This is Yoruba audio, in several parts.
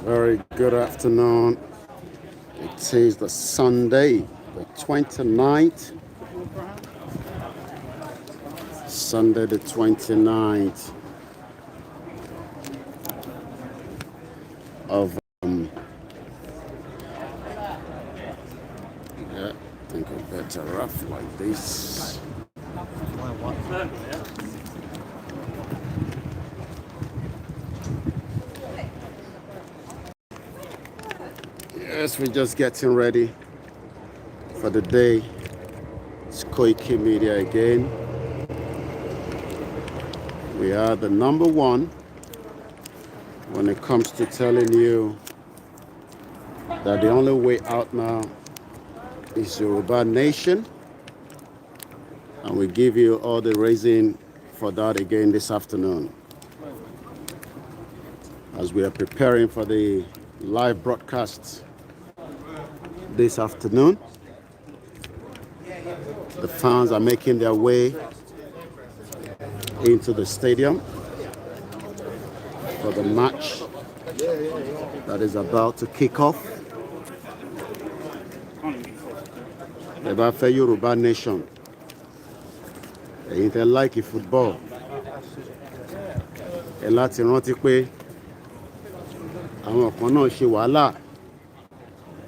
Very good afternoon. It is the Sunday, the 29th. Sunday the 29th of yeah, I think I better rough like this. Yes, we're just getting ready for the day. It's Koikimedia again. We are the number one when it comes to telling you that the only way out now is Yoruba Nation. And we give you all the reason for that again this afternoon. As we are preparing for the live broadcast this afternoon, the fans are making their way into the stadium for the match that is about to kick off. The Bafe Yoruba Nation. Ẹ̀yin tẹ́ like football. Ẹ láti rántí pé àwọn kan náà ṣe wàhálà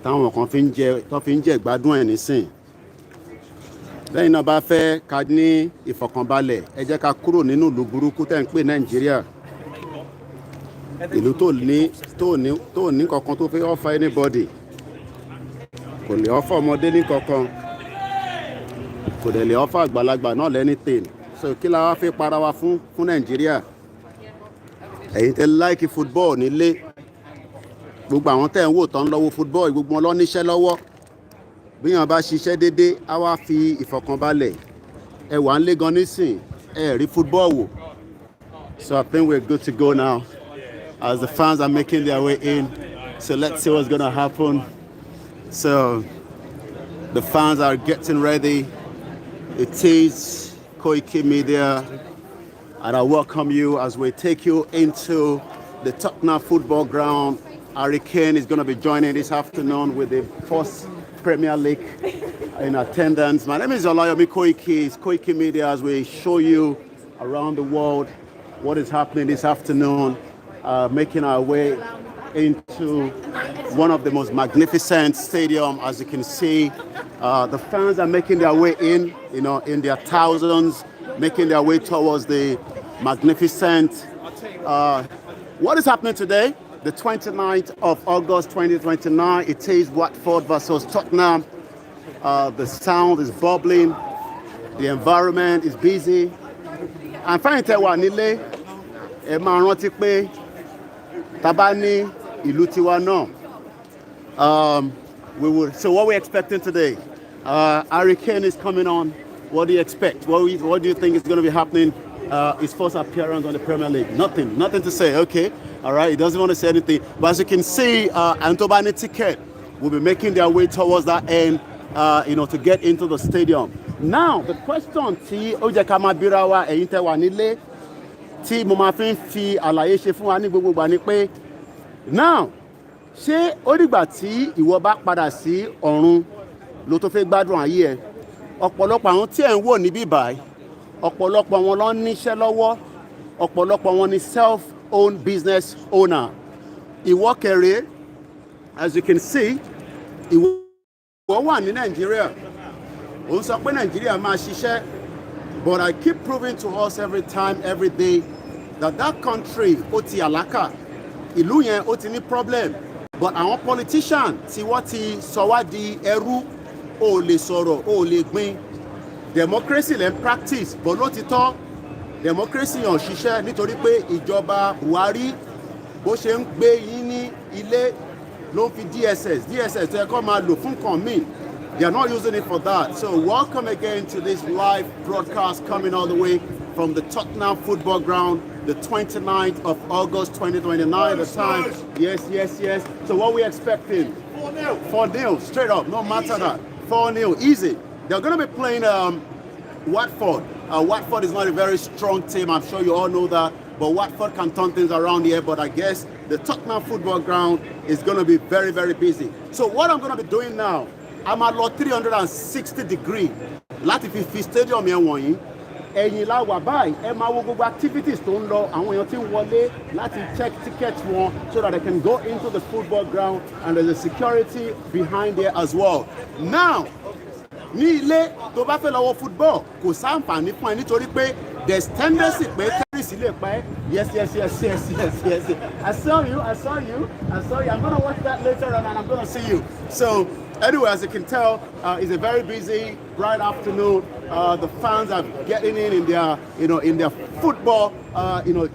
táwọn kan fi ń jẹ ìgbádùn ẹ̀ nísìn. Lẹ́yìn náà bá fẹ́ ká ní ìfọ̀kànbalẹ̀, ẹ jẹ́ ká kúrò nínú ìlú burúkú tẹ́ ń pè Nàìjíríà. Ìlú tó ní kankan tó fẹ́ offer anybody. Kò lè offer ọmọdé ní kankan. Kò dẹ̀ lè offer àgbàlagbà náà anything. So kí la wá fẹ́ para wa fún Nàìjíríà? Ẹ̀yin tẹ́ like football nílé. Gbogbo àwọn tẹ́ ń wò tán lọ́wọ́ football, gbogbo wọn ló níṣẹ́ lọ́wọ́. Bí yàn bá ṣiṣẹ́ dédé, á wá fi ìfọ̀kànbalẹ̀. Ẹ wà ń lé gan nísìn, ẹ rí football wò. So I think we're good to go now as the fans are making their way in. So let's see what's going to happen. So the fans are getting ready. It is Koikimedia, and I welcome you as we take you into the Tottenham football ground. Harry Kane is going to be joining this afternoon with the first Premier League in attendance. My name is Olayomi Koiki. It's Koikimedia as we show you around the world what is happening this afternoon, making our way into one of the most magnificent stadiums. As you can see, the fans are making their way in, in their thousands, making their way towards the magnificent. What is happening today? The 29th of August 2029, it is Watford versus Tottenham. The sound is bubbling, the environment is busy. I'm fine tell wa nílé, ẹ máa rántí pé tá bá ní ìlú tiwa náà. So what we're expecting today? Harry Kane is coming on. What do you expect? What do you think is going to be happening? His first appearance on the Premier League. Nothing to say. Okay, all right. He doesn't want to say anything. But as you can see, Antobani ticket will be making their way towards that end, to get into the stadium. Now, the question tí ó jẹ́ ká máa bíra wa ẹ̀yin tẹ́ wà nílé tí mo máa fi àlàyé ṣe fún wa ní gbogbo ìgbà ni pé now ṣé ó dìgbà tí ìwọ bá padà sí ọ̀run ló tó fẹ́ gbádùn ayé ẹ? Ọ̀pọ̀lọpọ̀ àwọn tí ẹ̀ ń wò níbí báyìí, ọ̀pọ̀lọpọ̀ wọn ló níṣẹ́ lọ́wọ́, ọ̀pọ̀lọpọ̀ wọn ni self-owned business owner. Ìwọ kẹrẹ, as you can see, ìwọ wà ní Nàìjíríà. Ó ń sọ pé Nàìjíríà máa ṣiṣẹ́, but I keep proving to us every time, every day, that country ó ti àlákà, ìlú yẹn ó ti ní problem. But àwọn politician tí wọ́n ti sọ wá di ẹrú, ó lè sọ̀rọ̀, ó lè gbìn. Democracy lẹ́ ń practice, but lótìtọ́ democracy yàn ṣiṣẹ́ nítorí pé ìjọba Buhari bó ṣe ń gbé yín ní ilé ló ń fi DSS tó yẹ kó máa lò fún nǹkan míì. They are not using it for that. So welcome again to this live broadcast coming all the way from the Tottenham football ground, the 29th of August 2029. The time, yes. So what we're expecting? 4-0. 4-0, straight up, no matter that. 4-0, easy. They're going to be playing Watford. Watford is not a very strong team. I'm sure you all know that. But Watford can turn things around here. But I guess the Tottenham football ground is going to be very, very busy. So what I'm going to be doing now, I'm at 360 degree. Láti fi stadium yẹn wọ̀nyí. Ẹ̀yìn la wà báyìí, ẹ máa wo gbogbo activities tó ń lọ, àwọn èèyàn tí ń wọlé láti check tickets wọn so that they can go into the football ground, and there's a security behind there as well. Now, ní ilé tó bá fẹ́ lọ wo football kò sáǹfààní fún ẹ nítorí pé there's tendency pé terrorist lè pa ẹ́. Yes. I saw you. I'm gonna watch that later on, and I'm gonna see you. So anyway, as you can tell, it's a very busy, bright afternoon. The fans are getting in their football,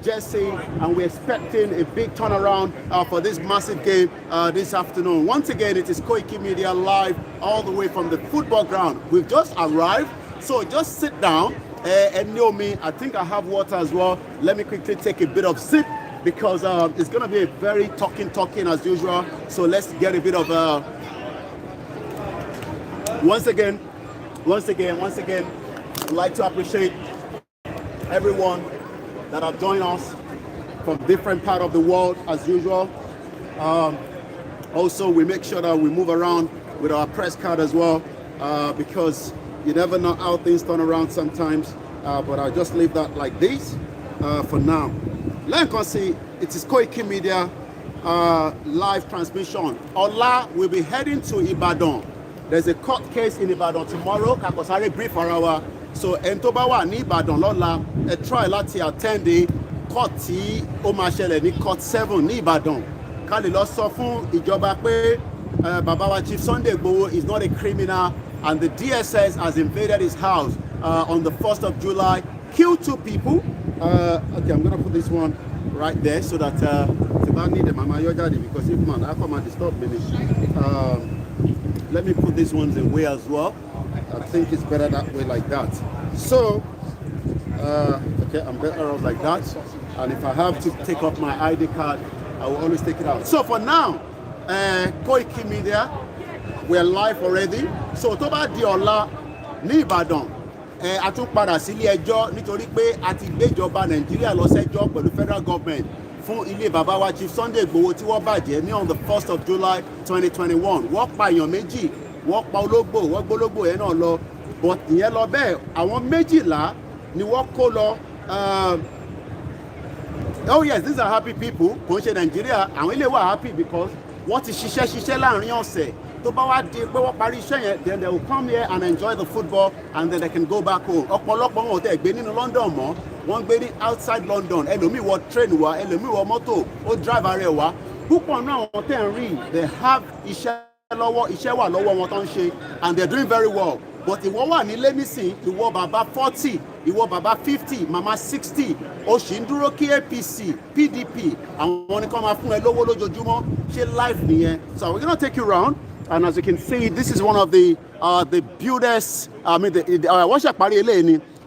jersey, and we're expecting a big turnaround for this massive game this afternoon. Once again, it is Koikimedia live all the way from the football ground. We've just arrived, so just sit down. And know me, I think I have water as well. Let me quickly take a bit of sip because it's going to be a very talking as usual. So let's get a bit of once again, I'd like to appreciate everyone that have joined us from different parts of the world as usual. Also, we make sure that we move around with our press card as well because you never know how things turn around sometimes, but I'll just leave that like this for now. Like I say, it is Koikimedia live transmission. Ola will be heading to Ibadan. There's a court case in Ibadan tomorrow. Kakosare brief for our. So Entobawa ni Ibadan Lola a try láti attend the court tí ó máa ṣẹlẹ̀ ní court 7 ní Ibadan. Ká lè lọ sọ fún ìjọba pé Baba wa Chief Sunday Igboho is not a criminal, and the DSS has invaded his house on the 1st of July, killed 2 people. Okay, I'm going to put this one right there so that because if man, I come and disturb me. Let me put these ones away as well. I think it's better that way, like that. So, okay, I'm better off like that. And if I have to take off my ID card, I will always take it out. So for now, Koikimedia, we're live already. So tó bá di ọ̀la ní Ìbàdàn, a tún padà sí ilé ẹjọ́ nítorí pé a ti gbé ìjọba Nàìjíríà lọ sẹ́jọ́ pẹ̀lú federal government fún ilé bàbá wa Chief Sunday Igboho tí wọ́n bàjẹ́ ní on the 1st of July 2021. Wọ́n pa èèyàn méjì, wọ́n pa ológbò, wọ́n gbólógbò yẹn náà lọ. But ìyẹn lọ bẹ́ẹ̀, àwọn méjìlá ni wọ́n kó lọ. Oh yes, these are happy people. Kò ń ṣe Nàìjíríà, àwọn ilé wà happy because wọ́n ti ṣiṣẹ́ láàrin ọ̀sẹ̀. Tó bá wá di pé wọ́n parí iṣẹ́ yẹn, then they will come here and enjoy the football, and then they can go back home. Ọ̀pọ̀lọpọ̀ wọn ò tẹ̀ gbé nínú London mọ́, wọ́n gbé ní outside London. Ẹlòmíì wọ train wá, ẹlòmíì wọ mọ́tò, ó drive ara ẹ̀ wá. Púpọ̀ náà àwọn tẹ̀ ń rí, they have iṣẹ́ wà lọ́wọ́ wọn tó ń ṣe, and they're doing very well. But ìwọ wà nílé nísìn, ìwọ bàbá 40, ìwọ bàbá 50, màmá 60, ó sì ń dúró kí APC, PDP, àwọn ni kọ́ máa fún ẹ lówó lójoojúmọ́, ṣe life nìyẹn. So we're gonna take you around. And as you can see, this is one of the builders. I mean,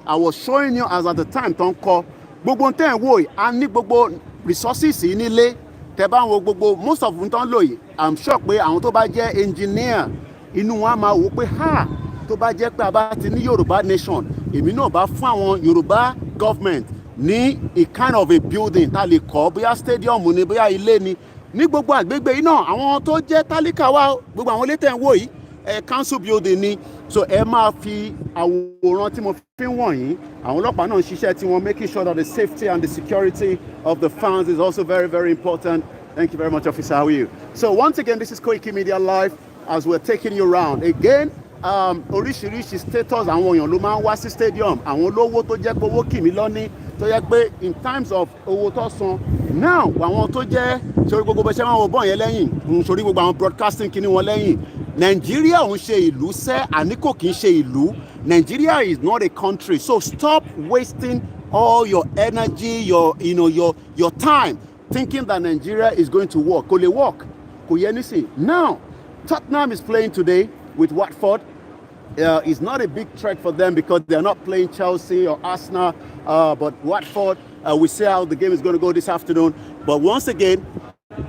I was showing you as at the time tó ń kọ́. Gbogbo tẹ́ ń wò yìí, a ní gbogbo resources yìí nílé. Tẹ́ bá ń wo gbogbo most of them tó ń lò yìí. I'm sure pé àwọn tó bá jẹ́ engineer, inú wọn á máa wò pé tó bá jẹ́ pé a bá ti ní Yorùbá nation, èmi náà bá fún àwọn Yorùbá government ní a kind of a building tá lè kọ́, bóyá stadium ni, bóyá ilé ni. Ní gbogbo àgbègbè yìí náà, àwọn tó jẹ́ tálíkà wa, gbogbo àwọn ilé tẹ́ ń wò yìí, council building ni. So ẹ máa fi àwòrán tí mo fi wọ̀nyí, àwọn ọlọ́pàá náà ń ṣiṣẹ́ tí wọ́n, making sure that the safety and the security of the fans is also very, very important. Thank you very much, officer. How are you? So once again, this is Koikimedia Live as we're taking you around. Again, oríṣiríṣi status àwọn èèyàn ló máa ń wá sí stadium, àwọn olówó tó jẹ́ pé owó kì mí lọ́ní, tó yẹ pé in terms of owó tó san. Now, àwọn tó jẹ́ sórí gbogbo bẹ́ẹ̀ ṣe máa ń wo bọ́ọ̀ yẹn lẹ́yìn, sórí gbogbo àwọn broadcasting kìíní wọn lẹ́yìn. Nàìjíríà ò ń ṣe ìlú sẹ́, àní kò kì í ṣe ìlú. Nigeria is not a country, so stop wasting all your energy, your time thinking that Nigeria is going to work. Kò lè work, kò yẹ nísìn. Now, Tottenham is playing today with Watford. It's not a big threat for them because they're not playing Chelsea or Arsenal, but Watford, we see how the game is going to go this afternoon. But once again,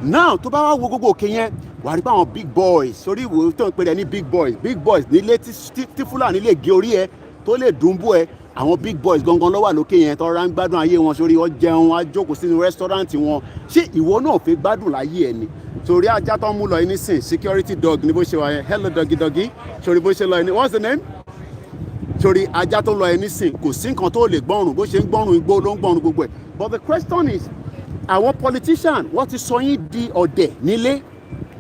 now, tó bá wá wo gbogbo òkè yẹn, wà á rí pé àwọn big boys, sórí ìwé tó ń pè ní big boys nílé tí Fúlàní lè gé orí ẹ, tó lè dùnbú ẹ, àwọn big boys gangan ló wà lókè yẹn tó ra ń gbádùn ayé wọn sórí wọn jẹun wọn jókòó sínú rẹ́sítọ́ráǹtì wọn ṣé ìwọ náà fẹ́ gbádùn láyé ẹ ni torí ajá tó ń mú lọ yín nísìn security dog ní bó ṣe wà yẹn hello doggy doggy sórí bó ṣe lọ yín ní what's the name torí ajá tó lọ yín nísìn kò sí nǹkan tó lè gbọ́rùn bó ṣe ń gbọ́rùn igbó ló ń gbọ́rùn gbogbo ẹ̀ but the question is àwọn politician wọ́n ti sọ yín di ọ̀dẹ̀ nílé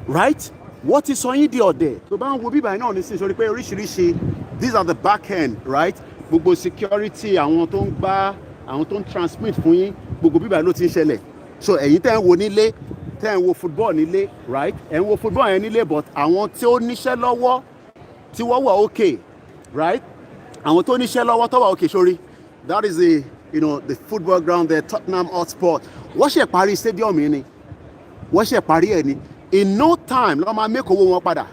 right wọ́n ti sọ yín di ọ̀dẹ̀ tó bá ń wo bíbá náà nísìn sórí pé oríṣiríṣi these are the back end right gbogbo security àwọn tó ń gbá àwọn tó ń transmit fún yín gbogbo bíbá ló ti ń ṣẹlẹ̀ so ẹ̀yin tẹ́ ń wo nílé tẹ́ ń wo football nílé right ẹ̀ ń wo football yẹn nílé but àwọn tí ó níṣẹ́ lọ́wọ́ tí wọ́n wà okay right àwọn tó níṣẹ́ lọ́wọ́ tó wà okay sórí that is the the football ground there Tottenham Hotspur wọ́n ṣe parí stadium yìí ni wọ́n ṣe parí ẹ̀ ni in no time lọ́ máa make owó wọn padà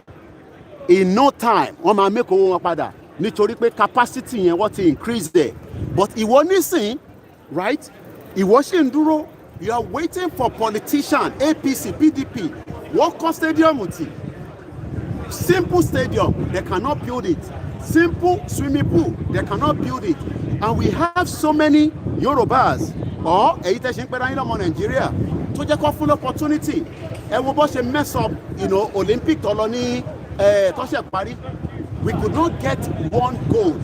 in no time wọ́n máa make owó wọn padà nítorí pé capacity yẹn wọ́n ti increase there but ìwọ nísìn right ìwọ ṣì ń dúró you are waiting for politician APC PDP wọ́n kọ́ stadium tì simple stadium they cannot build it simple swimming pool they cannot build it and we have so many Yorubas or èyí tẹ́ ṣe ń pẹ́ra yín lọ́mọ Nàìjíríà tó jẹ́ kó full opportunity ẹ wo bó ṣe mess up Olympic tó lọ ní tó ṣe parí we could not get one gold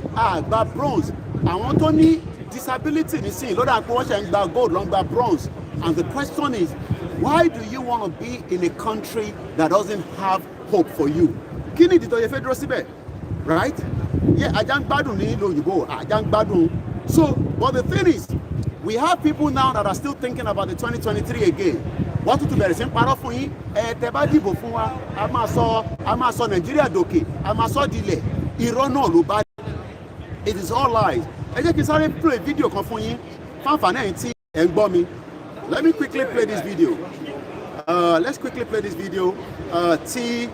gba bronze àwọn tó ní disability nísìnyí ló dà pé wọ́n ṣe ń gba gold ló ń gba bronze and the question is why do you want to be in a country that doesn't have hope for you kí ni ìdí tó yẹ fẹ́ dúró síbẹ̀ right yeah ajá ń gbádùn ní ìlú òyìnbó ajá ń gbádùn so but the thing is we have people now that are still thinking about the 2023 again wọ́n tún bẹ̀rẹ̀ sí ń parọ́ fún yín tẹ́ bá dìbò fún wa a máa sọ Nàìjíríà dòkè a máa sọ dilẹ̀ irọ́ náà ló bá it is all lies ẹ jẹ́ kí n sáré play video kan fún yín fáǹfààní ẹ̀yin tí ẹ̀ ń gbọ́ mi let me quickly play this video let's quickly play this video tí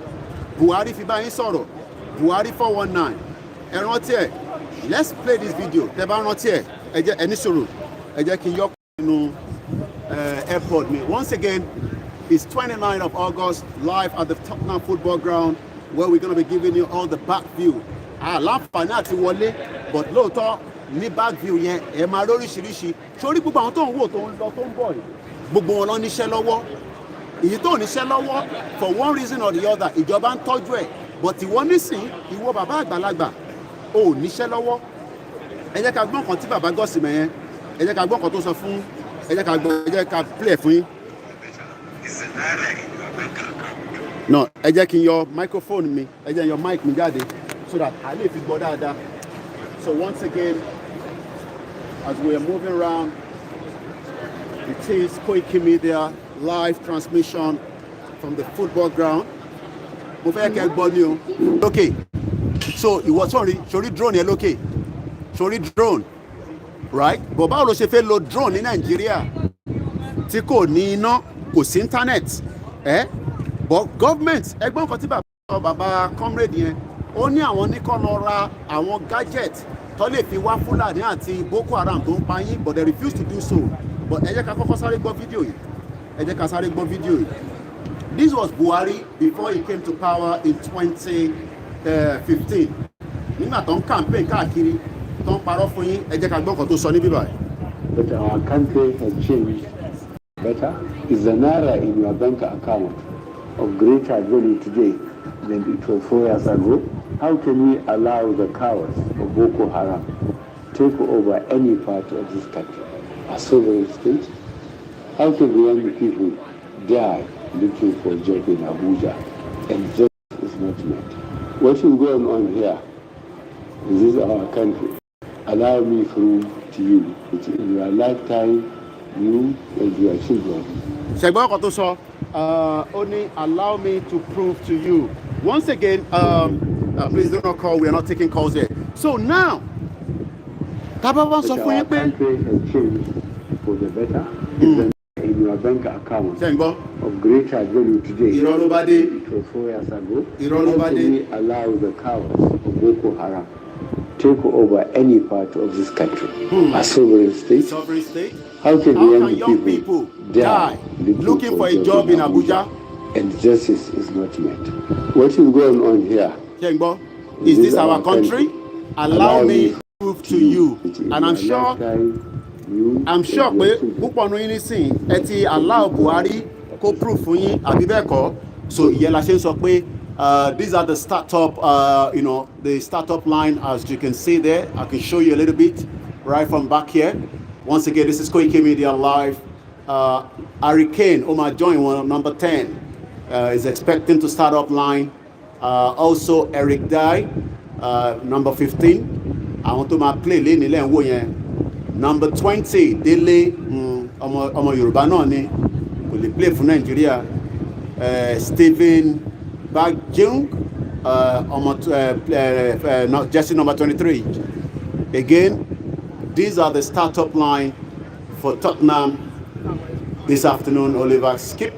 Buhari fi bá yín sọ̀rọ̀ Buhari 419 ẹ rántí ẹ̀ let's play this video tẹ́ bá rántí ẹ̀ ẹ jẹ́ ẹ ní sùúrù ẹ jẹ́ kí n yọ nínú airport me once again it's 29th of August live at the Tottenham football ground where we're going to be giving you all the back view láǹfààní àti wọlé but lóòótọ́ ní back view yẹn ẹ máa lóríṣiríṣi sórí gbogbo àwọn tó ń wò tó ń lọ tó ń bọ̀ yìí gbogbo wọn lọ níṣẹ́ lọ́wọ́ èyí tó níṣẹ́ lọ́wọ́ for one reason or the other ìjọba ń tọ́jú ẹ̀ but ìwọ nísìn ìwọ bàbá àgbàlagbà ò níṣẹ́ lọ́wọ́ ẹ jẹ́ ká gbọ́n kan tí bàbá gọ́sìmẹ̀ yẹn ẹ jẹ́ ká gbọ́n kan tó sọ fún ẹ jẹ́ ká play fún yín. no ẹ jẹ́ kí n yọ microphone mi ẹ jẹ́ n yọ mic mi jáde so that a lè fi gbọ́ dáadáa so once again as we are moving around it is Koikimedia live transmission from the football ground mo fẹ́ kẹ́ gbọ́ ní o lókè so ìwọ sórí drone yẹn lókè sórí drone right but báwo ló ṣe fẹ́ lo drone ní Nàìjíríà tí kò ní iná kò sí internet but government ẹgbọ́n kan tí bàbá comrade yẹn ó ní àwọn ní kó lọ ra àwọn gadget tó lè fi wá Fúlàní àti Boko Haram tó ń pa yín but they refuse to do so but ẹ jẹ́ ká kọ́kọ́ sáré gbọ́ fídíò yìí ẹ jẹ́ ká sáré gbọ́ fídíò yìí this was Buhari before he came to power in 2015 nígbà tó ń campaign káàkiri tó ń parọ́ fún yín ẹ jẹ́ ká gbọ́ nǹkan tó sọ ní bíbá yìí. But our country has changed better. Is the naira in your bank account of greater value today than it was 4 years ago? How can we allow the cowards of Boko Haram take over any part of this country, a sovereign state? How can the young people die looking for a job in Abuja and justice is not met? What is going on here? This is our country. Allow me through to you, that in your lifetime, you and your children. Ṣẹ̀gbọ́n kan tó sọ, ó ní allow me to prove to you. Once again, please do not call, we are not taking calls here. So now, tábà wọ́n sọ fún yín pé. Our country has changed for the better. In your bank account of greater value today. It was 4 years ago. How can we allow the cowards of Boko Haram take over any part of this country, a sovereign state? How can the young people die looking for a job in Abuja and justice is not met? What is going on here? Is this our country? Allow me prove to you, and I'm sure pé púpọ̀ nínú yín nísìn ẹ ti allow Buhari kó prove fún yín àbí bẹ́ẹ̀ kọ́, so ìyẹn la ṣe ń sọ pé these are the startup the startup line, as you can see there. I can show you a little bit right from back here. Once again, this is Koikimedia Live. Hurricane Omar join one number 10 is expecting to start up line. Also Eric Dye number 15. Àwọn tó máa play lé nílẹ̀ ń wò yẹn. Number 20 Délé ọmọ Yorùbá náà ni kò lè play fún Nàìjíríà. Stephen Bagjung jersey number 23. Again, these are the startup line for Tottenham this afternoon. Oliver Skip.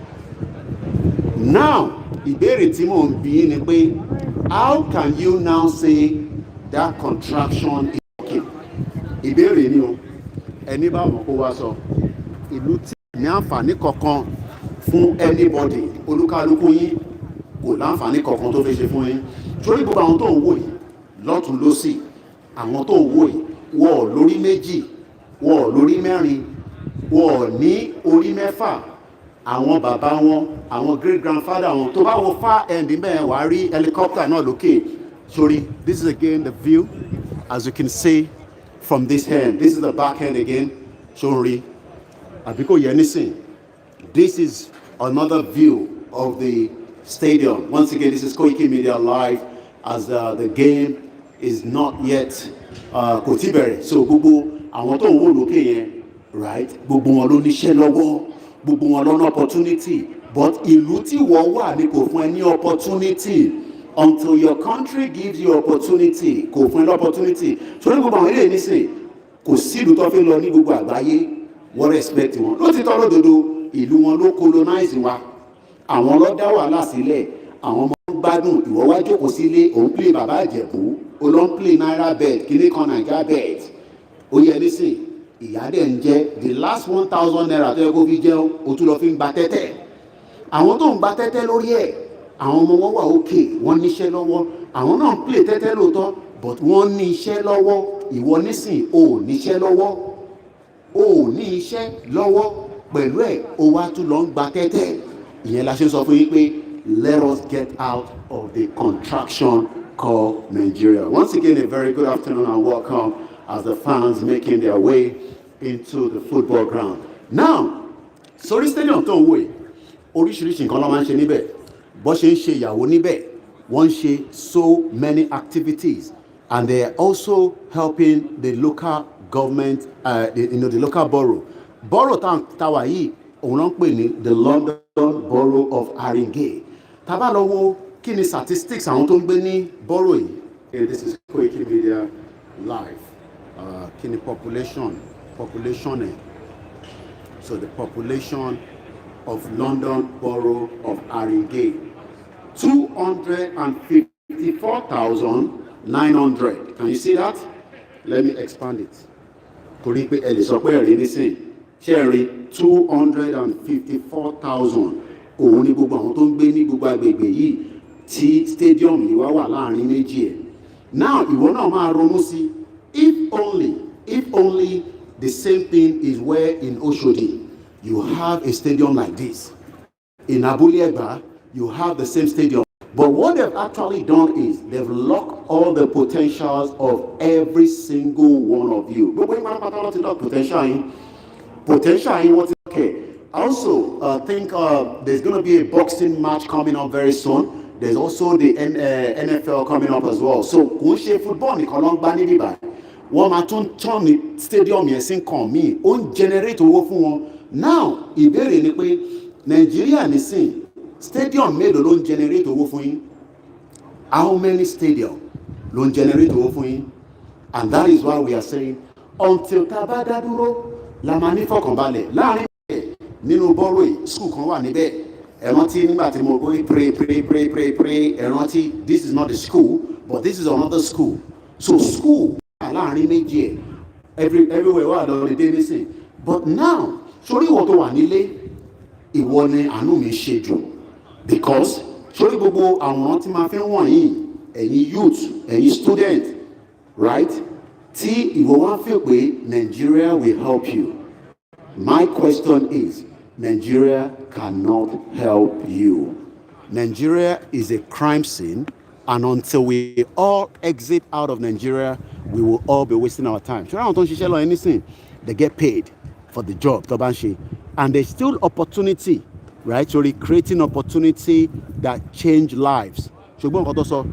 Now, ìbéèrè tí mò ń bi ni pé, how can you now say that contraction is working? Ìbéèrè ni o, ẹni bá mọ̀ kó wá sọ. Ìlú tí ní àǹfààní kankan fún anybody, olúkálùkù yín kò láǹfààní kankan tó fẹ́ ṣe fún yín. Torí gbogbo àwọn tó ń wò yìí lọ́tún lósì, àwọn tó ń wò yìí wọ́n lórí méjì, wọ́n lórí mẹ́rin, wọ́n ní orí mẹ́fà. Àwọn bàbá wọn, àwọn great grandfather wọn, tó bá wo far end bẹ́ẹ̀ wá rí helicopter náà lókè. Sorry, this is again the view, as you can see from this end. This is the back end again. Sorry, àbíkó yẹn nísìn. This is another view of the stadium. Once again, this is Koikimedia Live, as the game is not yet kò tí bẹ̀rẹ̀. So gbogbo àwọn tó ń wò lókè yẹn, right? Gbogbo wọn ló níṣẹ́ lọ́wọ́, gbogbo wọn lọ́nà opportunity, but ìlú tí wọ́n wà ní kò fún ẹ ní opportunity until your country gives you opportunity. Kò fún ẹ ní opportunity. So ní gbogbo àwọn eléyìí nísìn kò sí ìlú tó fi lọ ní gbogbo àgbáyé wọ́n respect wọn. Ló ti tọ́ lódodo ìlú wọn ló colonize wa, àwọn ló dá wàhálà sílẹ̀, àwọn ọmọ ń gbádùn, ìwọ wá jókòó sílé òun play bàbá Ìjẹ̀bú, ó lọ ń play naira bet, kíní kan naija bet. Ó yẹ nísìn ìyá dẹ̀ ń jẹ́ the last 1,000 naira tó yẹ kó fi jẹun ó tún lọ fi ń gba tẹ́tẹ́. Àwọn tó ń gba tẹ́tẹ́ lórí ẹ̀ àwọn ọmọ wọn wà òkè, wọ́n níṣẹ́ lọ́wọ́, àwọn náà ń play tẹ́tẹ́ lóòótọ́ but wọ́n ní iṣẹ́ lọ́wọ́. Ìwọ nísìn ò níṣẹ́ lọ́wọ́, ò ní iṣẹ́ lọ́wọ́, pẹ̀lú ẹ̀ ó wá tún lọ ń gba tẹ́tẹ́. Ìyẹn la ṣe sọ fún yín pé let us get out of the contraction called Nigeria. Once again, a very good afternoon and welcome as the fans making their way into the football ground. Now, sórí stadium tó ń wò yìí, oríṣiríṣi nǹkan ló máa ń ṣe níbẹ̀. Bó ṣe ń ṣe ìyàwó níbẹ̀, wọ́n ń ṣe so many activities, and they are also helping the local government, the local borough. Borough táwa yìí, òun ló ń pè ní the London Borough of Haringey. Tá bá lọ wo kí ni statistics àwọn tó ń gbé ní borough yìí. This is Koikimedia Live. Kí ni population ẹ̀. So the population of London Borough of Haringey, 254,900. Can you see that? Let me expand it. Torí pé ẹ lè sọ pé ẹ̀rí nísìn, ṣé ẹ rí 254,000 òun ni gbogbo àwọn tó ń gbé ní gbogbo agbègbè yìí tí stadium yìí wá wà láàrin méjì ẹ̀. Now ìwọ náà máa ronú sí, if only the same thing is where in Oshodi you have a stadium like this. In Abule Egba, you have the same stadium. But what they've actually done is they've locked all the potentials of every single one of you. Gbogbo ìmọ̀ àpáta ló ti lock potential yín. Potential yín wọ́n ti okay. Also, think there's going to be a boxing match coming up very soon. There's also the NFL coming up as well. So kò ń ṣe football nìkan ló ń gbá níbí báyìí. Wọ́n máa tún turn ní stadium yẹn sí nǹkan míì. Ó ń generate owó fún wọn. Now, ìbéèrè ni pé Nàìjíríà nísìn stadium mélòó ló ń generate owó fún yín? How many stadium ló ń generate owó fún yín? And that is why we are saying until tá bá dá dúró la máa ní fọkànbalẹ̀. Láàrin nínú bọ́rọ̀ yìí school kan wà níbẹ̀. Ẹ rántí nígbà tí mo gbé pray. Ẹ rántí this is not the school but this is another school. So school láàrin méjì ẹ̀ everywhere wà lórí dé nísìn. But now sórí ìwọ tó wà nílé ìwọ ni àánú mi ṣe jù, because sórí gbogbo àwòrán tí máa fi ń wọ̀nyí ẹ̀yin youth ẹ̀yin student right Tí ìwọ wá feel pé Nigeria will help you. My question is, Nigeria cannot help you. Nigeria is a crime scene, and until we all exit out of Nigeria, we will all be wasting our time. So I don't know anything. They get paid for the job, and there's still opportunity, right? So creating opportunity that change lives. So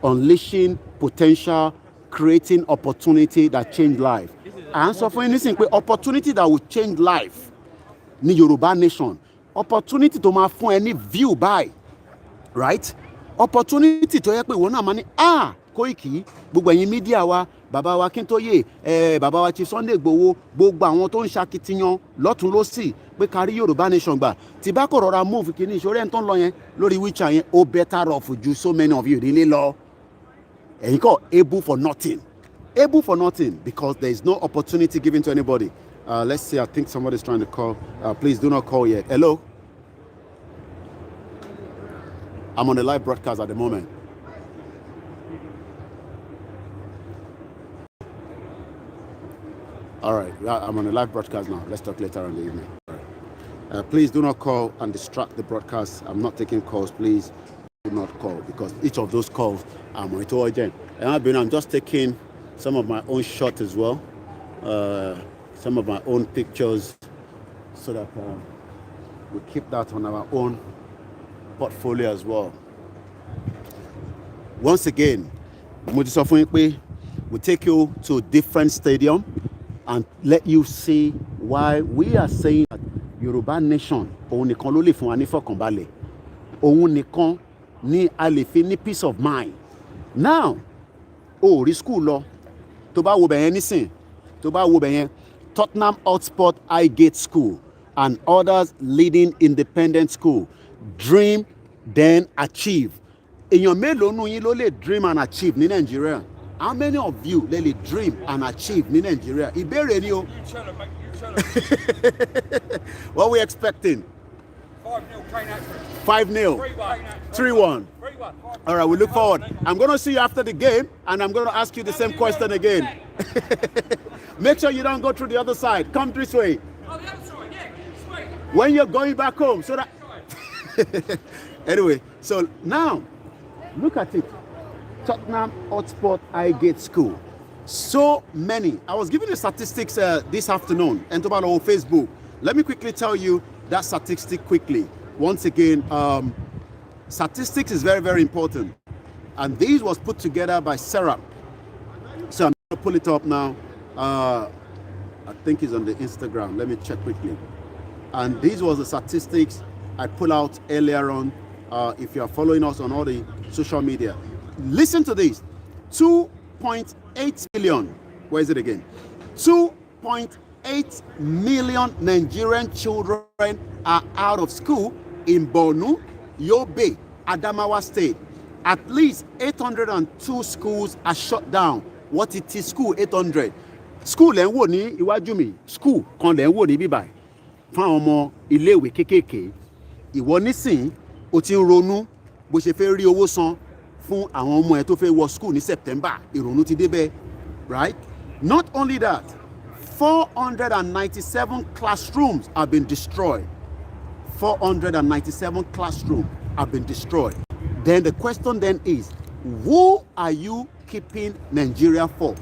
unleashing potential, creating opportunity that change life. And so for anything, opportunity that will change life. Ní Yorùbá nation, opportunity to máa fún any view by, right? Opportunity tó yẹ pé ìwọ náà máa ní Koiki, gbogbo ẹ̀yin media wa, bàbá wa Kíntóyè, bàbá wa Chief Sunday Igboho, gbogbo àwọn tó ń ṣakitiyan lọ́tún lósì pé kárí Yorùbá nation gbà. Tí bá kò rọra move kìíní ìṣòro ẹ̀ tó ń lọ yẹn lórí wheelchair yẹn, ó better off ju so many of you nílé lọ. Ẹ̀yin kọ́ able for nothing. Able for nothing because there is no opportunity given to anybody. Let's see, I think somebody's trying to call. Please do not call yet. Hello? I'm on a live broadcast at the moment. All right, I'm on a live broadcast now. Let's talk later in the evening. All right. Please do not call and distract the broadcast. I'm not taking calls. Please do not call because each of those calls are monitored again. And I'm just taking some of my own shots as well. Some of my own pictures so that we keep that on our own portfolio as well. Once again, we take you to a different stadium and let you see why we are saying that Yoruba nation, òun nìkan ló lè fún wa ní fọkànbalẹ̀. Òun nìkan ni a lè fi ní peace of mind. Now, rí school lọ, tó bá wo bẹ̀yẹn nísìn, tó bá wo bẹ̀yẹn, Tottenham Hotspur Highgate School and others leading independent school. Dream, then achieve. Èèyàn mélòó nínú yín ló lè dream and achieve ní Nigeria? How many of you lè dream and achieve ní Nigeria? Ìbéèrè ni o. What are we expecting? 5-0. 3-1. All right, we look forward. I'm going to see you after the game, and I'm going to ask you the same question again. Make sure you don't go through the other side. Come this way. Oh, the other side, yeah. Straight. When you're going back home, so that... Anyway, so now, look at it. Tottenham Hotspur Highgate School. So many. I was giving the statistics this afternoon and about on Facebook. Let me quickly tell you that statistic quickly. Once again, statistics is very, very important. And this was put together by Sarah. So I'm going to pull it up now. I think it's on the Instagram. Let me check quickly. And this was the statistics I pulled out earlier on. If you are following us on all the social media, listen to this. 2.8 million. Where is it again? 2.8 million Nigerian children are out of school in Borno, Yobe, Adamawa State. At least 802 schools are shut down. What it is school 800? School ẹ̀ ń wò ní iwájú mi. School kan lẹ̀ ń wò ní bíbáyìí. Fún àwọn ọmọ iléèwé kékèké. Ìwọ nísìn o ti ń ronú bó ṣe fẹ́ rí owó san fún àwọn ọmọ ẹ̀ tó fẹ́ wọ school ní September. Ìrònú ti débẹ̀, right? Not only that, 497 classrooms have been destroyed. 497 classrooms have been destroyed. Then the question then is, who are you keeping Nigeria for?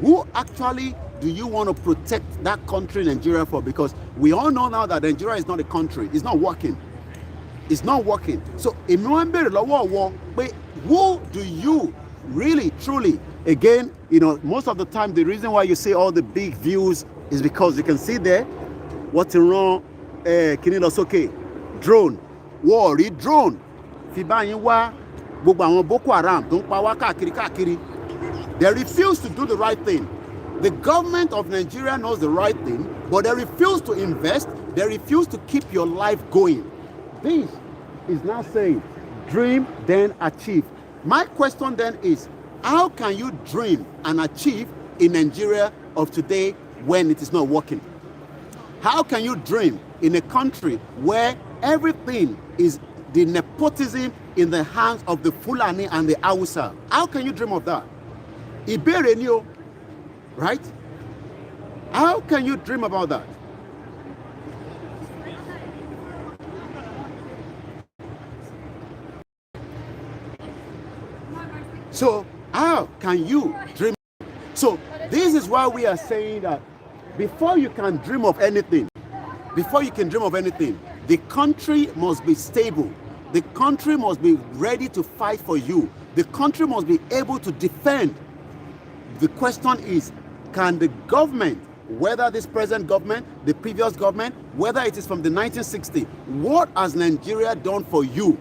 Who actually do you want to protect that country, Nigeria, for? Because we all know now that Nigeria is not a country. It's not working. It's not working. So, who do you really, truly, again, you know, most of the time, the reason why you see all the big views is because you can see there what's wrong, drone, war, drone, Fibayiwa, gbogbo àwọn Boko Haram tó ń pa wá káàkiri. They refuse to do the right thing. The government of Nigeria knows the right thing, but they refuse to invest. They refuse to keep your life going. This is now saying, dream, then achieve. My question then is, how can you dream and achieve in Nigeria of today when it is not working? How can you dream in a country where everything is the nepotism in the hands of the Fulani and the Hausa? How can you dream of that? Ìbéèrè ni o. right? How can you dream about that? So how can you dream? So this is why we are saying that before you can dream of anything, the country must be stable. The country must be ready to fight for you. The country must be able to defend. The question is, can the government, whether this present government, the previous government, whether it is from the 1960s, what has Nigeria done for you?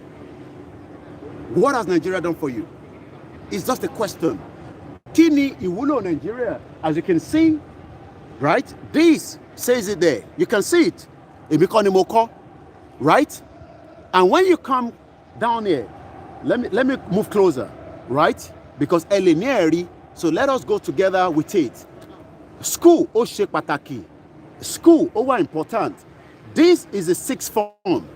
What has Nigeria done for you? It's just a question. Kini Iwulo Nigeria, as you can see, right? This says it there. You can see it. Ibikonimoko, right? And when you come down here, let me move closer, right? Because Elenieri, so let us go together with it. School, Oshe Pataki. School, over important. This is a sixth form.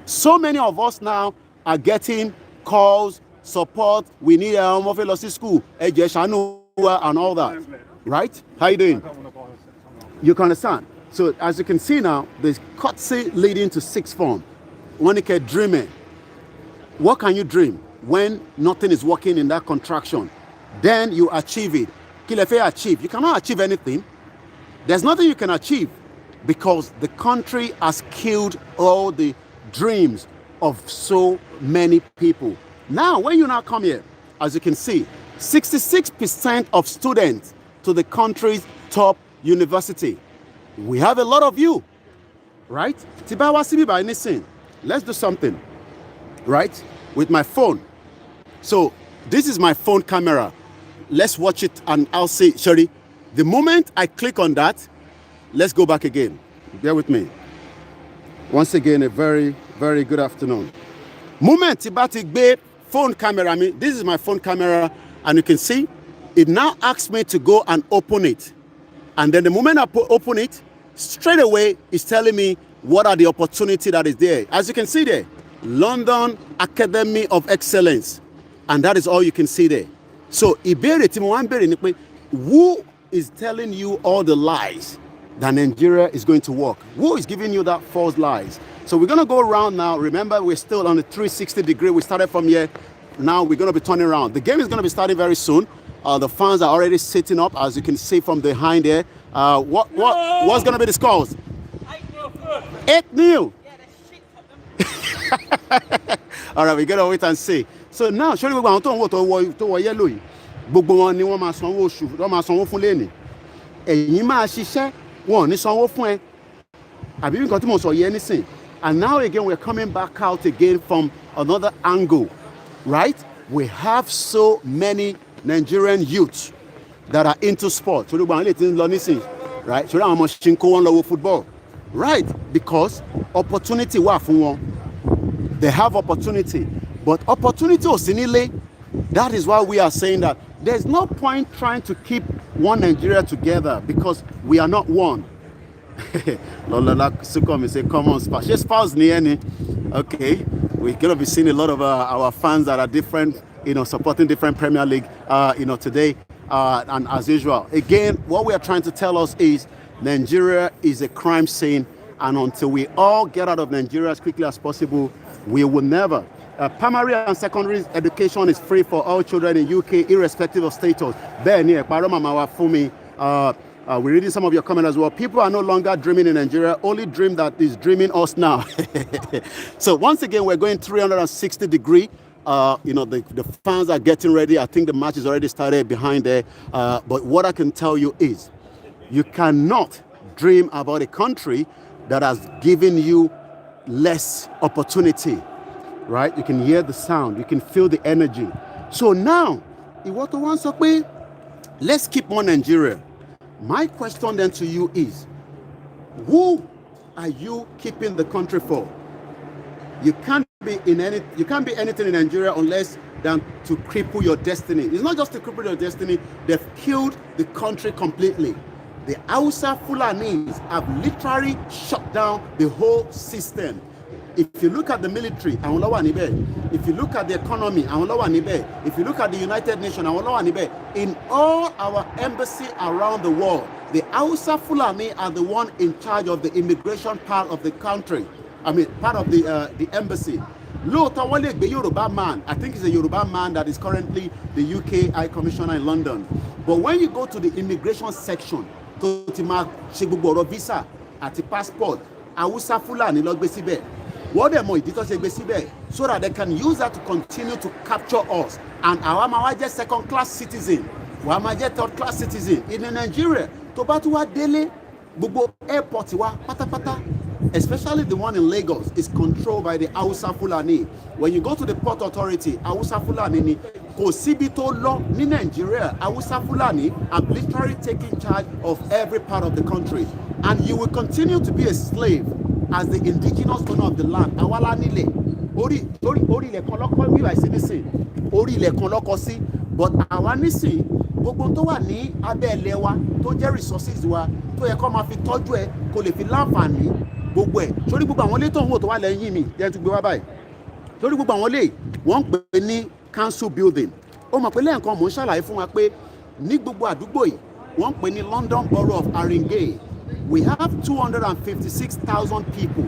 So many of us now are getting calls, support. We need a Homophilosophy school, and all that, right? How you doing? You can understand. So as you can see now, there's courtesy leading to sixth form. When you can dream it, what can you dream when nothing is working in that contraction? Then you achieve it. Kilefe achieve. You cannot achieve anything. There's nothing you can achieve because the country has killed all the dreams of so many people. Now, when you now come here, as you can see, 66% of students to the country's top university. We have a lot of you, right? Let's do something, right? With my phone. So this is my phone camera. Let's watch it and I'll say, Sherry, the moment I click on that, let's go back again. Bear with me. Once again, a very, very good afternoon. Moment Tibatigbe phone camera. This is my phone camera, and you can see it now asks me to go and open it. And then the moment I open it, straight away it's telling me what are the opportunity that is there. As you can see there, London Academy of Excellence. And that is all you can see there. So, who is telling you all the lies that Nigeria is going to work? Who is giving you that false lies? So we're going to go around now. Remember, we're still on the 360 degree. We started from here. Now we're going to be turning around. The game is going to be starting very soon. The fans are already sitting up, as you can see from behind there. What's going to be the scores? 8-0. All right, we're going to wait and see. So now, surely we're going to yellow. Gbogbo wọn ni wọ́n máa sanwó oṣù, wọ́n máa sanwó fún lẹ́nì. Ẹ̀yin máa ṣiṣẹ́, wọn ò ní sanwó fún ẹ. Àbí nǹkan tí mo sọ yẹ nísìn. And now again, we're coming back out again from another angle, right? We have so many Nigerian youths that are into sport. So right? So I'm football, right? Because opportunity wà fún wọn. They have opportunity, but opportunity osinile. That is why we are saying that there's no point trying to keep one Nigeria together because we are not one. Lola Sukom say common spouse. She spouse ni. Okay, we're gonna be seeing a lot of our fans that are different, supporting different Premier League, today. And as usual, again, what we are trying to tell us is Nigeria is a crime scene, and until we all get out of Nigeria as quickly as possible, we will never. Primary and secondary education is free for all children in UK, irrespective of status. We're reading some of your comments as well. People are no longer dreaming in Nigeria, only dream that is dreaming us now. So once again, we're going 360 degree. The fans are getting ready. I think the match is already started behind there. But what I can tell you is, you cannot dream about a country that has given you less opportunity. Right? You can hear the sound. You can feel the energy. So now, let's keep on Nigeria. My question then to you is, who are you keeping the country for? You can't be anything in Nigeria unless than to cripple your destiny. It's not just to cripple your destiny, they've killed the country completely. The Hausa Fulanis have literally shut down the whole system. If you look at the military, àwọn ló wà níbẹ̀. If you look at the economy, àwọn ló wà níbẹ̀. If you look at the United Nations, àwọn ló wà níbẹ̀. In all our embassy around the world, the Hausa Fulani are the one in charge of the immigration part of the country. I mean, part of the embassy. Lóòótọ́ wọ́n lè gbé Yorùbá man. I think it's a Yorùbá man that is currently the UK High Commissioner in London. But when you go to the immigration section, tó ti máa ṣe gbogbo ọ̀rọ̀ visa àti passport, Hausa Fulani ló gbé síbẹ̀. Wọ́n dẹ̀ mọ ìdí tó ṣe gbé síbẹ̀ so that they can use that to continue to capture us. And àwa máa wá jẹ́ second class citizen. Wàá máa jẹ́ third class citizen. In Nigeria, tó bá tún wá délé, gbogbo airport wa pátápátá, especially the one in Lagos, is controlled by the Hausa Fulani. When you go to the port authority, Hausa Fulani ni kò síbi tó lọ ní Nigeria. Hausa Fulani are literally taking charge of every part of the country. And you will continue to be a slave as the indigenous owner of the land. Awala nílẹ̀, orí ilẹ̀ kan lọ́kọ́ wíwá sí nísìn, orí ilẹ̀ kan lọ́kọ́ sí, but àwa nísìn gbogbo tó wà ní abẹ́ ilẹ̀ wa tó jẹ́ resources wa tó yẹ kó máa fi tọ́jú ẹ kó lè fi láǹfààní gbogbo ẹ̀. Sórí gbogbo àwọn ilé tó ń wò tó wà lẹ́yìn mi jẹ́ tún gbé wá báyìí. Sórí gbogbo àwọn ilé wọ́n ń pè ní council building. Ó mọ̀ pé lẹ́ẹ̀kan mò ń ṣàlàyé fún wa pé ní gbogbo àdúgbò yìí wọ́n ń pè ní London Borough of Haringey. We have 256,000 people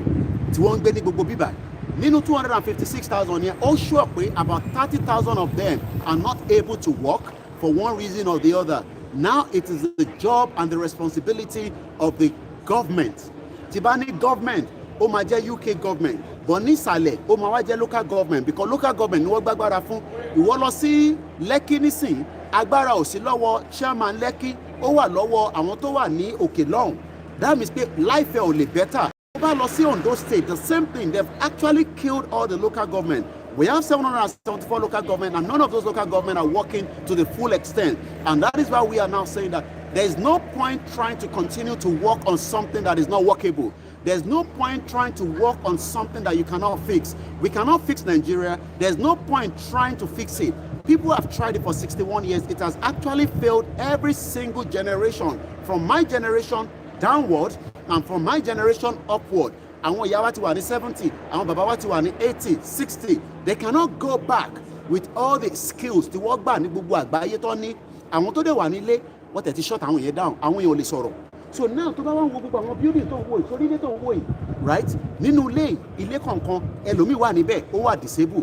tí wọ́n ń gbé ní gbogbo bíbá. Nínú 256,000 yẹn, ó sure pé about 30,000 of them are not able to work for one reason or the other. Now it is the job and the responsibility of the government. Tí bá ní government, ó máa jẹ́ UK government. But nísàlẹ̀, ó máa wá jẹ́ local government because local government ni wọ́n gbàgbára fún. Ìwọ lọ sí Lekki nísìn, agbára ò sí lọ́wọ́ chairman Lekki, ó wà lọ́wọ́ àwọn tó wà ní òkè lọ́hùn. That means pé life ẹ̀ ò lè better. Over lọ sí Ondo State, the same thing. They've actually killed all the local government. We have 774 local government, and none of those local government are working to the full extent. And that is why we are now saying that there is no point trying to continue to work on something that is not workable. There's no point trying to work on something that you cannot fix. We cannot fix Nigeria. There's no point trying to fix it. People have tried it for 61 years. It has actually failed every single generation, from my generation downward and from my generation upward. Àwọn ìyá wa ti wà ní 70, àwọn bàbá wa ti wà ní 80, 60. They cannot go back with all the skills tí wọ́n gbà ní gbogbo àgbáyé tó ní. Àwọn tó dẹ̀ wà nílé, wọ́n tẹ̀ ti shut àwọn yẹn down, àwọn yẹn ò lè sọ̀rọ̀. So now tó bá wá ń wo gbogbo àwọn building tó ń wò yìí, sórí ilé tó ń wò yìí, right? Nínú ilé kọ̀ọ̀kan, ẹlòmíì wà níbẹ̀, ó wà disable,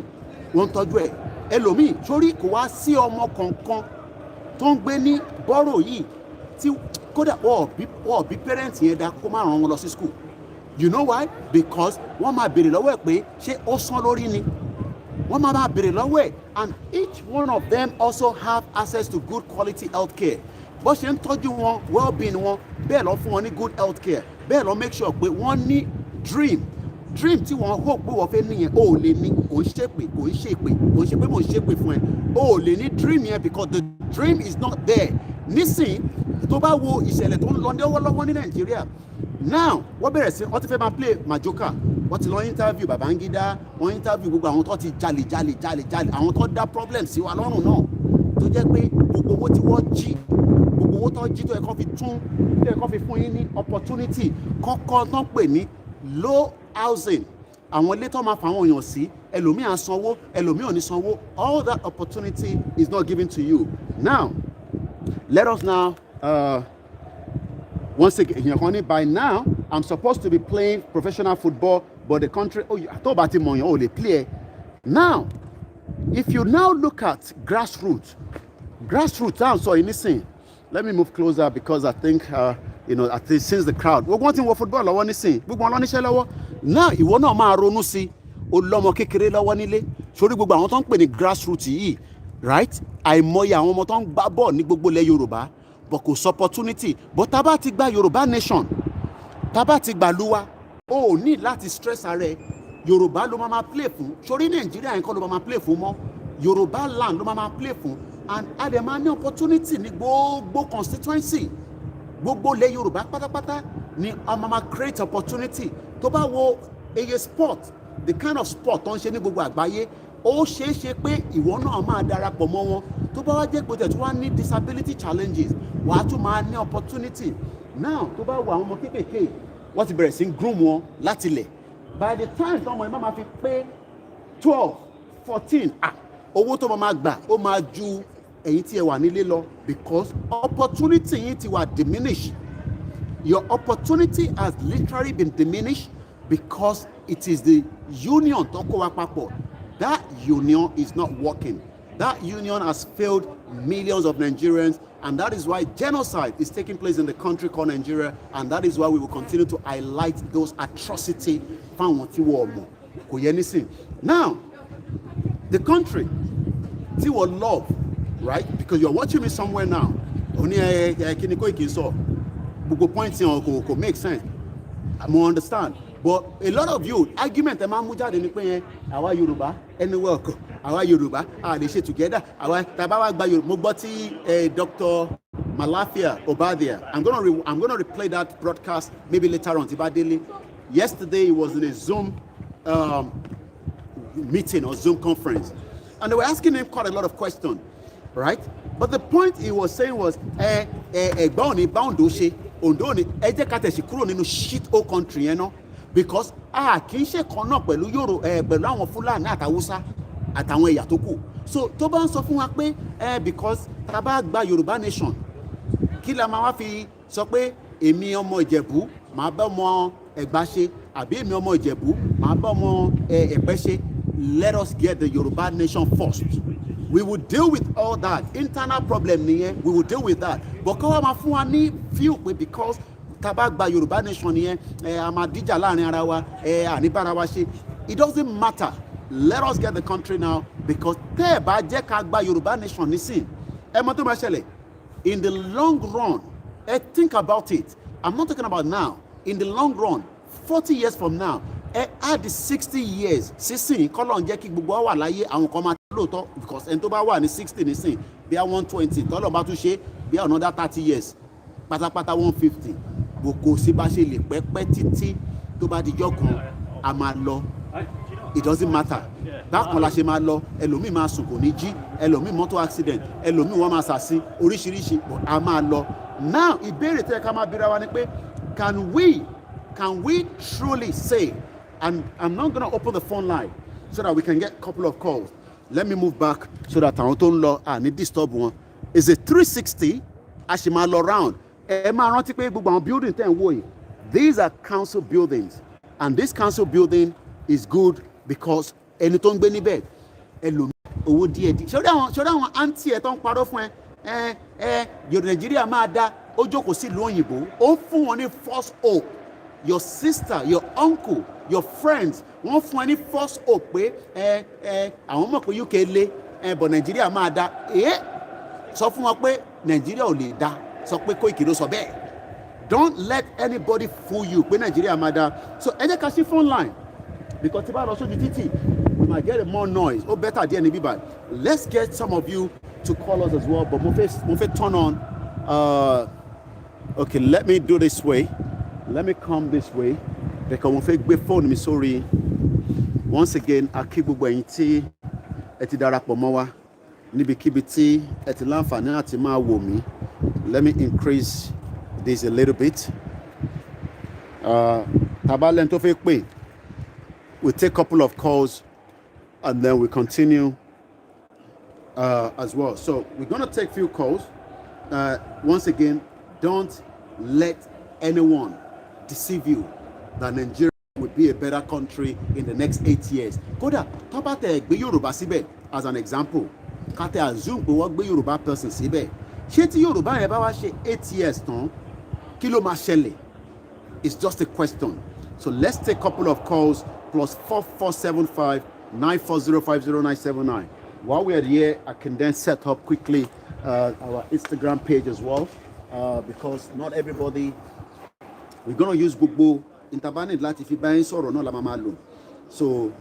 wọ́n ń tọ́jú ẹ̀. Ẹlòmíì, sórí kò wá sí ọmọ kọ̀ọ̀kan tó ń gbé ní borough yìí tí kódà wọ́n bí parents yẹn dá kó má ràn wọn lọ sí school. You know why? Because wọ́n máa béèrè lọ́wọ́ ẹ̀ pé ṣé ó sán lórí ni? Wọ́n máa béèrè lọ́wọ́ ẹ̀, and each one of them also have access to good quality health care. Bó ṣe ń tọ́jú wọn, well-being wọn, bẹ́ẹ̀ lọ fún wọn ní good health care, bẹ́ẹ̀ lọ make sure pé wọ́n ní dream tí wọ́n hope pé wọ́n fẹ́ níyẹn ó lè ní, kò ń ṣépè kò ń ṣe pé mò ń ṣépè fún ẹ, ó lè ní dream yẹn because the dream is not there. Nísìn tó bá wo ìṣẹ̀lẹ̀ tó ń lọ lọ́wọ́lọ́wọ́ ní Nàìjíríà, now wọ́n bẹ̀rẹ̀ sí wọ́n ti fẹ́ máa play majoka, wọ́n ti lọ interview Babangida, wọ́n interview gbogbo àwọn tó ti jalè àwọn tó dá problem sí wa lọ́rùn náà, tó jẹ́ pé gbogbo owó tí wọ́n jí, gbogbo owó tó jí tó yẹ kó fi tún, tó yẹ kó fi fún yín ní opportunity kọ́kọ́ tó ń pè ní low housing, àwọn ilé tó máa fa àwọn èèyàn sí, ẹlòmíì á sanwó, ẹlòmíì ò ní sanwó. All that opportunity is not given to you. Now let us now once again, by now I'm supposed to be playing professional football, but the country, tó bá ti mọ̀ yàn ò lè play. Now if you now look at grassroots I'm sorry, listen, let me move closer because I think at least since the crowd gbogbo wọn ti wọ football lọ́wọ́ nísìn, gbogbo wọn lọ níṣẹ́ lọ́wọ́. Now ìwọ náà máa ronú sí o lọ́mọ kékeré lọ́wọ́ nílé, sórí gbogbo àwọn tó ń pè ní grassroots yìí, right? Àìmọye àwọn ọmọ tó ń gbá bọ́ọ̀ ní gbogbo ilẹ̀ Yorùbá, but kò sí opportunity. But tá bá ti gba Yorùbá nation, tá bá ti gbà lúwa, ó ní láti stress ara ẹ. Yorùbá ló máa play fún, sórí Nàìjíríà yẹn kọ́ ló máa play fún mọ́, Yorùbá land ló máa play fún, and a dẹ̀ máa ní opportunity ní gbogbo constituency, gbogbo ilẹ̀ Yorùbá pátápátá ni a máa create opportunity. Tó bá wo eye sport, the kind of sport tó ń ṣe ní gbogbo àgbáyé, ó ṣeé ṣe pé ìwọ náà máa darapọ̀ mọ́ wọn. Tó bá wá jẹ́ pé tí wọ́n ní disability challenges, wàá tún máa ní opportunity. Now tó bá wo àwọn ọmọ kéékèèké, wọ́n ti bẹ̀rẹ̀ sí groom wọn láti ilẹ̀. by the time tọ́mọ ẹ máa fi pé 12, 14, owó tó máa gbà ó máa ju ẹ̀yin tí ẹ wà nílé lọ because opportunity yín ti wà diminished. Your opportunity has literally been diminished because it is the union tó kó wa papọ̀. That union is not working. That union has failed millions of Nigerians, and that is why genocide is taking place in the country called Nigeria, and that is why we will continue to highlight those atrocities. Now, the country, tí wọ́n love, right? Because you're watching me somewhere now. Only Koiki saw. Gbogbo points kò make sense. I understand. But a lot of you, argument ẹ máa ń mú jáde ní pé àwa Yorùbá anywhere ọkọ̀ àwa Yorùbá they ṣe together àwa tàbá wa gba Yorùbá. Mo gbọ́ tí Dr. Malafia Obadia, I'm gonna replay that broadcast maybe later on. Tibadele. Yesterday he was in a Zoom meeting or Zoom conference, and they were asking him quite a lot of questions, right? But the point he was saying was ẹ̀gbọ́n ni báwọn ṣe Ondo ni ẹ jẹ́ ká tẹ̀sí kúrò nínú shit hole country yẹn náà because kì í ṣe kan náà pẹ̀lú pẹ̀lú àwọn Fúlàní àtàwùsá àtàwọn ẹ̀yà tó kù. So tó bá ń sọ fún wa pé because tá a bá gba Yorùbá nation kí la máa wá fi sọ pé èmi ọmọ Ìjẹ̀bú màá bá ọmọ Ẹ̀gbá ṣe àbí èmi ọmọ Ìjẹ̀bú màá bá ọmọ Ẹ̀pẹ́ ṣe. Let us get the Yoruba nation first. We will deal with all that internal problem nìyẹn. We will deal with that. But káwá máa fún wa ní feel pé because tábà gba Yoruba nation nìyẹn a máa díjà láàrin ara wa àníbára wa ṣe. It doesn't matter. Let us get the country now because tẹ́ ẹ̀ bá jẹ́ ká gba Yoruba nation nísìn ẹ mọ̀ tó máa ṣẹlẹ̀. In the long run, think about it. I'm not talking about now. In the long run, 40 years from now, add 60 years sísìn kọ́lọ̀ ń jẹ́ kí gbogbo wà láyé àwọn kan máa lóòótọ́ because ẹni tó bá wà ní 60 nísìn bí i 120 tọ́lọ̀ bá tún ṣe bí i another 30 years pátápátá 150 kò sí bá ṣe lè pẹ́pẹ́ títí tó bá dijọ́ kan a máa lọ. It doesn't matter. Bákan la ṣe máa lọ ẹlòmíì máa sùn kò ní jí ẹlòmíì mọ́tò accident ẹlòmíì wọ́n máa ṣàṣì oríṣiríṣi a máa lọ. Now ìbéèrè tẹ́ ká máa bíra wa ni pé can we truly say, and I'm not going to open the phone line so that we can get a couple of calls. Let me move back so that àwọn tó ń lọ ní disturb wọn. Is it 360? A ṣì máa lọ round. Ẹ máa rántí pé gbogbo àwọn building tẹ́ ń wò yìí. These are council buildings, and this council building is good because ẹni tó ń gbé níbẹ̀ ẹlòmíì owó díẹ̀ díẹ̀. Ṣé àwọn àǹtí ẹ̀ tó ń parọ́ fún Yorùbá Nàìjíríà máa dá ó jókòó sí ìlú òyìnbó ó fún wọn ní false hope. Your sister, your uncle, your friends wọ́n fún ẹ ní false hope pé àwọn mọ̀ pé UK lé but Nàìjíríà máa dá sọ fún wọn pé Nàìjíríà ò lè dá sọ pé Koiki ló sọ bẹ́ẹ̀. Don't let anybody fool you pé Nàìjíríà máa dá. So ẹ jẹ́ ká sí phone line because tí bá lọ sójú títì we might get more noise. Ó better díẹ̀ níbí báyìí. Let's get some of you to call us as well, but mo fẹ́ turn on. Okay, let me do this way. Let me come this way because mo fẹ́ gbé phone mi sórí. Once again, a kí gbogbo ẹ̀yin tí ẹ ti darapọ̀ mọ́ wa níbikíbi tí ẹ ti láǹfààní àti máa wò mí. Let me increase this a little bit. Tabalẹ̀ tó fẹ́ pè, we'll take a couple of calls and then we continue as well. So we're going to take a few calls. Once again, don't let anyone deceive you that Nigeria will be a better country in the next 8 years. Kódà tó bá tẹ gbé Yorùbá síbẹ̀ as an example, ká tẹ assume pé wọ́n gbé Yorùbá person síbẹ̀. Ṣé tí Yorùbá yẹn bá wá ṣe 8 years tán, kí ló máa ṣẹlẹ̀? It's just a question. So let's take a couple of calls plus 4475 9405079. While we're here, I can then set up quickly our Instagram page as well because not everybody. We're going to use gbogbo internet láti fi bá yín sọ̀rọ̀ náà la máa lò. So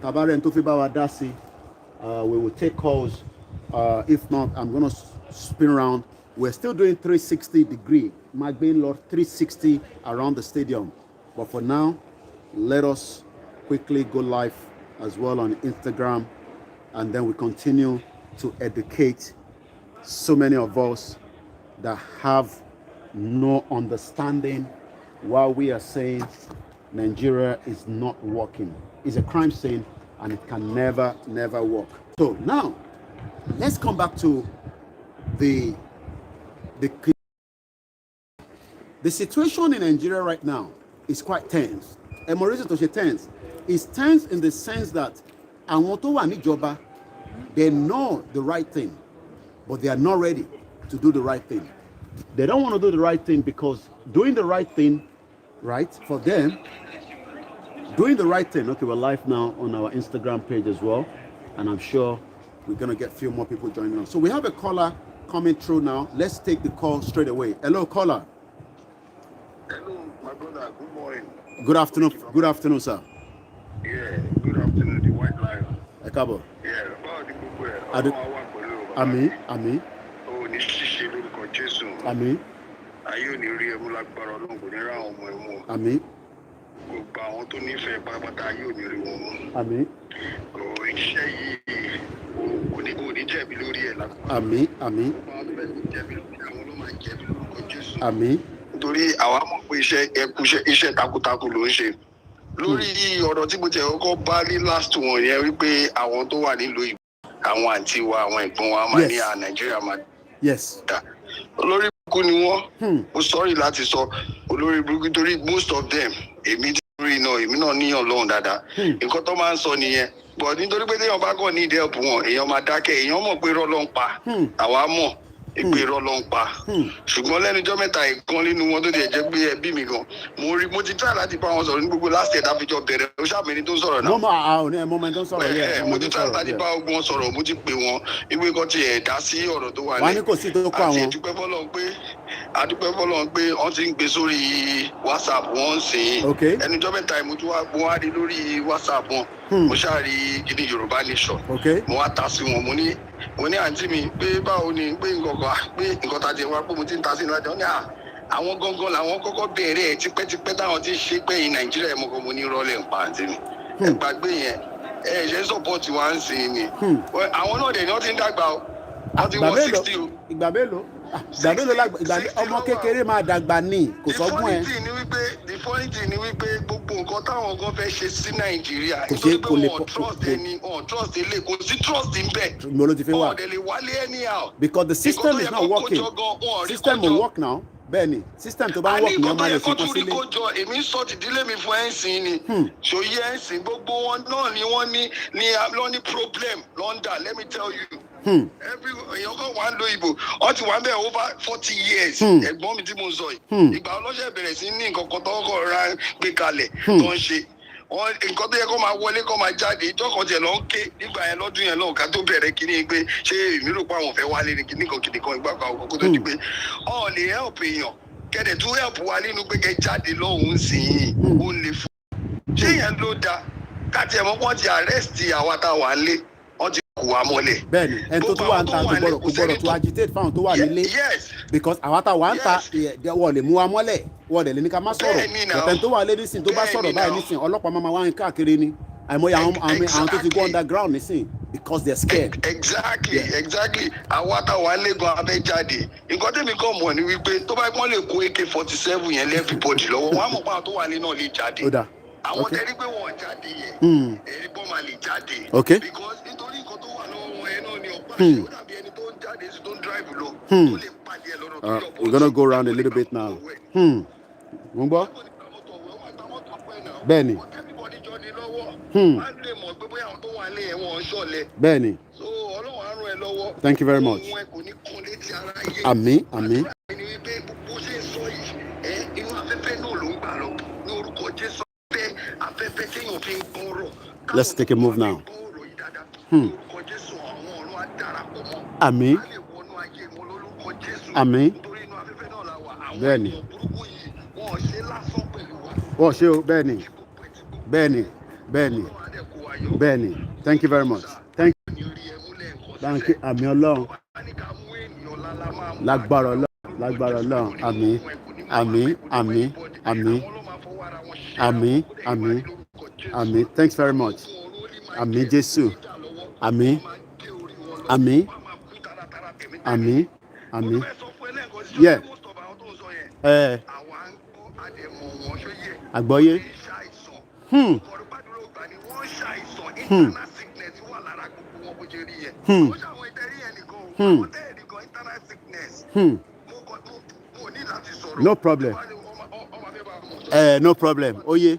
tabarẹ̀ tó fi bá wa dá sí, we will take calls. If not, I'm going to spin around. We're still doing 360 degree. Magbin Lord 360 around the stadium. But for now, let us quickly go live as well on Instagram, and then we continue to educate so many of us that have no understanding while we are saying Nigeria is not working. It's a crime scene and it can never work. So now, let's come back to the situation in Nigeria right now is quite tense. And more reason to say tense. It's tense in the sense that they know the right thing, but they are not ready to do the right thing. They don't want to do the right thing because doing the right thing, right, for them, doing the right thing. Okay, we're live now on our Instagram page as well, and I'm sure we're going to get a few more people joining us. So we have a caller coming through now. Let's take the call straight away. Hello, caller. Hello, my brother. Good morning. Good afternoon. Good afternoon, sir. Yeah, good afternoon. The White Lion. Ekabo. Yeah, about the book where Àmín, àmín. Oh, ní ṣíṣe lórúkọ Jésù. Àmín. Ayé ò ní rí ẹmú lágbára Ọlọ́run kò ní rá àwọn ọmọ ẹmú. Àmín. Gbogbo àwọn tó nífẹ̀ẹ́ pátápátá ayé ò ní rí wọn mú. Àmín. Iṣẹ́ yìí kò ní jẹ̀bi lórí ẹ̀ lágbára. Àmín, àmín. Gbogbo àwọn tó fẹ́ jẹ̀bi lórí àwọn ló máa jẹ̀bi lórúkọ Jésù. Àmín. Nítorí àwa mọ̀ pé iṣẹ́ takuntakun ló ń ṣe. Lórí ọ̀rọ̀ tí mo tẹ̀ kọ́kọ́ bá ní last one yẹn wípé àwọn tó wà nílùú ìbò àwọn àǹtí wa àwọn ẹ̀gbọ́n wa máa ní Nàìjíríà máa dà olórí burúkú ni wọ́n mo sọ́rí láti sọ olórí burúkú torí most of them èmi náà níyàn lọ́hùn dáadáa nǹkan tó máa ń sọ nìyẹn but nítorí pé téèyàn bá kàn ní ìdí ẹ̀bùn wọn èèyàn máa dákẹ́ èèyàn mọ̀ pé irọ́ ló ń pa àwa mọ̀ pé irọ́ ló ń pa ṣùgbọ́n lẹ́nujọ́ mẹ́ta ìkan nínú wọn tó tiẹ̀ jẹ́ pé ẹbí mi gan mo ti try láti bá wọn sọ̀rọ̀ ní gbogbo last year dáfíjọ́ bẹ̀rẹ̀ ó ṣàmìlí tó ń sọ̀rọ̀ náà. mo ti try láti bá ogun wọn sọ̀rọ̀ mo ti pè wọn ìwé kan ti ẹ̀ dá sí ọ̀rọ̀ tó wà ní. wọ́n ní kò sí tó kọ́ àwọn. àdúpẹ́ fọlọ́n pé wọ́n ti ń gbé sórí WhatsApp wọ́n ń sìn ẹnujọ́ mẹ́ta mo wá rí lórí WhatsApp wọn mo ṣáàrí kíní Yorùbá Nation mo wá ta sí wọn mo ní àǹtí mi pé báwo ni pé nǹkan tá a ti wá pé mo ti ń ta sí ìlàjọ ní àwọn gangan làwọn kọ́kọ́ bẹ̀rẹ̀ tipẹ́tipẹ́ táwọn ti ṣe pẹ́yìn Nàìjíríà mọ́kọ́ mo ní rọ́lẹ̀ ń pa àǹtí mi ẹ gbàgbé yẹn ẹ ṣe ń sọ́pọ̀tì wá ń sìn ni àwọn náà dẹ̀ ni wọ́n ti ń dàgbà o wọ́n ti wọ 60 o. ìgbà mélòó ọmọ kékeré máa dàgbà ní kò sọ́gbọ́n ẹ. the funny thing ni wípé gbogbo nǹkan táwọn gan fẹ́ ṣe sí Nàìjíríà nítorí pé wọn trust ẹni wọn trust ilé kò sí trust ń bẹ̀. mo ló ti fi wá ọ̀dẹ̀ lè wálé anyhow. because the system is not working system will work now bẹ́ẹ̀ni system tó bá ń work ní ọmọ rẹ̀ fi kọ́ sílé. èmi ń sọ tìdílé mi fún ẹ̀sìn ni ṣòye ẹ̀sìn gbogbo wọn náà ni wọ́n ní problem London let me tell you. Every èèyàn kan wà ń lo ìbò wọ́n ti wà ń bẹ̀ over 40 years ẹ̀gbọ́n mi tí mo sọ yìí ìgbà ọlọ́ṣẹ́ bẹ̀rẹ̀ sí ní nǹkan kan tó kọ̀ ra gbé kalẹ̀ tó ń ṣe nǹkan tó yẹ kó máa wọlé kó máa jáde ìjọ kan tiẹ̀ lọ ń ké nígbà yẹn lọ́dún yẹn lọ́hùn ká tó bẹ̀rẹ̀ kíní pé ṣé èmi rò pé àwọn fẹ́ wálé ní kíní kan ìgbà kan àkókò tó di pé ọ̀ lè help èèyàn kẹ̀dẹ̀ tún help wa nínú pé kẹ́ jáde lọ́hùn sí i ó lè fún ṣé yẹn ló dáa káti ẹ̀ mọ́ wọ́n ti arrest àwa tá a wà ń lé wọ́n ti kù wá mọ́lẹ̀. bẹ́ẹ̀ni ẹni tó tún wà ń ta kò gbọ́dọ̀ tó agitate fáwọn tó wà nílé because àwa tá wà ń ta wọ́n lè mú wa mọ́lẹ̀ wọ́n lè ní ká má sọ̀rọ̀ ọ̀tẹ̀ tó wà lé nísìn tó bá sọ̀rọ̀ báyìí nísìn ọlọ́pàá máa wá ń káàkiri ni àìmọye àwọn tó ti go underground nísìn because they are scared. exactly àwa tá wà ń lé gan abẹ́ jáde nǹkan tẹ́mi kàn mọ̀ ni wípé tó bá wọ́n lè kó AK-47 yẹn lẹ́fìbọ̀dì lọ́wọ́ wọn á mọ̀ pé àwọn tó wà ní náà lè jáde àwọn tẹ́rí pé wọ́n jáde yẹn ẹ̀rí bọ́ máa lè jáde because nítorí nǹkan tó wà lọ́wọ́ wọn yẹn náà ni ọ̀pá ṣe ó dàbí ẹni tó ń jáde sí tó ń drive lọ tó lè pàdé ẹ̀ lọ́nà tó yọ̀ bọ́. We're gonna go around a little bit now. Mo ń gbọ́. Bẹ́ẹ̀ni. Bẹ́ẹ̀ni. Thank you very much. Àmín, àmín. Let's take a move now. Àmín. Àmín. Bẹ́ẹ̀ni. Wọ́n ṣe o bẹ́ẹ̀ni. Bẹ́ẹ̀ni. Thank you very much. Thank you. Àmín Ọlọ́run. Lágbára Ọlọ́run. Àmín. Thanks very much. Àmín Jésù. Àmín. Yeah. Àgbọ́yé. Ọ̀rọ̀pàdúró gbà ni wọ́n ṣàìsàn internal sickness wà lára gbogbo wọn bó ṣe rí yẹn. Ó ṣàwọn ìtẹ́rí yẹn nìkan o, àwọn tẹ́ẹ̀rí kan internal sickness. Mo ní láti sọ̀rọ̀. No problem. No problem. Oye.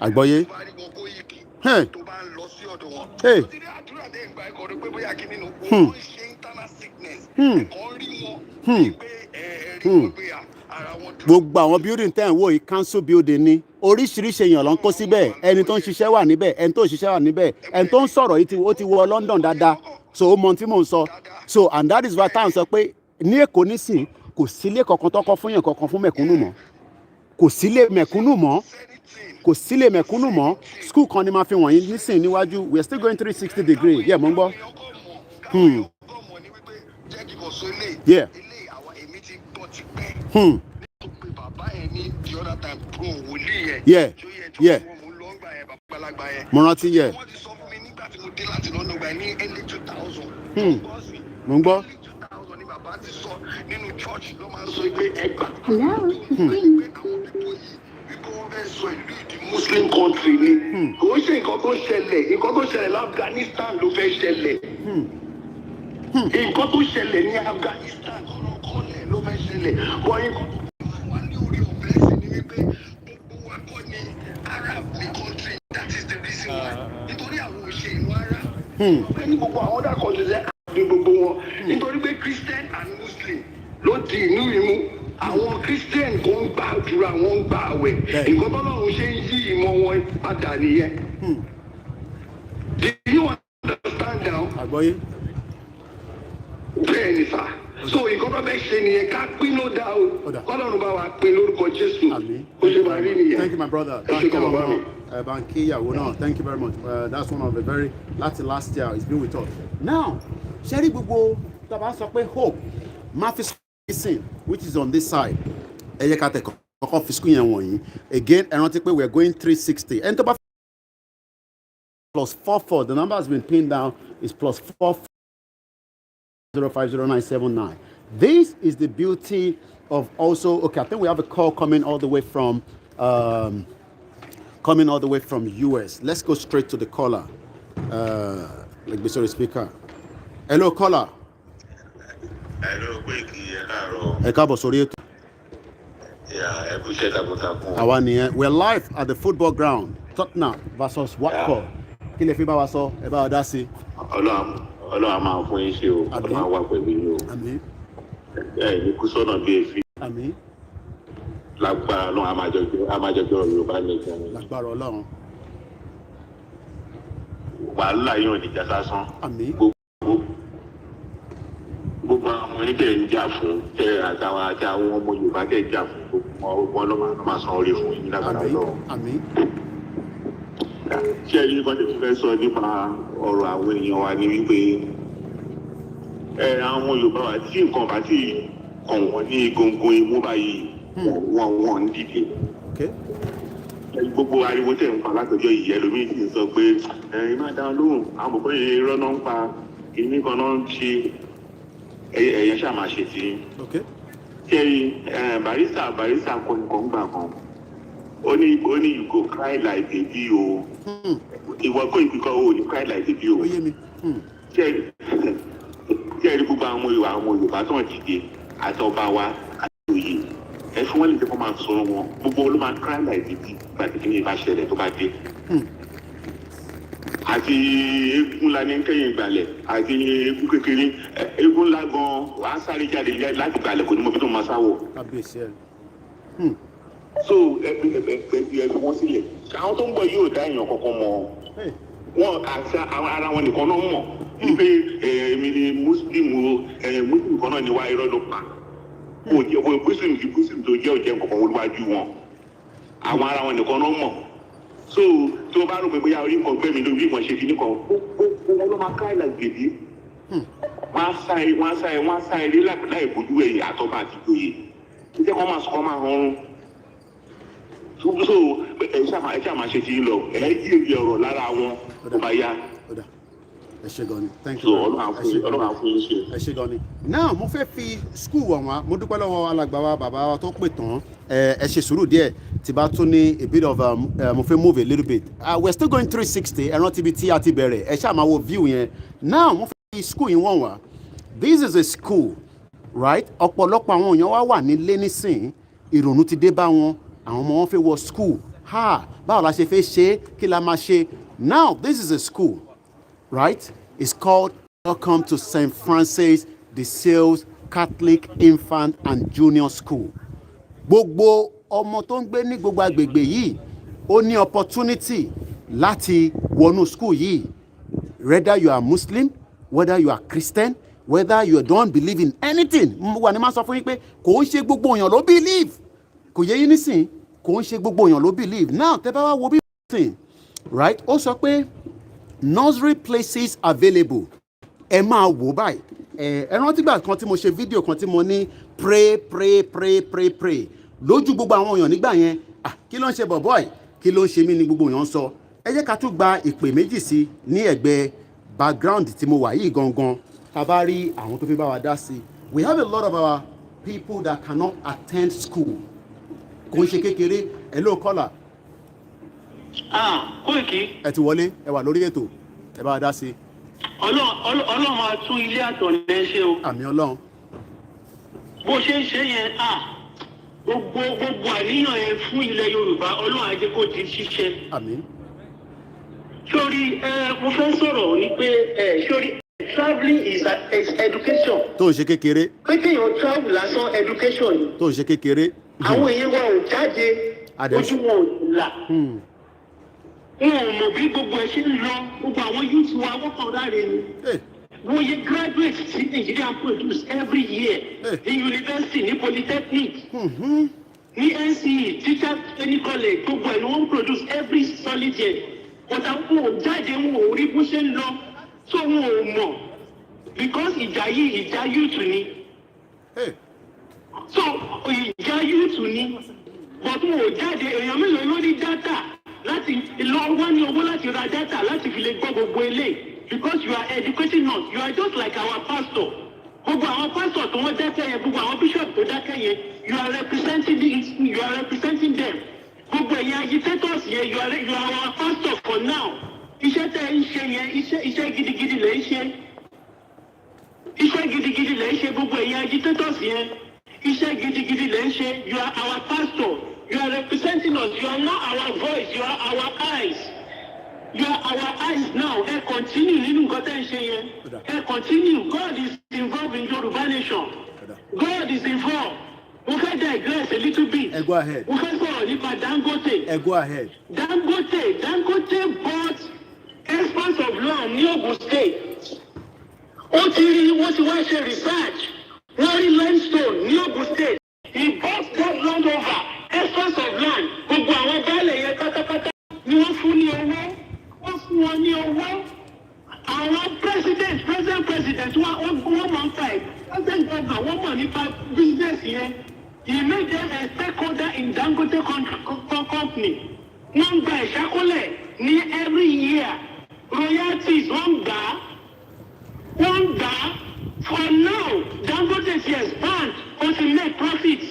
Àgbọ́yé. Hey. Gbogbo àwọn building tẹ́ ń wò yìí council building ni oríṣiríṣi èèyàn ló ń kó síbẹ̀ ẹni tó ń ṣiṣẹ́ wà níbẹ̀ ẹni tó ń ṣiṣẹ́ wà níbẹ̀ ẹni tó ń sọ̀rọ̀ yìí ó ti wọ London dáadáa so ó mọ tí mò ń sọ so and that is why táwọn sọ pé ní Èkó nísìn kò sílé kankan tọ́kọ́ fún yàn kankan fún mẹ̀kúnnù mọ́ kò sílé mẹ̀kúnnù mọ́ school kan ni máa fi wọ̀nyí nísìn níwájú we are still going 360 degree yeah mo ń gbọ́. Yeah. Yeah. Mo rántí yẹ. Mo ń gbọ́. Muslim country ni kò ṣe nǹkan tó ṣẹlẹ̀ l'Afghanistan ló fẹ́ ṣẹlẹ̀ nǹkan tó ṣẹlẹ̀ ní Afghanistan kọ́lẹ̀ ló fẹ́ ṣẹlẹ̀ wọ́n yín wà ní orí ọ̀fẹ́ sí ni wípé gbogbo wa kọ́ ni Arab ní country that is the reason why nítorí àwọn òṣèlú Arab ní gbogbo àwọn other countries ní gbogbo wọn nítorí pé Christian and Muslim ló di inú ìmú àwọn Christian kò ń gba àdúrà wọn ń gba àwẹ̀ nǹkan tó lọ́run ṣe ń yí ìmọ̀ wọn padà nìyẹn. Do you understand now? Àgbọ́yé. Bẹ́ẹ̀ ni sà so nǹkan tó fẹ́ ṣe nìyẹn ká pín ló dá o Ọlọ́run bá wa pín lórúkọ Jésù ó ṣe máa rí nìyẹn. Thank you my brother. Banki Yawo náà thank you very much that's one of the very last year he's been with us. Now ṣẹ́rí gbogbo tàbá sọ pé hope Mafi which is on this side ẹ yẹ ká tẹ kọ́kọ́ fi school yẹn wọ̀nyí again ẹ rántí pé we are going 360 and tó bá plus 44 the number has been pinned down is plus 450500979. This is the beauty of also okay I think we have a call coming all the way from US. Let's go straight to the caller like sorry speaker. Hello caller. Hello, ẹ káàbọ̀ sórí ètò. Yeah, ẹ kú iṣẹ́ takuntakun. Àwa nìyẹn we're live at the football ground Tottenham versus Watford. Kí lè fi bá wa sọ ẹ bá wa dá sí. Ọlọ́run máa fún yín ṣe o Ọlọ́run máa wà pẹ̀lú yín o. Àmín. Ẹ ní kú sọ́nà bí èéfín. Àmín. Lágbára Ọlọ́run a máa jọ gbé ọ̀rọ̀ Yorùbá nìkan. Lágbára Ọlọ́run. Wàhálà yóò dìjà sásán. Àmín. Gbogbo àwọn oníkẹ́ ń jà fún àtàwọn ọmọ Yorùbá tẹ̀ jà fún gbogbo ọlọ́mọ máa san orí fún yín lágbára Ọlọ́run. Àmín. Ṣé ẹ̀yin kan tí mo fẹ́ sọ nípa ọ̀rọ̀ àwọn èèyàn wa ni wípé àwọn Yorùbá wa tí nǹkan bá ti kàn wọ́n ní egungun imú báyìí wọ́n ń dìde. Gbogbo ariwo tẹ̀ ń pa látọjọ́ yìí ẹlòmíì sì ń sọ pé ẹ má dá lóhùn àwọn bòbá yìí irọ́ náà ń pa ìní kan náà ń ṣe ẹ̀yẹ ṣáà máa ṣe sí. Ṣé barista kọ nǹkan gbà kan ó ní you go cry like baby o ìwọ kó ìpínkọ́ o ní cry like baby o. Ṣé ẹ̀rí gbogbo àwọn Yorùbá tó ń dìde àtọba wa àti òye ẹ fún wọn lè jẹ́ kó máa sọ̀rọ̀ wọn gbogbo ló máa cry like baby gbàtí kí ni ìbá ṣẹlẹ̀ tó bá dé. Àti eégún ńlá ní kẹ́yìn ìgbàlẹ̀ àti eégún kékeré eégún ńlá gan wàá sáré jáde láti gbàlẹ̀ kò ní mọ bí tó máa sáwọ̀. So ẹbí wọn sílẹ̀ àwọn tó ń bọ̀ yóò dá èèyàn kankan mọ̀ wọn àti ara wọn nìkan náà mọ̀ wípé èmi ni muslim kan náà ni wá irọ́ ló pa muslim tó jẹ́ òjẹ́ nǹkan kan wájú wọn àwọn ara wọn nìkan náà mọ̀. So tí o bá rò pé bóyá orí nǹkan gbẹ̀mí lórí ìwọ̀n ṣe kíní kan gbogbo ló máa káyìlá gbèdé wọ́n á sá eré láì bójú ẹ̀yìn àtọ́ba àti ìjòyè kí jẹ́ kó máa sọ kó máa hàn so ẹ ṣáà máa ṣe ti ń lọ ẹ yí èyí ọ̀rọ̀ lára wọn tó bá yá. ẹ ṣé gan ni. Thank so you. ọlọ́run á fún yín ṣe. ẹ ṣé gan ni. Now mo fẹ́ fi school wọ̀n wá, mo dúpẹ́ lọ́wọ́ alàgbà wa bàbá wa tó pè tán, ẹ ṣe sùúrù díẹ̀ tí bá tún ní a bit of mo fẹ́ move a little bit. We're still going 360, ẹ rántí ibi tí a ti bẹ̀rẹ̀, ẹ ṣáà máa wo view yẹn. Now mo fẹ́ fi school yìí wọ̀n wá. This is a school, right? Ọ̀pọ̀lọpọ̀ àwọn èèyàn wá wà nílé nísìn, ìrònú ti dé bá wọn, àwọn ọmọ wọn fẹ́ wọ school. Báwo la ṣe fẹ́ ṣe, kí la máa ṣe? Now this is a school, right? It's called Welcome to St. Francis de Sales Catholic Infant and Junior School. Gbogbo ọmọ tó ń gbé ní gbogbo agbègbè yìí ó ní opportunity láti wọnú school yìí, whether you are Muslim, whether you are Christian, whether you don't believe in anything. Wà ní máa sọ fún yín pé kò ń ṣe gbogbo èèyàn ló believe, kò yẹ yín nísìn, kò ń ṣe gbogbo èèyàn ló believe. Now tẹ́ bá wá wo bí thing, right? Ó sọ pé nursery places available. Ẹ máa wò báyìí. Ẹ rántí gbà kan tí mo ṣe fídíò kan tí mo ní pray lójú gbogbo àwọn èèyàn nígbà yẹn. Kí ló ń ṣe bọ̀bọ̀ yìí, kí ló ń ṣe mí ni gbogbo èèyàn ń sọ. Ẹ jẹ́ ká tún gba ìpè méjì sí ní ẹ̀gbẹ́ background tí mo wà yìí gangan. Ká bá rí àwọn tó fi bá wa dá sí. We have a lot of our people that cannot attend school. Kò ń ṣe kékeré. Hello caller. Koiki. Ẹ ti wọlé, ẹ wà lórí ètò, ẹ bá wa dá sí. Ọlọ́run máa tún ilé àtọ̀nà ẹ ṣe o. Àmín Ọlọ́run. Bó ṣe ń ṣe yẹn, gbogbo àníyàn yẹn fún ilẹ̀ Yorùbá, Ọlọ́run á jẹ́ kó di ṣíṣe. Àmín. Sórí mo fẹ́ sọ̀rọ̀ ní pé sórí travelling is education. Tó ń ṣe kékeré. Pé kéèyàn travel lásán education ni. Tó ń ṣe kékeré. Àwọn èèyàn wa ò jáde, ojú wọn ò là. Wọn ò mọ̀ bí gbogbo ẹ̀ ṣe ń lọ, gbogbo àwọn youth wa wọ́n kàn láre ni. Wọ́n yẹ graduate sí Nigeria produce every year ní university, ní polytechnic, ní NCE, teacher training college, gbogbo ẹ̀ ni wọ́n produce every solid year. But àwọn ò jáde, wọn ò rí bó ṣe ń lọ, so wọn ò mọ̀ because ìjà youth ni. So ìjà youth ni, but wọn ò jáde, èèyàn mélòó ló ní data láti lọ wá ní owó láti ra data láti fi lè gbọ́ gbogbo eléyìí because you are educating us, you are just like our pastor. Gbogbo àwọn pastor tó wọ́n dákẹ́ yẹn, gbogbo àwọn bishop tó dákẹ́ yẹn, you are representing them. Gbogbo ẹ̀yin agitators yẹn, you are our pastor for now. Iṣẹ́ tẹ́ ń ṣe yẹn, iṣẹ́ gidigidi lè ń ṣe. Iṣẹ́ gidigidi lè ń ṣe, gbogbo ẹ̀yin agitators yẹn, iṣẹ́ gidigidi lè ń ṣe. You are our pastor. You are representing us. You are not our voice. You are our eyes. You are our eyes now. Continue nínú nǹkan tẹ́ ń ṣe yẹn. Continue. God is involved in Yoruba nation. God is involved. We can digress a little bit. Go ahead. We can sọ̀rọ̀ nípa Dangote. Go ahead. Dangote bought expanse of land ní Ogun State. Wọ́n ti wá ṣe research. Wọ́n rí limestone ní Ogun State. He bought that land over. Expanse of land, gbogbo àwọn baálẹ̀ yẹn pátápátá ni wọ́n fún ní owó, wọ́n fún wọn ní owó. Àwọn present wọ́n mọ̀ nípa ẹ̀, president governor wọ́n mọ̀ nípa business yẹn. He made them a stakeholder in Dangote company. Wọ́n gba ìṣàkólẹ̀ ní every year. Royalties wọ́n gbà. For now, Dangote ti expand, ó ti make profit.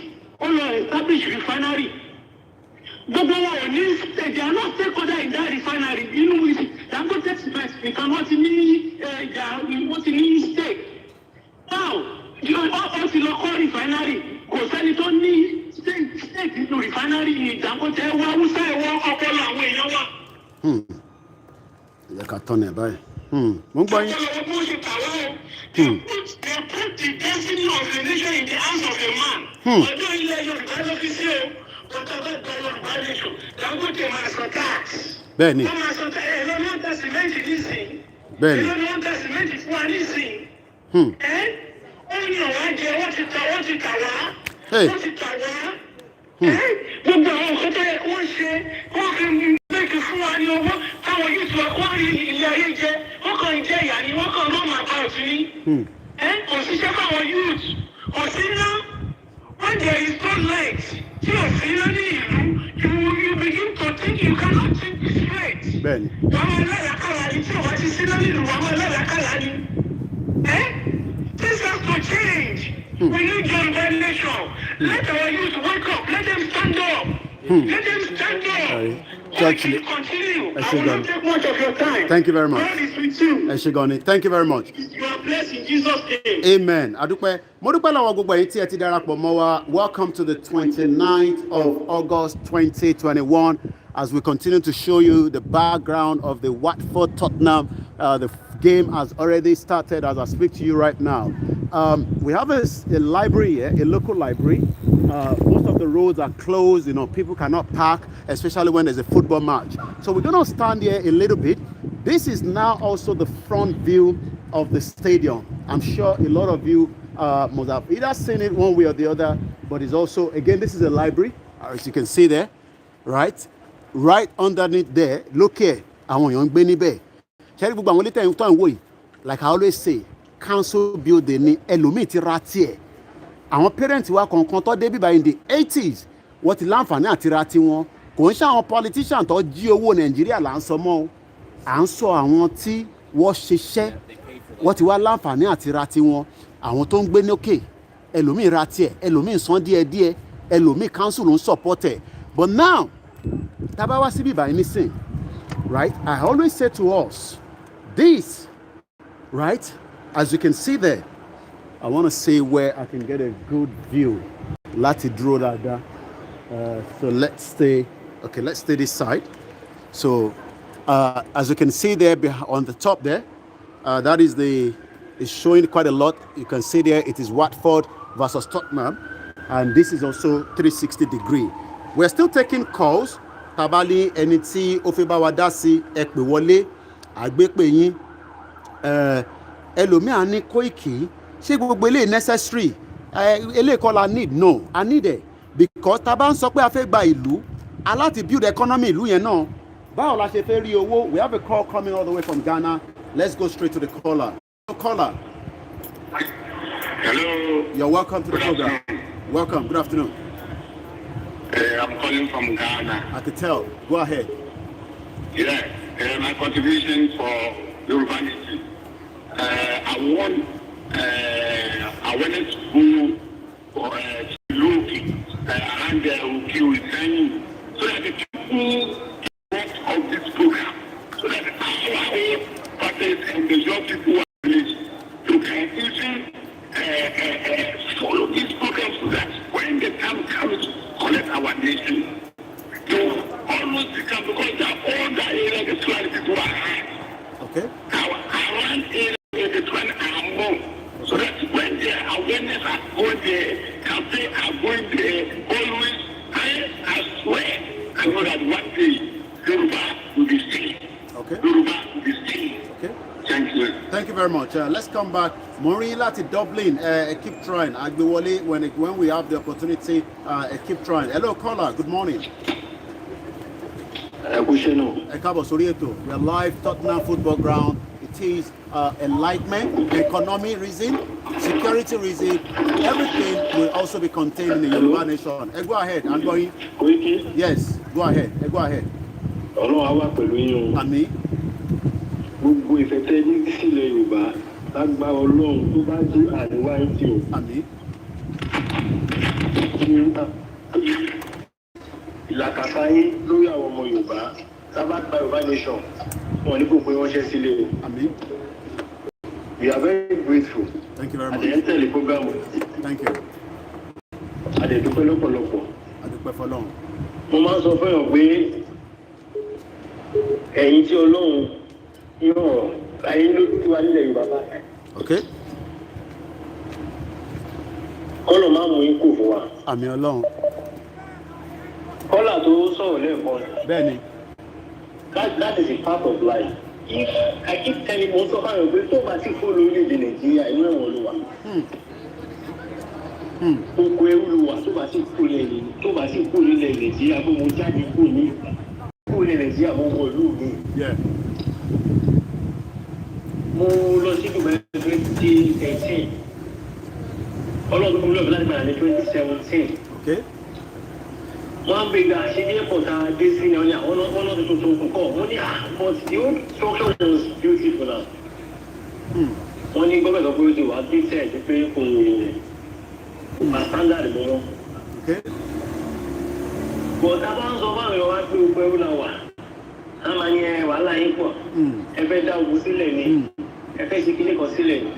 All establish refinery. Gbogbo wa ò ní they are not stakeholder in that refinery. Inú Dangote nìkan wọ́n ti ní stake. Now, ó ti lọ kọ́ refinery. Kò sẹ́ni tó ní stake nínú refinery ní Dangote. Ẹ wá Hausa ẹ̀wọ́ ọpọlọ àwọn èèyàn wa. Ẹ ká tán ẹ̀ báyìí. Mo ń gbọ́ yín. They put the destiny of the nation in the hands of a man. Ọjọ́ ilẹ̀ Yorùbá ló fi sí o. Ọjọ́ Yorùbá nation. Dangote máa sọ tax. Bẹ́ẹ̀ni. Wọ́n máa sọ tax. Èló ni wọ́n ta sìmẹ́ǹtì nísìnyí. Bẹ́ẹ̀ni. Èló ni wọ́n ta sìmẹ́ǹtì fún wa nísìnyí. Ó ní ọ̀wá jẹ, wọ́n ti tà wá. Gbogbo àwọn nǹkan tó yẹ kí wọ́n ṣe, wọ́n fi méjì fún wa ní owó, káwọn yóò tún ọkọ̀ rí ilé ayé jẹ, wọ́n kàn ń jẹ ìyá ni, wọ́n kàn rán màá bá òtún ní. Kò síṣẹ́ fáwọn youth, kò sí ná. When there is no light, tí ò sí ná ní ìlú, you begin to think you cannot think straight. Bẹ́ẹ̀ni. Wọ́n máa láyà kára This has to change. We need young nation. Let our youth wake up. Let them stand up. Let them stand up. Actually, continue. I will not take much of your time. Thank you very much. God is with you. Thank you very much. You are blessed in Jesus' name. Amen. Adúpẹ́. Mo dúpẹ́ lọ́wọ́ gbogbo ẹ̀yin tí ẹ ti darapọ̀ mọ́ wa. Welcome to the 29th of August 2021 as we continue to show you the background of the Watford Tottenham. The game has already started as I speak to you right now. We have a library here, a local library. Most of the roads are closed, people cannot park, especially when there's a football match. So we're going to stand here a little bit. This is now also the front view of the stadium. I'm sure a lot of you must have either seen it one way or the other, but it's also, again, this is a library, as you can see there, right? Right underneath there, look here, àwọn èèyàn ń gbé níbẹ̀. Ṣé gbogbo àwọn ilé tẹ̀ ń tọ́ ìwò yìí, like I always say, council building ni ẹlòmíì ti ra tiẹ̀. Àwọn parents wa kọ̀ọ̀kan tó dé bíbá in the 80s, wọ́n ti láǹfààní àti ra tiwọn. Kò ń ṣe àwọn politician tó jí owó Nàìjíríà là ń sọ mọ́ o. À ń sọ àwọn tí wọ́n ṣiṣẹ́, wọ́n ti wá láǹfààní àti ra tiwọn. Àwọn tó ń gbé lókè, ẹlòmíì ra tiẹ̀, ẹlòmíì san díẹ̀díẹ̀, ẹlòmíì council ló ń support ẹ̀. But now, tábà wá síbí báyìí nísìn, right? I always say to us, this, right? As you can see there, I want to see where I can get a good view. Láti dúró dáadáa. So let's stay this side. So as you can see there on the top there, that is it's showing quite a lot. You can see there it is Watford versus Tottenham, and this is also 360 degree. We're still taking calls. Tabali ẹni tí ó fẹ́ bá wa dá sí ẹ pè wọlé àgbépè yín. Ẹlòmíà ní Koiki ṣé gbogbo eléyìí necessary eléyìí kọ́ la need. No, I need it because tá bá ń sọ pé a fẹ́ gba ìlú aláti build economy ìlú yẹn náà báwo la ṣe fẹ́ rí owó. We have a call coming all the way from Ghana. Let's go straight to the caller. Caller. Hello. You're welcome to the program. Welcome. Good afternoon. I'm calling from Ghana. I could tell. Go ahead. Yeah, my contribution for Yoruba history. I want to go for Loki around the Uki so that the people of this program, so that our parties and the young people to can easily follow this program so that when the time comes to collect our nation, to almost become, because all the area the 12 people are high. Okay. Around area the 12 are more. So that when the awareness are going there, campaign are going there, always, I swear, I know that one day, Yoruba will be seen. Okay. Yoruba will be seen. Okay. Thank you. Thank you very much. Let's come back. Morila to Dublin. Keep trying. Agbiwole, when we have the opportunity, keep trying. Hello, caller. Good morning. We are live Tottenham Football Ground. It is enlightenment, economy reason, security reason. Everything will also be contained in the Yoruba nation. Go ahead. I'm going. Yes. Go ahead. Go ahead. Ami. Gbogbo ìfẹ́tẹ́ ní sílẹ̀ Yorùbá lágbá Ọlọ́run tó bá dé àríwá ìtì o. Àmín. Ìlàkàkà yín lórí àwọn ọmọ Yorùbá sábà gba Yorùbá nation wọn ní gbogbo ìwọ́nṣẹ́ sílẹ̀ o. Àmín. We are very grateful. Thank you very much. Àdéhùn tẹ̀lé programu. Thank you. Àdéhùn lọ́pọ̀lọpọ̀. Adúpẹ́ fọ́lọ́run. Mo máa ń sọ fún yàn pé ẹ̀yin tí Ọlọ́run yóò ayé ló ti wá nílẹ̀ Yorùbá báyìí. Okay. Kọ́lọ̀ máa mú ikú fún wa. Àmín Ọlọ́run. Kọ́là tó sọ̀rọ̀ lẹ́ẹ̀kan. Bẹ́ẹ̀ni. That is a part of life. If I keep telling most of our people, tó bá ti kó lórílẹ̀-èdè Nàìjíríà inú ẹ̀wọ̀n ló wà. Gbogbo ẹrú ló wà tó bá ti kó lórílẹ̀ Nàìjíríà bó mo jáde kó lórílẹ̀ Nàìjíríà mo wọ ìlú mi. Mo lọ sí Dubai 2018. Ọlọ́run mo lọ bí láti gbà ní 2017. Okay. One big she didn't put this in on one of the two call. But the old structure was beautiful now. Only government of Brazil has been said to pay for standard more. Okay. But about so you want to pay now. How many wàhálà yín pọ̀? Ẹ fẹ́ dá ogun sílẹ̀ ni. Ẹ fẹ́ ṣe kíní kan sílẹ̀ ni.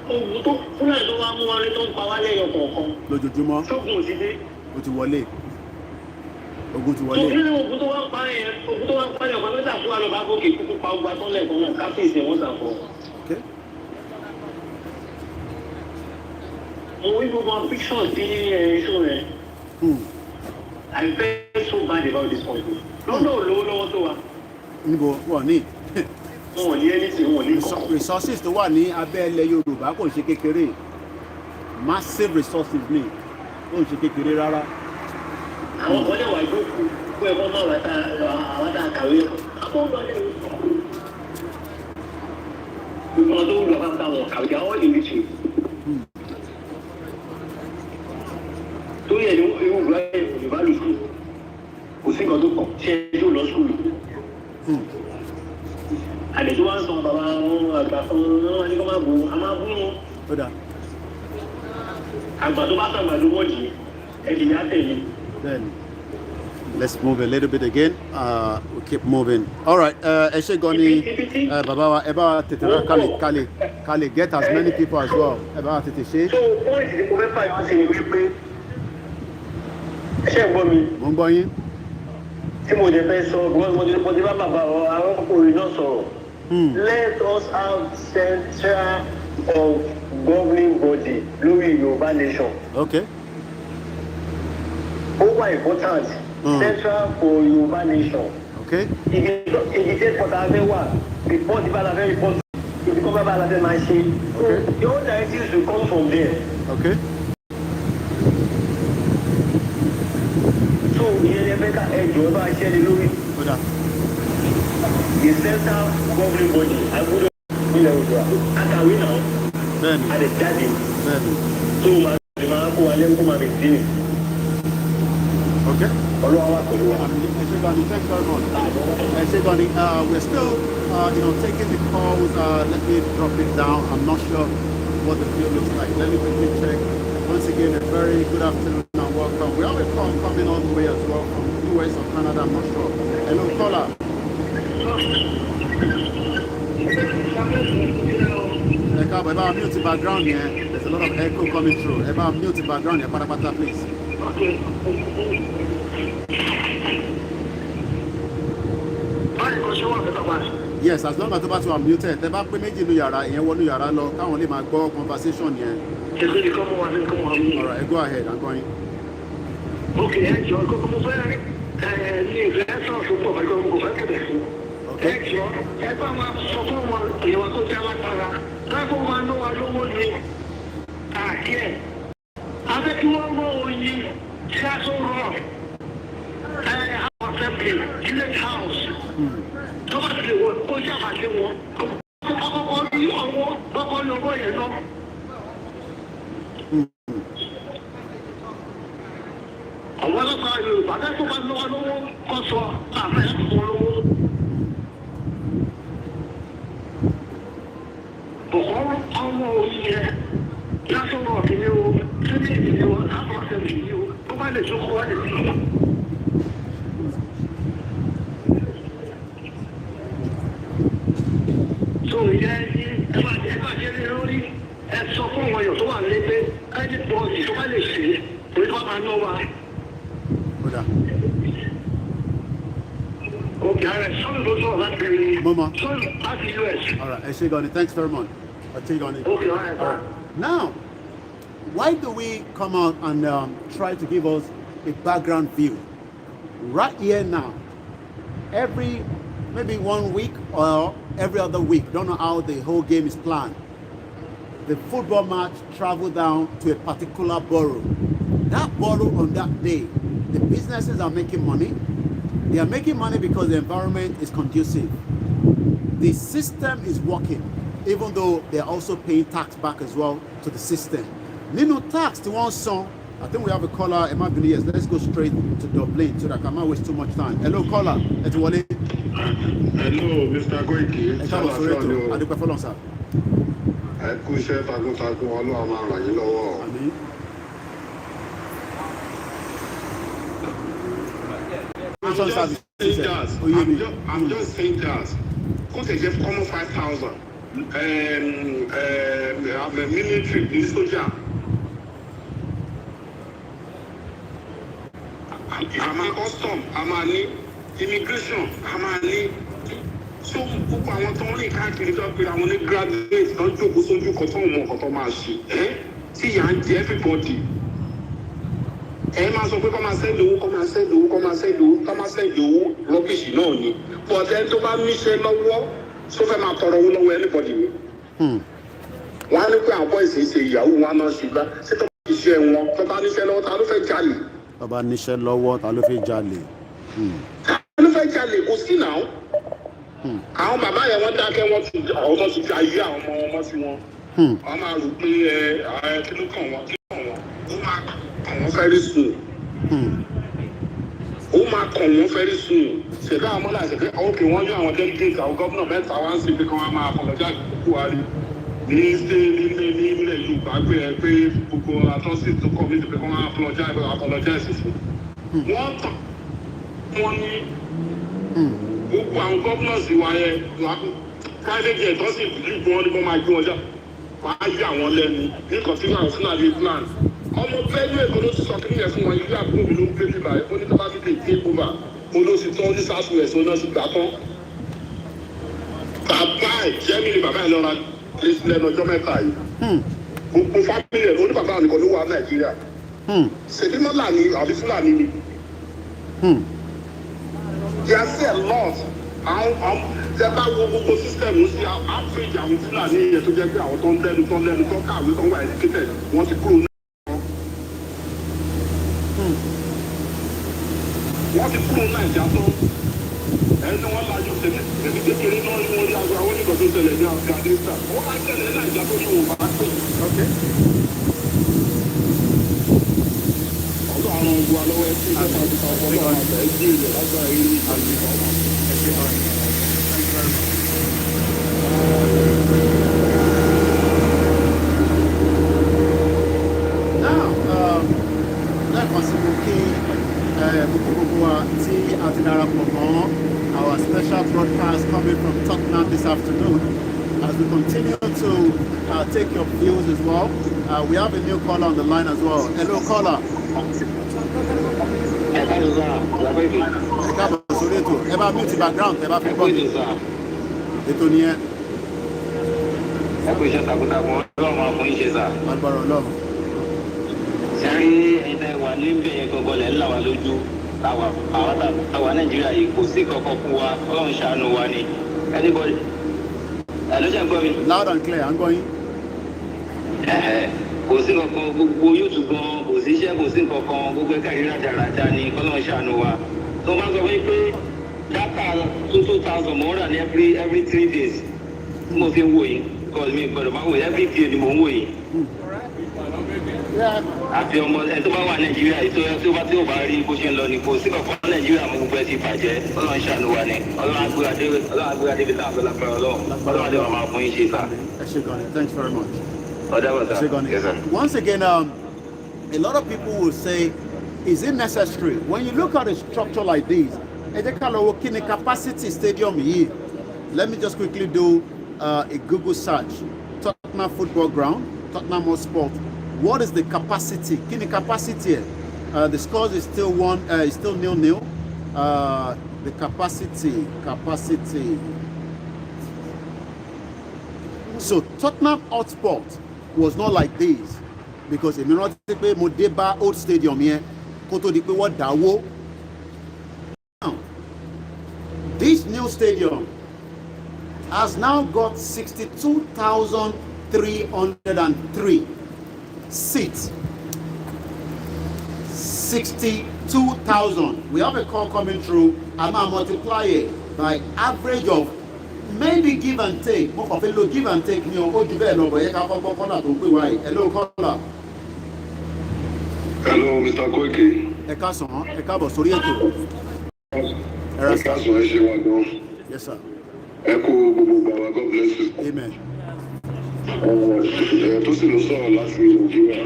Ogun tó fúnra tó wá mú wọlé tó ń pa wá lẹ́yọ kọ̀ọ̀kan. Lójoojúmọ́. Ṣógun ò sí dé. Ó ti wọlé. Ogun ti Tó wọlé. kí ni ogun tó wá ń pa yẹn? Ogun tó wá ń pa yẹn ọ̀kan mẹ́ta fún àlọ́ bá gòkè kúkú pa ogun atọ́lẹ̀ kan náà káfíìsì wọ́n sàfọ́. Okay. Mo wí gbogbo pictures tí iṣu rẹ̀. I feel so bad about this point. Lọ́dọ̀ olówó lọ́wọ́ tó wa. Níbo wọ́n ní? Wọn ò ní anything, wọn ò ní kọ́. Resources tó wà ní abẹ́ ilẹ̀ Yorùbá kò ń ṣe kékeré. Massive resources ní. Kò ń ṣe kékeré rárá. Àwọn kan lè wà jókòó fún ẹ̀kọ́ náà àwọn tá a kàwé. Àwọn ọ̀dọ́ lè rí sọ. Gbogbo ọdún ó lọ bá bá wọn kàwé àwọn lè rí ṣe. Torí ẹ̀ ní irú ìgbà Yorùbá lù sùn. Kò sí nǹkan tó kàn ṣe é yóò lọ sùn. Àdètò wa ń sọ bàbá wọn àgbà kan wọn ní kó má bu a máa bú wọn. Ó dà. Àgbà tó bá sàgbà ló wọ́n jì ẹ̀dì yá tẹ̀lé. Then let's move a little bit again. We'll keep moving. All right. Ẹ ṣé gan ni bàbá wa ẹ bá wa tètè rán kálí get as many people as well. Ẹ bá wa tètè ṣe. So point tí mo fẹ́ fà yọ sí ni wípé ṣé ń gbọ́ mi? Mo ń gbọ́ yín. Tí mo jẹ fẹ́ sọ mo ti bá bàbá àwọn ọkùnrin náà sọ̀rọ̀. Let us have central of governing body lórí Yorùbá nation. Okay. Over important central for Yorùbá nation. Okay. Ibi tí ẹ̀kọ́ta abẹ́ wà report ibà la fẹ́ report ibi kọ́ bá la fẹ́ máa ṣe. So your directives will come from there. Okay. So ìyẹn ní ẹgbẹ́ ká ẹjọ́ bá ṣẹ́ ni lórí. Ó dà. The central governing body agbódò nílẹ̀ Yorùbá àtàwé náà Bẹ́ẹ̀ni. a lè jáde. Bẹ́ẹ̀ni. So màá kó wa lẹ́nu kó máa bẹ̀ sí ni. Okay. Ọlọ́wọ́ wa pẹ̀lú wa. Eshegani, thanks very much. Eshegani, we're still, taking the calls. Let me drop it down. I'm not sure what the field looks like. Let me quickly check. Once again, a very good afternoon and welcome. We have a call coming all the way as well from US or Canada. I'm not sure. Hello, caller. About mute the background here. There's a lot of echo coming through. About mute the background here, patapata, please. Yes, as long as the battery are muted. The back page in yara, in one yara lo, can only my go conversation here. All right, go ahead. I'm going. Okay, you're going to Mama. All right, I say on it. Thanks very much. I'll take on it. Okay, all right. Now, why do we come out and try to give us a background view? Right here now, every maybe 1 week or every other week, don't know how the whole game is planned. The football match travel down to a particular borough. That borough on that day, the businesses are making money. They are making money because the environment is conducive. The system is working, even though they are also paying tax back as well to the system. Nínú tax tí wọ́n san I think we have a caller. Yes, let's go straight to Dublin so that I cannot waste too much time. Hello, caller. Hello, Mr. Koiki. Adúpẹ́ sir. Ẹ kú iṣẹ́ takuntakun, Ọlọ́run máa ràn yín lọ́wọ́. Àmín. I'm just saying that. Could they just come 5,000? Have a military this soldier. I'm a custom, I'm a immigration, I'm a so gbogbo àwọn tó ń rìn káàkiri tó pé àwọn ní graduate tó ń jókòó sójú kan tó ń mọ nǹkan tó máa ṣe tí ìyà ń jẹ everybody. Ẹ máa sọ pé kọ́ máa sẹ́ndì owó rọ́bìṣì náà ni. But ẹni tó bá níṣẹ́ lọ́wọ́ tó fẹ́ máa tọrọ owó lọ́wọ́ anybody ni. Wọ́n á ní pé àwọn boys ń ṣe ìyàwó wọn náà ṣùgbọ́n ṣé tó bá níṣẹ́ wọn tó bá níṣẹ́ lọ́wọ́ ta ló fẹ́ jalè? Tó bá níṣẹ́ lọ́wọ́ ta ló fẹ́ jalè? Ta ló fẹ́ jalè? Kò sí náà. Àwọn bàbá yẹn wọ́n dákẹ́ wọ́n ti fi ayé àwọn ọmọ sí wọn. Wọ́n máa rò pé kí ló kàn wọ́n ó máa kàn wọ́n very soon. Ó máa kàn wọ́n very soon. Ṣèlú àwọn ọmọdé àṣẹ pé ókè wọ́n yọ àwọn delegate àwọn gómìnà mẹ́ta wá sí pé kí wọ́n máa apologize fún Buhari ní ilẹ̀ Yorùbá pé gbogbo àtọ́sí tó kọ́ mi pé kí wọ́n máa apologize fún. Wọ́n tàn wọ́n ní gbogbo àwọn gómìnà sí wa yẹn private jet tó sì ìlú wọn ni wọ́n máa gbé wọn já wọ́n á yà wọ́n lẹ́nu nǹkan tí wọ́n fún àlè plan. Ọmọ bẹ́ẹ̀ni èkó ló ti sọ kí nìyẹn fún wọn ilé àbúrò mi ló ń gbé bíbá ẹ̀ ó ní tọ́ba ti lè dé gbogbo mo ló sì tán ní south west ó náà sì gbà tán. Bàbá ẹ̀ jẹ́mi ni bàbá ẹ̀ lọ́ra lẹ́nu ọjọ́ mẹ́ta yìí. Gbogbo fámìlì ẹ̀ lóní bàbá nìkan ló wà Nàìjíríà. Ṣèbí mọ́là ni àbí Fúlàní ni. They are still a lot. Tẹ bá wo gbogbo system sí outreach àwọn Fúlàní yẹn tó jẹ́ pé àwọn tó ń lẹ́nu tó kàwé tó ń wà educated wọ́n ti kúrò náà. Wọ́n ti kúrò Nàìjíríà tó ẹni wọ́n lajú tẹ̀lé ẹni kékeré náà ni wọ́n rí àgbà àwọn onígbà tó tẹ̀lé ní Afghanistan. Wọ́n máa tẹ̀lé Nàìjíríà tó yóò bá pè. Ọlọ́run àwọn ogun alọ́wọ́ ẹ sí ìjọba àti àwọn ọlọ́run àgbà ẹ gbé ilẹ̀ lágbára eré ìtàgé ọmọ. Lẹ́ẹ̀kan sí mo kí gbogbo wa tí a ti darapọ̀ mọ́ our special broadcast coming from Tottenham this afternoon. As we continue to take your views as well, we have a new caller on the line as well. Hello, caller. Ẹ káàbọ̀ sórí ètò. Ẹ bá mute background, ẹ bá fi gbọ́ mi. Ètò nìyẹn. Ẹ kú iṣẹ́ takuntakun, Ọlọ́run máa fún iṣẹ́ sà. Agbára Ọlọ́run. Sẹ́rí ẹ̀dá ìwà níbẹ̀ yẹn gangan lẹ̀ ń là wá lójú. Àwa Nàìjíríà yìí kò sí kankan fún wa, Ọlọ́run ṣàánú wa ni. Anybody? Ẹ ló ṣe ń gbọ́ mi. Loud and clear, à ń gbọ́ yín. Kò sí kankan, gbogbo YouTube gan, kò sí iṣẹ́, kò sí kankan, gbogbo ẹ̀ka ìrírí àjàràjà ni, Ọlọ́run ṣàánú wa. Tó máa ń sọ fún mi pé data 2,000 mo ń rà ní every 3 days tí mo fi ń wò yìí. Because mi gbọ́dọ̀ máa wò every day ni mo ń wò yìí. Àfi ọmọ ẹ tó bá wà Nàìjíríà yìí tí ó bá rí bó ṣe ń lọ ní kò sí kankan Nàìjíríà mo gbogbo ẹ ti bàjẹ́ Ọlọ́run ṣàánú wa ni Ọlọ́run agbéra débi tá à ń fẹ́ lápẹ́ Ọlọ́run adé wà máa fún yín ṣe sá. Thanks very much. Yes, sir. Once again, a lot of people will say, is it necessary? When you look at a structure like this, capacity stadium here. Let me just quickly do a Google search. Tottenham football ground, Tottenham Hotspur. What is the capacity? Kini capacity? The scores is still 0-0. The capacity. So Tottenham Hotspur was not like this because if you not take Modeba Old Stadium here, Koto di pe what dawo. Now, this new stadium has now got 62,303 seats. 62,000. We have a call coming through. I'm going to multiply it by average of maybe give and take. Give and take. Hello, caller. Hello, Mr. Koiki. Ẹ káàsán, ẹ káàbọ̀ sórí ètò. Ẹ káàsán, ẹ ṣe wá gan. Yes, sir. Ẹ kú gbogbo gbàgbà, God bless you. Amen. Tó sì ló sọ̀rọ̀ láti Nàìjíríà.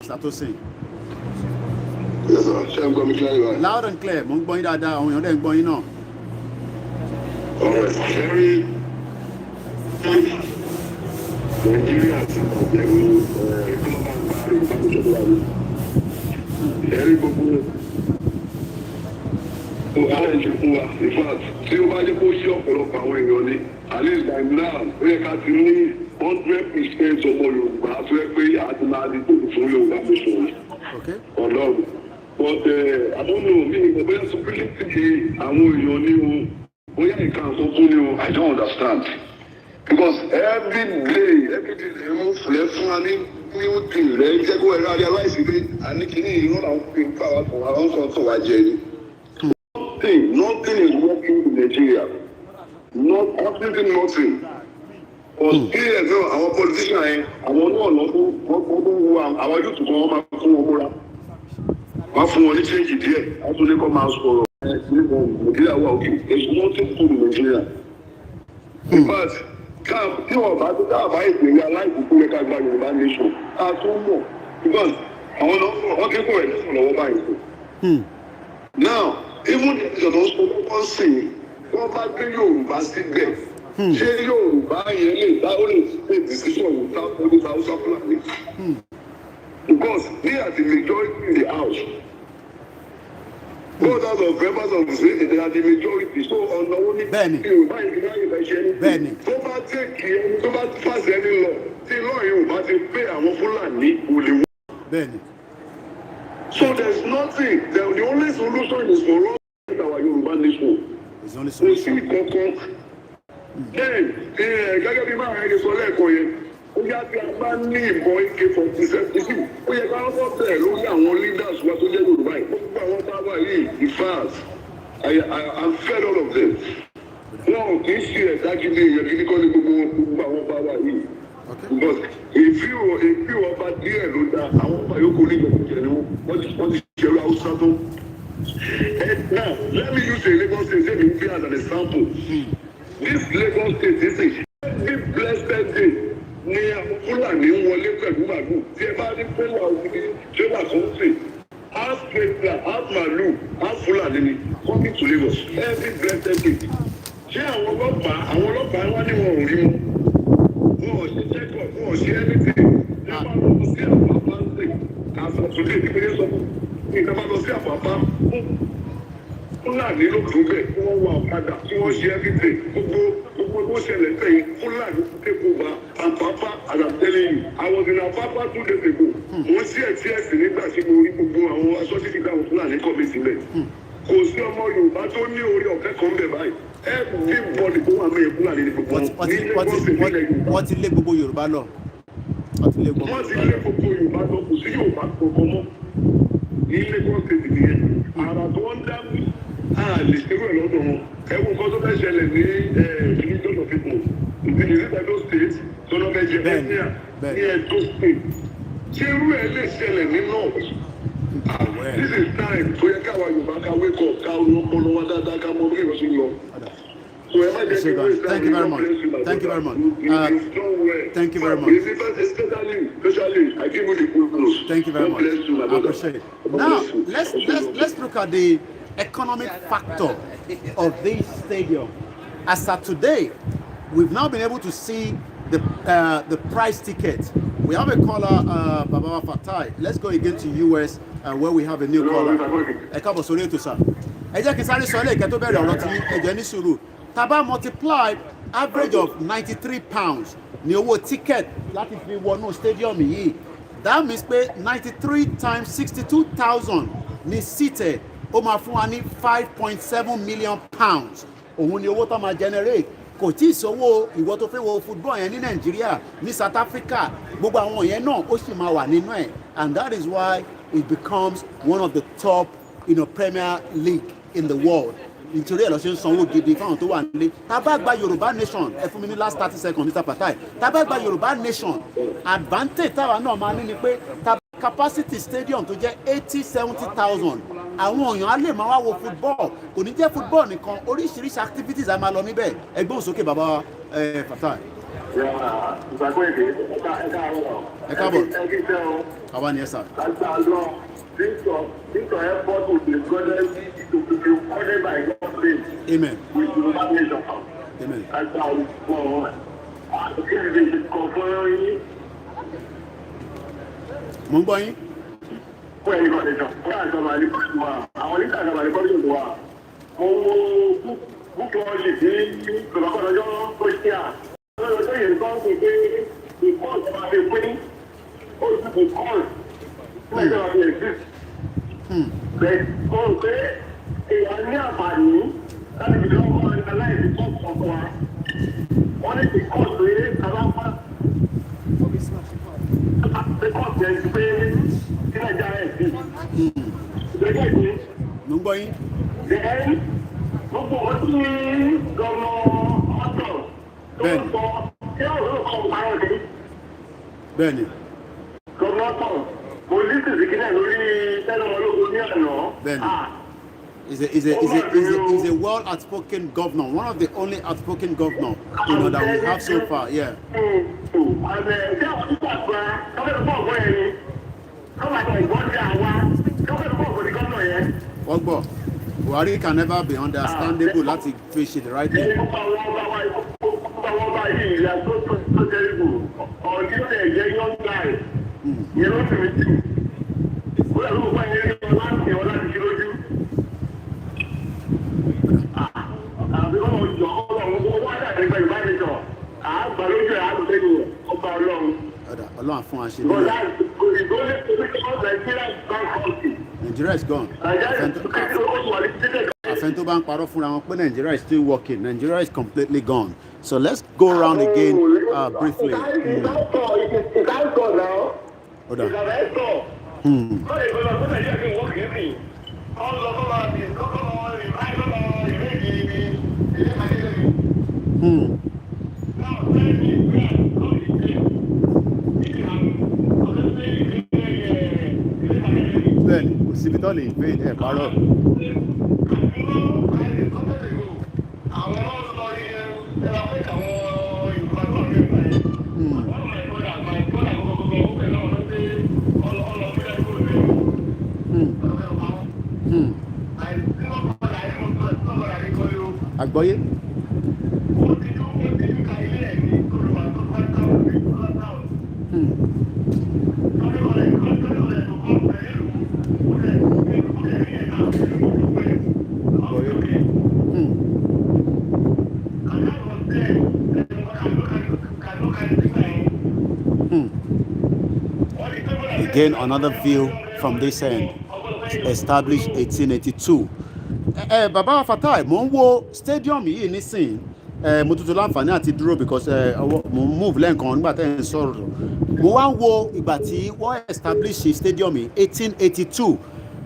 Mr. Tosin. Yes, sir. Ṣé ń gbọ́ mi clearly right? Loud and clear, mo ń gbọ́ yín dáadáa, àwọn èèyàn dẹ̀ ń gbọ́ yín náà. Ṣẹ́rí Nàìjíríà ti pẹ̀lú global battery ìbánisọ̀rọ̀ wa ní. Ṣẹ́rí gbogbo ààrẹ ṣe fún wa. In fact, tí ó bá jẹ́ kó ṣí ọ̀pọ̀lọpọ̀ àwọn èèyàn ni, at least by now, ó yẹ ká ti ní 100% ọmọ Yorùbá tó yẹ pé àti máa di tó fún Yorùbá tó sọ̀rọ̀. Ọlọ́run. But I don't know, mi ò bẹ́ẹ̀ sọ pé kí àwọn èèyàn ní o. Bóyá nǹkan tó kún ni o, I don't understand. Because every day they move fún wa ní new thing rẹ̀ jẹ́ kó ẹ̀rọ realize pé àní kìíní ìran àwọn fi ń fà wá fún àwọn kan tó wá jẹ ni. Nothing is working in Nigeria. Absolutely nothing. But still ẹ̀sán àwọn politicians yẹn, àwọn náà lọ́dún wo àwọn yóò tún kọ́ wọn máa fún wọn múra. Wọ́n fún wọn ní change díẹ̀, wọ́n tún ní kọ́ máa sọ̀rọ̀. Nigeria wà òkè, there's nothing good in Nigeria. In fact, tí wọ́n bá tó dáàbá ìpínlẹ̀ aláìkúkú rẹ̀ ká gba Yorùbá nation, a tó mọ̀ because àwọn wọ́n ti kó rẹ̀ lẹ́sùn lọ́wọ́ báyìí. Now, even the ìjọba sọ wọ́n sì wọ́n bá gbé Yorùbá síbẹ̀, ṣé Yorùbá yẹn lè dá ó lè ṣe decision without all Hausa Fulani? Because they are the majority in the house. Both out of members of the state, they are the majority. So on the only Yorùbá ìgbìmọ̀ ìbẹ̀ṣẹ̀ ni. Tó bá tẹ̀kì ẹni tó bá fàṣẹ ẹni lọ, tí lọ́ọ̀ Yorùbá ti pé àwọn Fúlàní kò lè wọ́n. So there's nothing. The only solution is for us in our Yorùbá nation. Kò sí kankan. Then, gẹ́gẹ́ bí máa ń sọ lẹ́ẹ̀kan yẹn, ó yá tí a bá ní ìbọn AK-47, ó yẹ ká wọ́n bẹ̀rẹ̀ lórí àwọn leaders wa tó jẹ́ Yorùbá yìí. Gbogbo àwọn táwa yìí, in fact, I'm fed all of them. Wọ́n kì í ṣe ẹ̀dá gidi èèyàn gidi kọ́ ní gbogbo àwọn táwa yìí. But èfi ọba díẹ̀ ló dá àwọn ọba yòókù ní ìgbàgbọ́ ni wọ́n ti ṣẹlú Haúsá tó. Now, let me use a Lagos state say me as an example. This Lagos state is every blessed day ní àwọn Fúlàní ń wọlé pẹ̀lú màlúù tí ẹ bá rí fẹ́lá ògidì trailer tó ń sè half trailer half màlúù half Fúlàní ni coming to Lagos every blessed day. Ṣé àwọn ọlọ́pàá wá ní wọn ò rí wọn? Wọn ò ṣe check up, wọn ò ṣe anything. Ṣé bá lọ sí àpapá ń sè àfọ̀túndé ìdíkẹ́lẹ́ sọ fún mi? Ìjọba lọ sí àpapá Fúlàní ló dùn bẹ́ẹ̀ tí wọ́n wà ọ̀kadà tí wọ́n ṣe everything gbogbo tó ṣẹlẹ̀ sẹ́yìn Fúlàní take over Apapa as I'm telling you I was in Apapa 2 days ago wọ́n sí ẹ̀sìn nígbà tí mo rí gbogbo àwọn aṣọ́sídìí táwọn Fúlàní kọ́ mi sílẹ̀ kò sí ọmọ Yorùbá tó ní orí ọ̀fẹ́ kan bẹ̀ báyìí everybody tó wà mẹ́yẹ Fúlàní ní gbogbo wọ́n ti lé gbogbo Yorùbá lọ. Wọ́n ti lé gbogbo Yorùbá lọ kò sí Yorùbá kankan mọ́ ní Lagos state nìyẹn àrà tó ń dá mi lè ṣerú ẹ̀ lọ́dọ̀ wọn ẹ̀wọ̀n kan tó fẹ́ ṣẹlẹ̀ ní religion of people ìdílé Edo state tó lọ fẹ́ jẹ ẹ́míà ní Edo state ṣerú ẹ̀ lè ṣẹlẹ̀ ní north this is time tó yẹ káwa Yorùbá ká wake up ká ọpọlọ wa dáadáa ká mọ bí ìrọsí lọ. Thank you very much. Thank you very much. Thank you very much. Especially, I give you the good news. Thank you very much. I appreciate it. Now, let's look at the economic factor of this stadium. As of today, we've now been able to see the price ticket. We have a caller, Baba Fatai. Let's go again to US where we have a new caller. Ẹ káàbọ̀ sórí ètò sá. Ẹ jẹ́ kí n sáré sọ ilé ìkẹ́ tó bẹ̀rẹ̀ ọ̀rọ̀ tí ẹ jẹ́ ní sùúrù. Taba multiply average of £93 ní owó ticket láti fi wọnú stadium yìí. That means pé 93 times 62,000 ní seated ó máa fún wa ní £5.7 million. Òun ni owó tó máa generate. Kò tí ì sówó ìwọ tó fẹ́ wo football yẹn ní Nàìjíríà ní South Africa gbogbo àwọn yẹn náà ó sì máa wà nínú ẹ̀ and that is why it becomes one of the top Premier League in the world. Nítorí ẹ̀ lọ ṣe ń sanwó gidi fáwọn tó wà nílé. Tá bá gba Yorùbá nation ẹ fún mi ní last 30 seconds Mr. Fatai. Tá bá gba Yorùbá nation advantage táwa náà máa ní ni pé capacity stadium tó jẹ́ 80-70,000 àwọn èèyàn á lè máa wá wo football kò ní jẹ́ football nìkan oríṣiríṣi activities á máa lọ níbẹ̀ ẹgbẹ́ òsókè bàbá Fatai. ẹ káàbọ̀ àwa ni ẹ sà. This airport will be recorded by government. Amen. With the nation. Amen. That's how it's going. Mo ń gbọ́ yín. Fún ẹ̀yin kan nìkan, fún àjọba ní kọ́ọ̀tù wa, àwọn oníkà àjọba ní kọ́ọ̀tù wa, mo wo búkú ọ̀lì ní kọ̀lọ́kọ̀lọ́jọ́ tó ṣe à. Lọ́jọ́ yẹn kọ́ pé pé ìkọ́ọ̀tù máa fi pín, ó sì kò kọ́ọ̀tù, tí wọ́n jọba fi exist. Bẹ́ẹ̀ mo rò pé èèyàn ní àǹfààní láti fi lọ́wọ́ aláìsí kọ́ọ̀tù ọkọ̀ wa. Wọ́n ní ti kọ́ọ̀tù yẹn aláǹfà. The court is paying in a giant. Mo ń gbọ́ yín. Then, gbogbo ọtí gọ́nà ọ̀tọ̀ tó ń sọ kí ọ̀rọ̀ kan parọ́ sí. Bẹ́ẹ̀ni. Gọ́nà ọ̀tọ̀, polisi ìsìnkílẹ̀ lórí tẹ́lẹ̀ ológun ní ọ̀nà. Bẹ́ẹ̀ni. Is a well outspoken governor, one of the only outspoken governor that we have so far. Yeah. Ogbo, Buhari can never be understandable. That's fish the right thing. Ọlọ́run fún àṣẹ nílẹ̀. Nigeria is gone. Àfẹ́n tó bá ń parọ́ fúnra wọn pé Nigeria is still working. Nigeria is completely gone. So let's go around again briefly. Hold on. Bẹ́ẹ̀ni, kò síbi tó lè gbé ẹ̀ parọ́. Àgbọ́yé. Again, another view from this end. Established 1882. Baba Fatai, mo ń wo stadium yìí nísìn. Mo tuntun láǹfààní àti dúró because mo move lẹ́ǹkan nígbà tẹ́ ń sọ̀rọ̀. Mo wá ń wo ìgbà tí wọ́n establish stadium yìí 1882.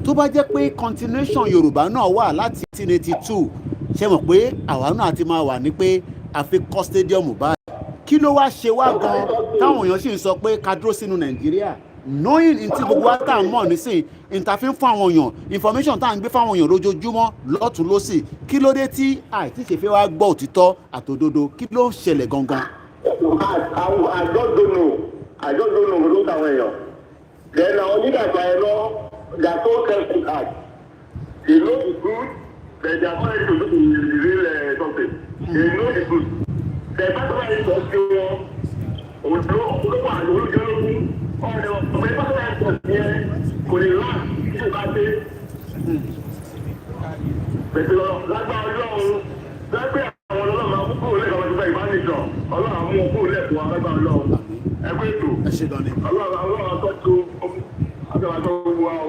Tó bá jẹ́ pé continuation Yorùbá náà wà láti 1882. Ṣé mọ̀ pé àwa náà ti máa wà ní pé a fi kọ́ stadium báyìí. Kí ló wá ṣe wá gan táwọn èèyàn sì ń sọ pé ká dúró sínú Nàìjíríà? Knowing in tí gbogbo wa tá à ń mọ̀ nísìn ìtàfin fún àwọn èèyàn information tá à ń gbé fáwọn èèyàn lójoojúmọ́ lọ́tún lọ́sì kí ló dé tí àìtí ṣe fẹ́ wá gbọ́ òtítọ́ àtòdodo kí ló ń ṣẹlẹ̀ gangan. I just don't know ló táwọn èèyàn then àwọn onídàgbà ẹ̀rọ they are so self-centered they know the good but they are not ready to do the real something they know the good the personal interest wọn olówó àti olùjọ́lógún ọ̀rẹ́ ọ̀pẹ́ personal interest yẹn kò lè rà kí ló bá dé pẹ̀lú lágbára Ọlọ́run lágbẹ́ àwọn ọlọ́run máa kúkú lẹ́kọ̀ọ́ tó fẹ́ ìbánisọ̀ ọlọ́run àwọn òkú lẹ́kọ̀ọ́ alágbára Ọlọ́run ẹgbẹ́ ètò ọlọ́run àtọ́jú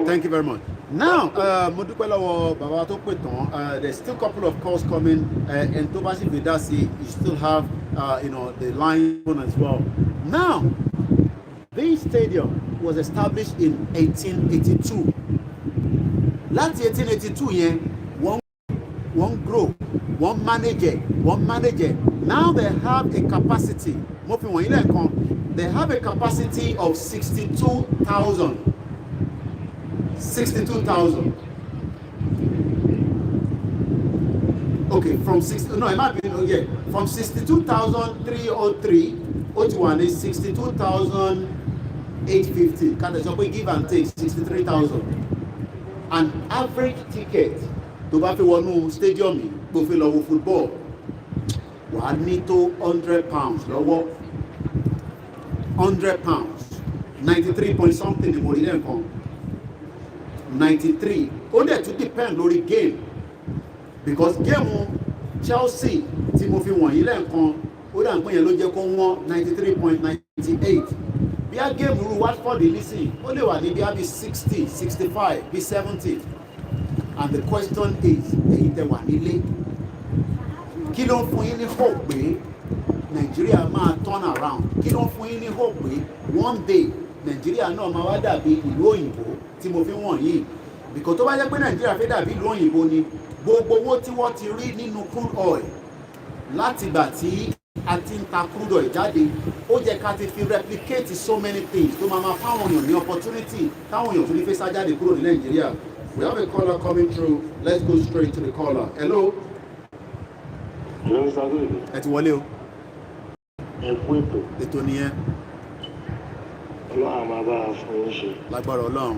Thank you very much. Now, mo dúpẹ́ lọ́wọ́ bàbá tó pè tán. There's still a couple of calls coming, and tó bá sì fi dá sí, you still have, the line on as well. Now, this stadium was established in 1882. Láti 1882 yẹn, one grow, one manager. Now they have a capacity. Mo fi wọ̀nyí lẹ́ẹ̀kan. They have a capacity of 62,000. 62,000. Okay, from 60, no, it might be, yeah, from 62,303, which one is 62,850. Can I give and take 63,000? An average ticket to bá fi wọnú stadium yìí tó fi lọ wo football wàá ní tó £100 lọ́wọ́ £100 93 point something ni mo rí lẹ́ẹ̀kan 93 ó dẹ̀ tún depend lórí game because game Chelsea tí mo fi wọ̀nyí lẹ́ẹ̀kan ó dà ń pín yẹn ló jẹ́ kó wọ́n 93.98 bí a game ru Watford nísìn ó lè wà ní bí a bí 60 65 bí 70 and the question is èyí tẹ́ wà nílé kí ló ń fún yín ní hope pé Nàìjíríà máa turn around kí ló ń fún yín ní hope pé one day Nàìjíríà náà máa wá dàbí ìlú òyìnbó tí mo fi wọ̀nyí because tó bá jẹ́ pé Nàìjíríà fẹ́ dàbí ìlú òyìnbó ni gbogbo owó tí wọ́n ti rí nínú crude oil láti ìgbà tí a ti ń ta crude oil jáde ó jẹ́ ká ti fi replicate so many things tó máa fáwọn èèyàn ní opportunity táwọn èèyàn tó ní fẹ́ sá jáde kúrò ní Nàìjíríà. We have a caller coming through. Let's go straight to the caller. Hello. Hello, sir. Ẹ ti wọlé o. Ẹ kú ètò. Ètò nìyẹn. Ọlọ́run máa bá a fún yín ṣe. Lágbára Ọlọ́run.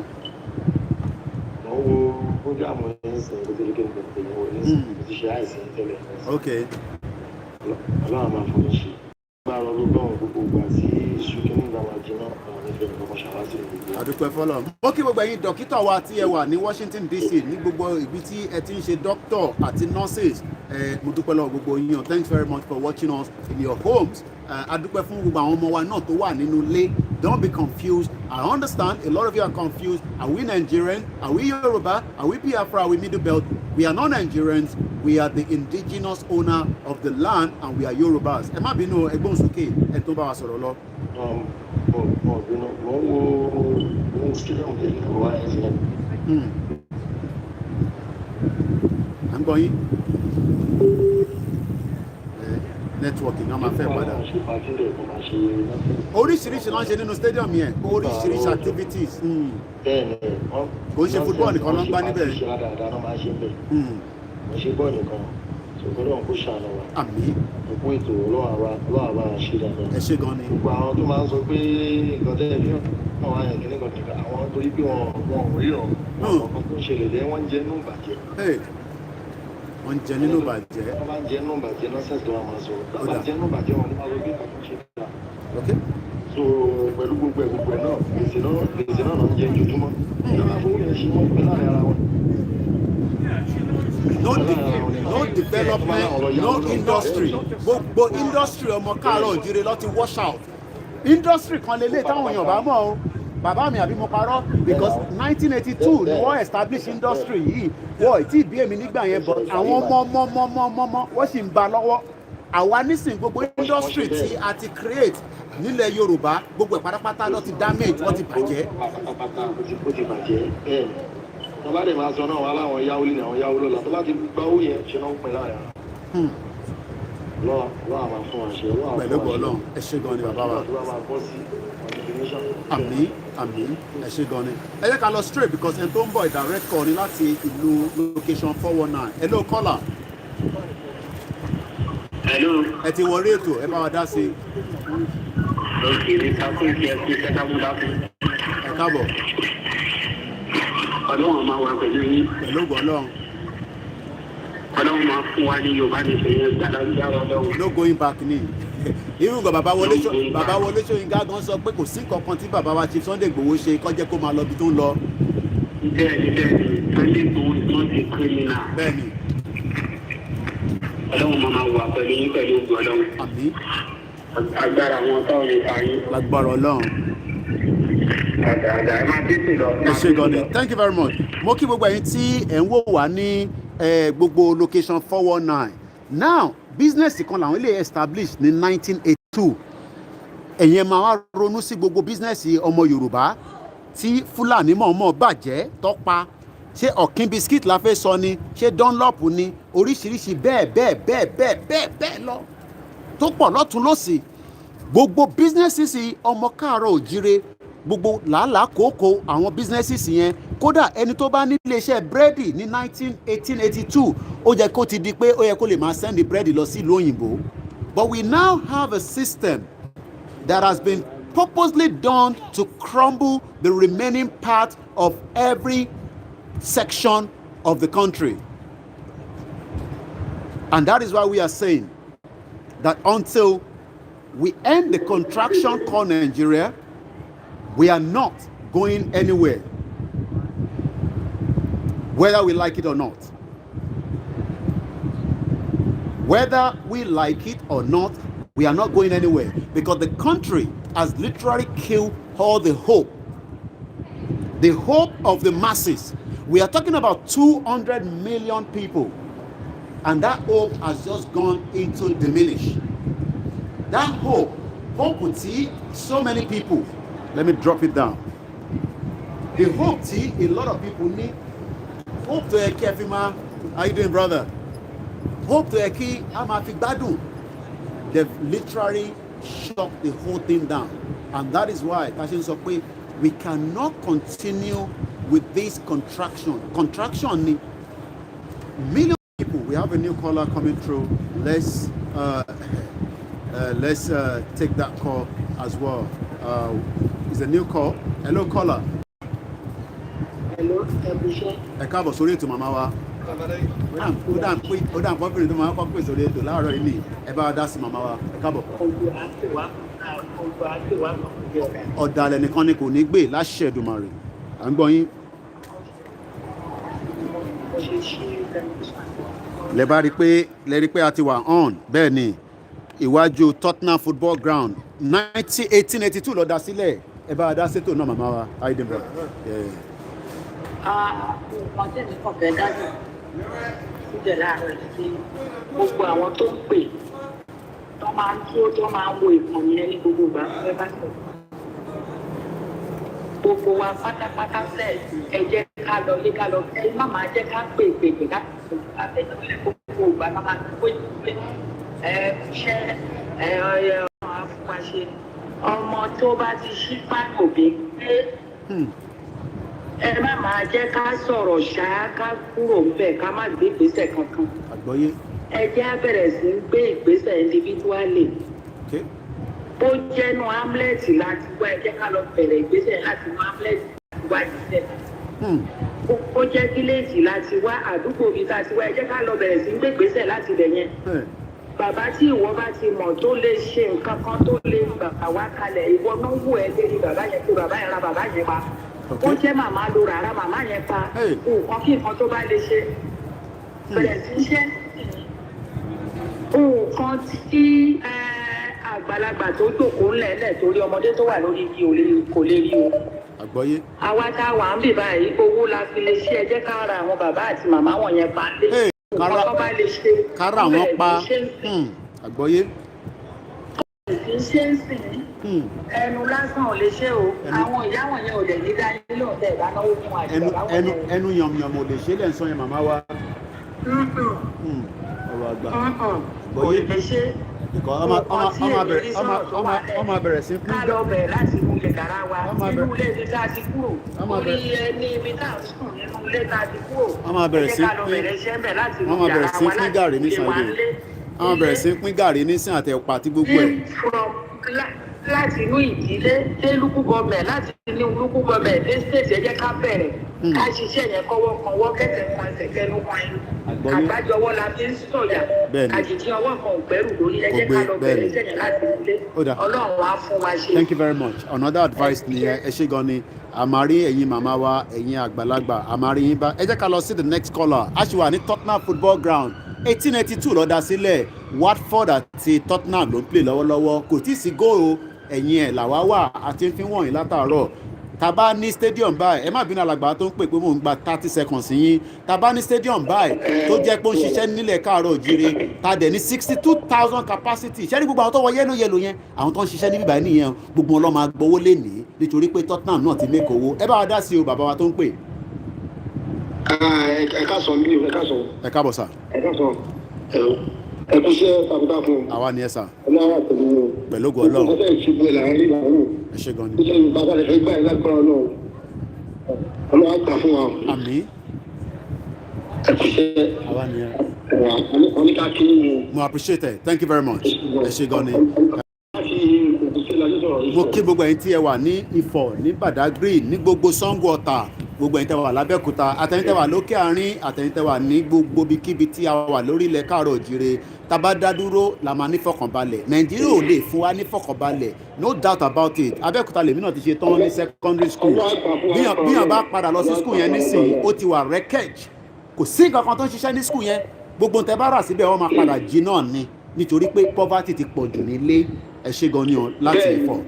Mo wo fúgàmù yín sìn kó tó di kéde pé mo ní sìn kó ti ṣe àìsàn tẹ́lẹ̀. Ok. Ọlọ́run máa fún yín ṣe. Máa rọ gbogbo àwọn gbogbo ìgbà tí ṣúkì nígbà máa jiná àwọn onífẹ̀ẹ́ nǹkan kan ṣàwá sí ìlú. Adúpẹ́ fọ́lọ́run. Mo kí gbogbo ẹ̀yin dókítà wa tí ẹ wà ní Washington DC ní gbogbo ibi tí ẹ ti ń ṣe doctor àti nurses. Mo dúpẹ́ lọ́wọ́ gbogbo yín. Thanks very much for watching us in your homes. Adúpẹ́ fún gbogbo àwọn ọmọ wa náà tó wà nínú ilé. Don't be confused. I understand a lot of you are confused. Are we Nigerian? Are we Yoruba? Are we Biafra? Are we Middle Belt? We are not Nigerians. We are the indigenous owner of the land and we are Yorubas. Ẹ má bínú ẹgbọ́n sókè ẹ tó bá wa sọ̀rọ̀ lọ. I'm going. Networking náà máa fẹ́ padà. Oríṣiríṣi ló ń ṣe nínú stadium yẹn oríṣiríṣi activities. Kò ń ṣe football nìkan ló ń gbá níbẹ̀. Mo ṣe bọ́ọ̀ nìkan ṣùgbọ́n lóun kò ṣàánú wa. Àmín. Òkú ètò ọlọ́wà bá a ṣe dáadáa. Ẹ ṣé gan ni. Gbogbo àwọn tó máa ń sọ pé nǹkan tẹ́lẹ̀ bí àwọn àyàn kìíní kan nìkan àwọn torí pé wọn ò ríran ọkàn tó ń ṣẹlẹ̀ lẹ́ wọ́n ń jẹ nínú ìbàjẹ́. Wọ́n ń jẹ nínú ìbàjẹ́. Wọ́n máa ń jẹ nínú ìbàjẹ́ nọ́sẹ̀sì tó wà máa sọ. Wọ́n máa ń jẹ nínú ìbàjẹ́ wọn ní máa lọ bí nǹkan tó ṣe dáa. So pẹ̀lú gbogbo ẹ̀ náà gbèsè náà ń jẹ ojoojúmọ́. Ìjọba fún yẹn ṣe wọ́n pẹ́ láàrin ara wọn. No development, no industry. Gbogbo industry ọmọ káàárọ̀ òjìrè ló ti wash out. Industry kan lélẹ̀ táwọn èèyàn bá mọ̀ o. Bàbá mi àbí mo parọ́ because 1982 ni wọ́n establish industry yìí. Wọ́n tí bí èmi nígbà yẹn but àwọn ọmọ wọ́n sì ń ba lọ́wọ́. Àwa nísìn gbogbo industry tí a ti create nílẹ̀ Yorùbá gbogbo ẹ̀ pátápátá ló ti damage wọ́n ti bàjẹ́. Ó ti bàjẹ́ bẹ́ẹ̀ ni. Tọ́ba dẹ̀ máa sọ náà wà láwọn yáwó lé àwọn yáwó lọ́la tó bá ti gba owó yẹn ṣe náà ń pè láàrin ara. Lọ́wọ́ àmà fún àṣẹ. Pẹ̀lú Ọlọ́run ẹ ṣé gan ni bàbá wa. Àmín ẹ ṣé gan ni. Ẹ jẹ́ ká lọ straight because ẹni tó ń bọ̀ direct call ni láti ìlú location 419. Hello caller. Hello. Ẹ ti wọrí ètò ẹ bá wa dá sí. Òkè ní kakó ìṣe ẹ̀kú ìṣẹ́ká mú dákú. Ẹ káàbọ̀. Ọlọ́run máa wà pẹ̀lú yín. Pẹ̀lú Ọlọ́run. Ọlọ́run máa fún wa ní Yorùbá ní ìṣẹ̀yẹ gbàdágbà Ọlọ́run. No going back ni. Irú nǹkan bàbá Wọlé Ṣóyínká gan sọ pé kò sí kankan tí bàbá wa Chief Sunday Igboho ṣe kó jẹ́ kó máa lọ ibi tó ń lọ. Bẹ́ẹ̀ni Sunday Igboho is not a criminal. Bẹ́ẹ̀ni. Ọlọ́run máa wà pẹ̀lú yín pẹ̀lú ògùn Ọlọ́run. Àmín. Agbára wọn táwọn lè ta yín. Lágbára Ọlọ́run. Àgbààgbà ẹ máa tètè lọ. Ẹ ṣé gan ni. Thank you very much. Mo kí gbogbo ẹ̀yin tí ẹ̀ ń wò wá ní gbogbo location 419. Now business kan làwọn ilé establish ní 1982. Ẹ̀yin máa wá ronú sí gbogbo business ọmọ Yorùbá tí Fúlàní mọ̀ọ́mọ̀ bàjẹ́ tọ́pa. Ṣé ọ̀kín biscuit la fẹ́ sọ ni? Ṣé Dunlop ni? Oríṣiríṣi bẹ́ẹ̀ lọ. Tó pọ̀ lọ́tún lọ́sì. Gbogbo businesses ọmọ káàárọ̀ òjire gbogbo làálàá kòókò àwọn businesses yẹn kódà ẹni tó bá ní iléeṣẹ́ búrẹ́dì ní 1882 ó yẹ kó ti di pé ó yẹ kó lè máa send búrẹ́dì lọ sí ìlú òyìnbó. But we now have a system that has been purposely done to crumble the remaining part of every section of the country. And that is why we are saying that until we end the contraction called Nigeria, we are not going anywhere, whether we like it or not. Whether we like it or not, we are not going anywhere because the country has literally killed all the hope of the masses. We are talking about 200 million people, and that hope has just gone into diminish. That hope would see so many people. Let me drop it down. The hope see a lot of people need. Hope to Ekefima. How you doing, brother? Hope to Eki Amafigbadu. They've literally shut the whole thing down. And that is why we cannot continue with this contraction. Contraction, million people. We have a new caller coming through. Let's take that call as well. It's a new call. Hello, caller. Hello, Ebushe. Ẹ káàbọ̀ sórí ètò màmá wa. Ó dà ń pọ́npìnrin tó máa ń kọ́ pè sórí ètò láàárọ̀ ilé. Ẹ bá wa dá sí màmá wa. Ẹ káàbọ̀. Ọ̀dàlẹ̀ nìkan ni kò ní gbé láṣẹ Èdùmàrè. À ń gbọ́ yín. Lẹ bá rí pé a ti wà on bẹ́ẹ̀ ni iwájú Tottenham football ground 1882 ló dá sílẹ̀. Ẹ bá wa dá sétò náà màmá wa. Aidenbro. Nǹkan tẹ̀mí kan fẹ́ dájú síbẹ̀ láàárọ̀ sí gbogbo àwọn tó ń pè tó máa ń wo ìkànnì ẹni gbogbo ìgbà fẹ́ bá sọ̀rọ̀. Gbogbo wa pátápátá sẹ̀ ẹ jẹ́ ká lọ ẹ má máa jẹ́ ká pè láti sọ̀rọ̀ àtẹ̀jọ́lẹ̀ gbogbo ìgbà ká máa tó pé iṣẹ́ ọ̀rọ̀ afúnmáṣe ọmọ tó bá ti ṣí páàkì òbí pé ẹ má máa jẹ́ ká sọ̀rọ̀ ṣáá ká kúrò ńbẹ̀ ká má gbé ìgbésẹ̀ kankan. Àgbọ́yé. Ẹ jẹ́ á bẹ̀rẹ̀ sí ń gbé ìgbésẹ̀ individually. Bó jẹ́nu hamlet láti wá ẹ jẹ́ ká lọ bẹ̀rẹ̀ ìgbésẹ̀ láti wá hamlet láti wá ìgbésẹ̀. Bó jẹ́ kílèsì láti wá àdúgbò bíi láti wá ẹ jẹ́ ká lọ bẹ̀rẹ̀ sí ń gbé ìgbésẹ̀ láti bẹ̀ yẹn. Bàbá tí ìwọ bá ti mọ̀ tó lè ṣe nǹkan kan tó lè gbà wá kalẹ̀ ìwọ náà wù ẹ́ lérí bàbá yẹn kó bàbá yẹn ra bàbá yẹn pa. Ó jẹ́ màmá lo rárá màmá yẹn pa nǹkan kí nǹkan tó bá lè ṣe bẹ̀rẹ̀ sí ṣe nǹkan tí àgbàlagbà tó jókòó ńlẹ̀ẹ́lẹ̀ torí ọmọdé tó wà lórí igi kò lè rí o. Àgbọ́yé. Àwa tá a wà ń bì báyìí owó la fi lè ṣe ẹ jẹ́ ká ra àwọn bàbá àti màmá wọ̀nyẹn pa lé nǹkan tó bá lè ṣe kára wọn pa. Àgbọ́yé. Kì í ṣe ń sìn ẹnu lásán ò lè ṣe o àwọn ìyá wọ̀nyẹn ò lè ní dání nílò ọ̀tẹ̀ ìdánáwó fún àìsàn. Ẹnu yànmùyànmù ò lè ṣe lẹ́ ń sọ yẹn màmá wa. Ọ̀rọ̀ àgbà. Kò lè ṣe. Ọmọ abẹ̀rẹ̀ sí fún. Ká lọ bẹ̀rẹ̀ láti inú ilé gàrá wa nínú ilé ibi tá a ti kúrò orí ẹni ibi tá a sùn nínú ilé tá a ti kúrò. Ọmọ abẹ̀rẹ̀ sí pín gàrí ní Sunday. Ọmọ abẹ̀rẹ̀ sí pín gàrí ní sin àtẹ̀pà àti gbogbo ẹ̀. Láti inú ìdílé dé lúkú gọbẹ̀ láti inú lúkú gọbẹ̀ dé state ẹ jẹ́ ká bẹ̀rẹ̀ ká ṣiṣẹ́ yẹn kọ́wọ́ kan wọ́ kẹ́sẹ̀ kan ẹsẹ̀ kẹnu kan ẹnu àgbájọwọ́ la fi ń sọ̀yà àjèjì ọwọ́ kan ò gbẹ́rù lórí ẹ jẹ́ ká lọ bẹ̀rẹ̀ iṣẹ́ yẹn láti ilé Ọlọ́run á fún wa ṣe. Thank you very much. Another advice ni ẹ ṣe gan ni àmàrí ẹ̀yin màmá wa ẹ̀yin àgbàlagbà àmàrí yín bá ẹ jẹ́ ká lọ sí the next caller. A ṣì wà ní Tottenham football ground 1882 ló dá sílẹ̀ Watford àti Tottenham ló ń play lọ́wọ́lọ́wọ́ kò tí ì sí góò ẹ̀yìn ẹ̀ làwa wà àti fi wọ̀nyí látàárọ̀ tàbá ní stadium báyìí ẹ má bínú alàgbà tó ń pè pé mò ń gba 30 seconds yín tàbá ní stadium báyìí tó jẹ́ pé ó ń ṣiṣẹ́ nílẹ̀ káàárọ̀ òjìire ta dẹ̀ ní 62,000 capacity ṣẹ́ni gbogbo àwọn tó wọ yẹ́lò yẹn àwọn tó ń ṣiṣẹ́ níbí báyìí nìyẹn gbogbo wọn lọ́ máa gbowó lé ní nítorí pé Tottenham náà ti make owó ẹ bá wa dá sí o bàbá wa tó ń pè. ẹ káàsán bí ẹ káàsán. ẹ káàbọ̀ sà. ẹ káàsán ẹ kú iṣẹ́ takuntakun. àwa ni ẹ sà. ọlọ́run wà pẹ̀lú pẹ̀lú ògo Ọlọ́run. ọ̀sẹ̀ ìṣubú ẹ̀ láàrin ìlànà. Ẹ ṣé gan ni. Ilé Yorùbá bá lè fẹ́ gbà ẹ̀ lágbára náà. Ọlọ́run á gbà fún wa. Àmín. Ẹ kú iṣẹ́. Àwa nìyẹn. Oníkà kí ni. Mo appreciate it. Thank you very much. Ẹ ṣé gan ni. Láti òkúté la ṣe sọ̀rọ̀ yìí. Mo kí gbogbo ẹ̀yin tí ẹ wà ní Ifọ̀, ní Badagry, ní gbogbo Sango Ọ̀tà, gbogbo ẹ̀yin tí ẹ wà l'Abẹ́òkúta, àtẹ̀yin tí ẹ wà lókè àárín, àtẹ̀yin tí ẹ wà ní gbogbo ibikíbi tí a wà lórí ilẹ̀ Káàárọ̀ Oòjíire. Tá bá dá dúró la máa ní fọkànbalẹ̀. Nàìjíríà ò lè fún wa ní fọkànbalẹ̀, no doubt about it. Abẹ́òkúta lèmi náà ti ṣe tán ní secondary school. Bíyàn bá padà lọ sí school yẹn nísìnyí, ó ti wà wreckage. Kò sí nǹkan kan tó ń ṣiṣẹ́ ní school yẹn. Gbogbo tẹ́ bá rà síbẹ̀ wọ́n máa padà jí náà ni, nítorí pé poverty ti pọ̀ jù nílé. Ẹ ṣé gan ni o láti Ifọ̀.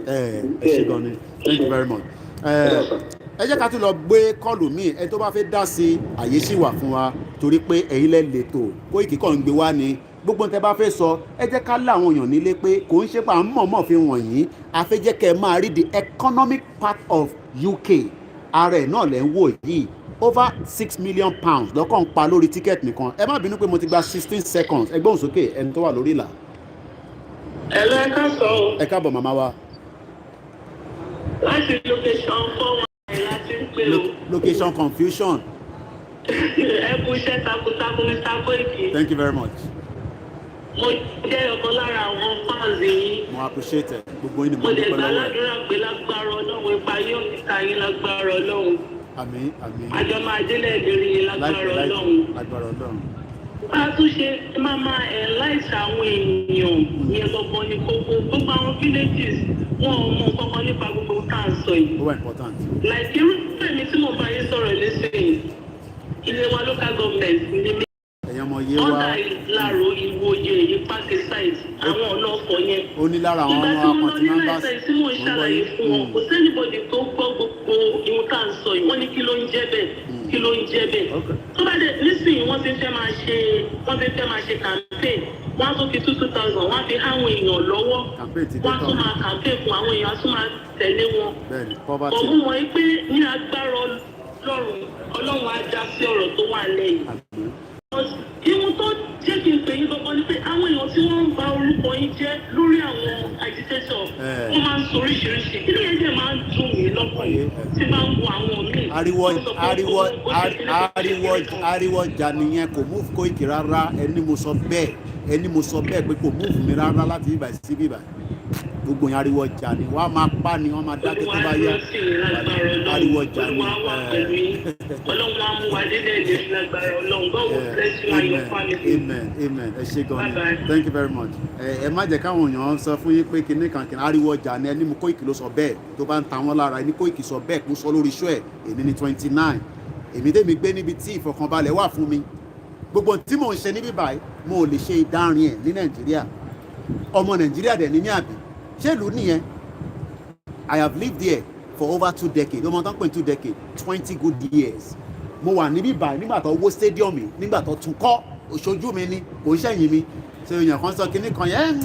Ẹ ṣé gan ni. Thank you very much. Ẹ jẹ́ ká tún lọ gbé kọ́ọ̀lù míì, ẹ tó bá fẹ́ dá sí àyè sí wà fún wa, torí pé ẹ̀yin lẹ lètò Koiki kàn ń gbé wá ni. Gbogbo tẹ́ bá fẹ́ sọ, ẹ jẹ́ ká lá àwọn èèyàn nílé pé kò ń ṣe pé à ń mọ̀ọ́mọ̀ fi wọ̀nyí, a fẹ́ jẹ́ kẹ́ ẹ máa rí the economic part of UK. Ara ẹ̀ náà lẹ́ ń wò yìí. Over £6 million lọ́kàn ń pa lórí tíkẹ́ẹ̀tì nìkan. Ẹ má bínú pé mo ti gba 16 seconds. Ẹ gbóhùn sókè ẹni tó wà lórí ìlà. Ẹlẹ́ka sọ. Ẹ káàbọ̀ màmá wa. Láti location 419 láti ń pè o. Location confusion. Ẹ kú iṣẹ́ takuntakun Mr. Koiki. Thank you very much. Mo jẹ́ ọ̀kan lára àwọn fans yìí. Mo appreciate it. Gbogbo yín ni mo Mo lè dúpẹ́ gba lọ́wọ́ ẹ̀. aládùúrà pé lágbára Ọlọ́run ipa yóò ti ta yín lágbára Ọlọ́run. Àmín àmín. Àjọ máa délẹ̀ lérí yín lágbára Ọlọ́run. Lágbára Ọlọ́run. Bá a tún ṣe máa enlighten àwọn èèyàn yẹn gbọ́gbọ́n ní kókó. Gbogbo àwọn villages wọn ò mọ kankan nípa gbogbo tá à ń sọ yìí. Ó wà important. Like irú èmi tí mo bá yín sọ̀rọ̀ nísìnyí, ilé wa local government ní mi. Ẹ̀yin ọmọ yé wa. Ọ̀dà ìlàró ìwòye ìpàkì site àwọn ọ̀nà ọkọ̀ yẹn. Ó ní lára àwọn Ìgbà tí ọmọ mo lọ akọ̀tí ní nọ́mbà láìsẹ̀ tí mò ń ṣàlàyé fún wọn, kò sẹ́nibọ̀dì tó gbọ́ gbogbo ìwọ̀n tá à ń sọ yìí. Wọ́n ní kí ló ń jẹ́ bẹ́ẹ̀, kí ló ń jẹ́ bẹ́ẹ̀. Tó bá dé nísìnyí wọ́n ti fẹ́ máa ṣe campaign. Wọ́n á tún fi 2,000, wọ́n á fi háwọn èèyàn lọ́wọ́. Wọ́n á tún máa campaign fún àwọn èèyàn, á tún máa tẹ̀lé wọn. Ọ̀hún wọn pé ní agbára Ọlọ́run á dá sí ọ̀rọ̀ tó wà lẹ́yìn. Ihun tó jẹ́ kí n pè yín gbọ́gbọ́n ni pé àwọn èèyàn tí wọ́n ń ba orúkọ yín jẹ́ lórí àwọn agitator wọ́n máa ń sọ oríṣiríṣi. Kí ni ẹ̀jẹ̀ máa ń dùn mí lọ́pọ̀ yìí tí máa ń wo àwọn míì. Ariwo jà nìyẹn kò move Koiki rárá. Ẹni mo sọ bẹ́ẹ̀ pé kò move mi rárá láti bíbà sí bíbà. Gbogbo yẹn ariwo jà ni wọ́n á máa pa ni wọ́n máa dákẹ́ tó bá yá. Ariwo jà ni. Ọlọ́run á mú wa délé ìdè lágbára Ọlọ́run. God will bless you and your family. Amen. Ẹ ṣé gan ni. Thank you very much. Ẹ má jẹ́ káwọn èèyàn sọ fún yín pé kinní kan ariwo jà ni ẹni mú Koiki ló sọ bẹ́ẹ̀ tó bá ń ta wọ́n lára ẹni Koiki sọ bẹ́ẹ̀ kó sọ lórí iṣẹ́ ẹ̀ èmi ní 29. Èmi tèmi gbé níbi tí ìfọ̀kànbalẹ̀ wà fún mi. Gbogbo tí mò ń ṣe níbí báyìí mo ò lè ṣe ìdárin ẹ̀ ní Nàìjíríà. Ọmọ Nàìjíríà dẹ̀ ní àbí. Ṣé ìlú nìyẹn? I have lived here for over 2 decades. Ọmọ tó ń pè ní 2 decades, 20 good years. Mo wà níbí báyìí nígbà tó wó stadium mi, nígbà tó tún kọ́ òṣojú mi ni, kò ń ṣẹ̀yìn mi. Ṣé èèyàn kan sọ kinní kan yẹn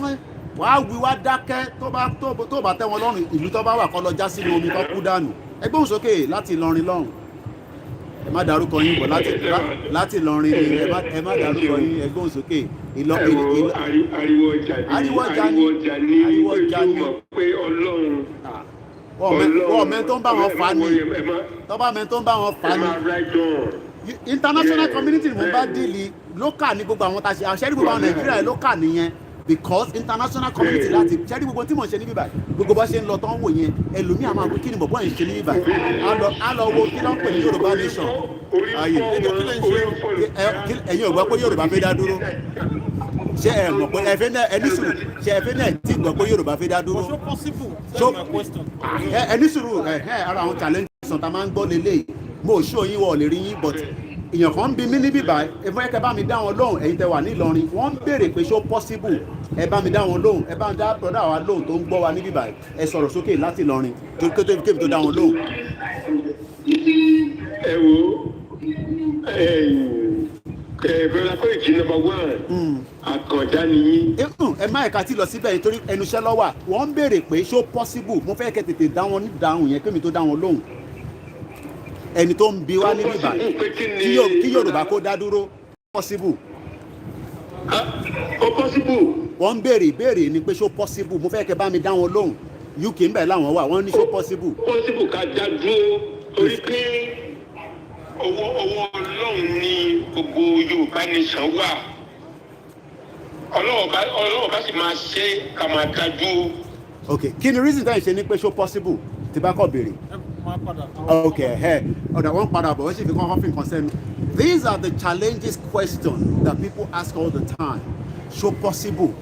wàá wí wá dákẹ́ tó bá tẹ́ wọn lọ́rùn ìlú tó bá wà kọ́ lọ já sínú omi tó kú dànù. Ẹ gbóhùn sókè láti Ìlọrin lọ́rùn. Ẹ má dárúkọ yín bọ̀ láti Ìlọrin ni ẹ má dárúkọ yín ẹ gbóhùn sókè. Ariwo ọjà ni pé Ọlọ́run. Wọ́n mẹ́ tó ń bá wọn fà ní. Tọ́ba mẹ́ tó ń bá wọn fà ní. International community ni mo bá dìlì local ní gbogbo àwọn tá a ṣe àṣẹ́rí gbogbo àwọn Nàìjíríà local nìyẹn because international community láti ṣẹ́rí gbogbo tí mo ṣe ní bíbá gbogbo bá ṣe ń lọ tó ń wò yẹn ẹlòmíà máa wò kí ni bọ̀bọ̀ yẹn ṣe ní bíbá á lọ wo kí ló ń pè ní Yorùbá nation ayé ẹ̀yin ò gbọ́ pé Yorùbá fẹ́ dá dúró ṣé ẹ mọ̀ pé ẹ fẹ́ náà ẹni sùúrù ṣé ẹ fẹ́ náà tí gbọ́ pé Yorùbá fẹ́ dá dúró ẹni sùúrù ara àwọn challenge sàn tá a máa ń gbọ́ lélẹ̀ mo ṣó yín wọ̀ lè rí yín but èèyàn kan ń bi mí níbí báyìí ẹ fẹ́ kẹ́ bá mi dá wọn lóhùn ẹ̀yin tẹ́ wà ní Ìlọrin wọ́n ń béèrè pé ṣó possible ẹ bá mi dá wọn lóhùn ẹ bá mi dá brother wa lóhùn tó ń gbọ́ wa níbí báyìí ẹ sọ̀rọ̀ sókè láti Ìlọrin tó kébì tó dá wọn lóhùn. Ẹ wo brother Koiki number 1 àkàndá nìyí. Ẹ má ẹ̀ka tí lọ síbẹ̀ nítorí ẹnu iṣẹ́ lọ́wọ́ wọ́n ń béèrè pé ṣó possible mo fẹ́ kẹ́ tètè dá wọn nídàáhùn yẹn kémi tó dá wọn lóhùn ẹni tó ń bi wá níbí báyìí kí Yorùbá kó dá dúró possible. Ó possible wọ́n ń béèrè ni pé ṣó possible mo fẹ́ kẹ́ bá mi dá wọn lóhùn UK ń bẹ̀ láwọn wà wọ́n ní ṣó possible. Possible ká dá dúró torí pé ọwọ́ Ọlọ́run ní gbogbo Yorùbá nation wà Ọlọ́run bá sì máa ṣe ká máa dá dúró. Okay, kí ni reason táyì ṣe ní pé ṣó possible tí bá kọ́ béèrè. Okay, ọ̀dà wọn padà bọ̀ wọ́n sì fi kọ́kọ́ fi nǹkan sẹ́nu. These are the challenges questions that people ask all the time. Ṣó possible?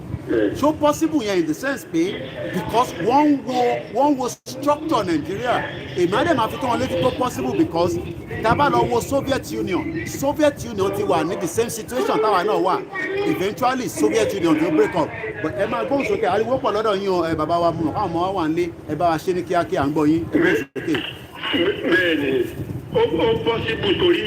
Ṣó possible yẹn in the sense pé because one wo structure Nigeria èmi àdé máa fi tó wọn létí pé possible because tábà lọ wo Soviet Union ti wà ní the same situation táwa náà wà eventually Soviet Union ti break up but ẹ máa gbóhùn sókè ariwo pọ̀ lọ́dọ̀ yín o bàbá wa mú káwọn ọmọ wa wà nílé ẹ bá wa ṣe ní kíákíá à ń gbọ́ yín ẹ gbóhùn sókè. Bẹ́ẹ̀ni ó possible torí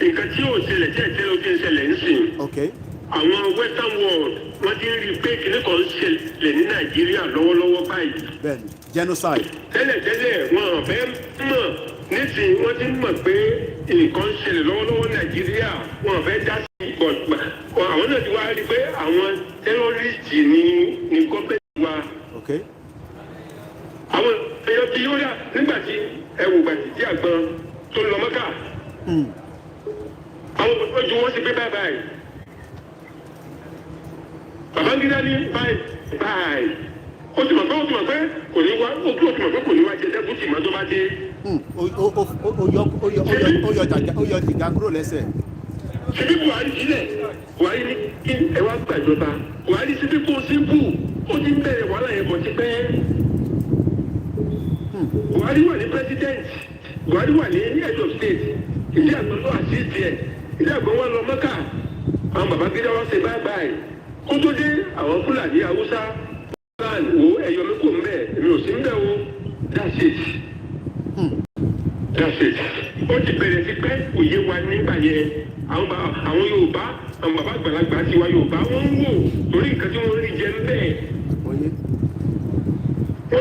nǹkan tí ò ṣẹlẹ̀ tí ẹ̀jẹ̀ ló ti ń ṣẹlẹ̀ ń sìn. Okay. Àwọn western world wọ́n ti ń rí i pé kìnìún kan ń ṣẹlẹ̀ ní Nàìjíríà lọ́wọ́lọ́wọ́ báyìí. Bẹ́ẹ̀ni genocide. Tẹ́lẹ̀ wọn ò fẹ́ mọ̀ nísìnyí wọ́n ti ń mọ̀ pé nǹkan ń ṣẹlẹ̀ lọ́wọ́lọ́wọ́ Nàìjíríà wọn ò fẹ́ dá sí ìgbọ̀gbà àwọn náà ti wá rí i pé àwọn terrorist ní gọ́ọ̀mẹ̀ntì wa. Okay. Àwọn èèyàn ti yóò yà nígbà tí ẹ̀wù gbàtí tí àgbọn tó lọ Mọ́kà. Àwọn ojú wọn ti gbé báyìí. Babangida ní báyìí ó ti mọ̀ pé kò ní wá jẹ dẹ́kun tì máa tó bá dé. ó yọ jìgá kúrò lẹ́sẹ̀. Ṣébí Buhari sílẹ̀ Buhari ní kí ẹ wá gbàjọba Buhari síbí kó síbù ó ti ń bẹ̀rẹ̀ wàhálà yẹn bọ̀ ti pẹ́. Buhari wà ní president Buhari wà ní head of state ìdí àgbọn ló assist ẹ̀ ìdí àgbọn wọn lọ Mọ́kà àwọn Babangida wọn ṣe báyìí kó tó dé àwọn Fúlàní Haúsá wo ẹ̀yọ́ mi kò ń bẹ̀ èmi ò sí ń bẹ̀ wo that's it ó ti bẹ̀rẹ̀ sí pé òye wa nígbà yẹn àwọn Yorùbá àwọn bàbá àgbàlagbà tiwa Yorùbá wọ́n ń wò torí nǹkan tí wọ́n rí jẹ ń bẹ̀ wọ́n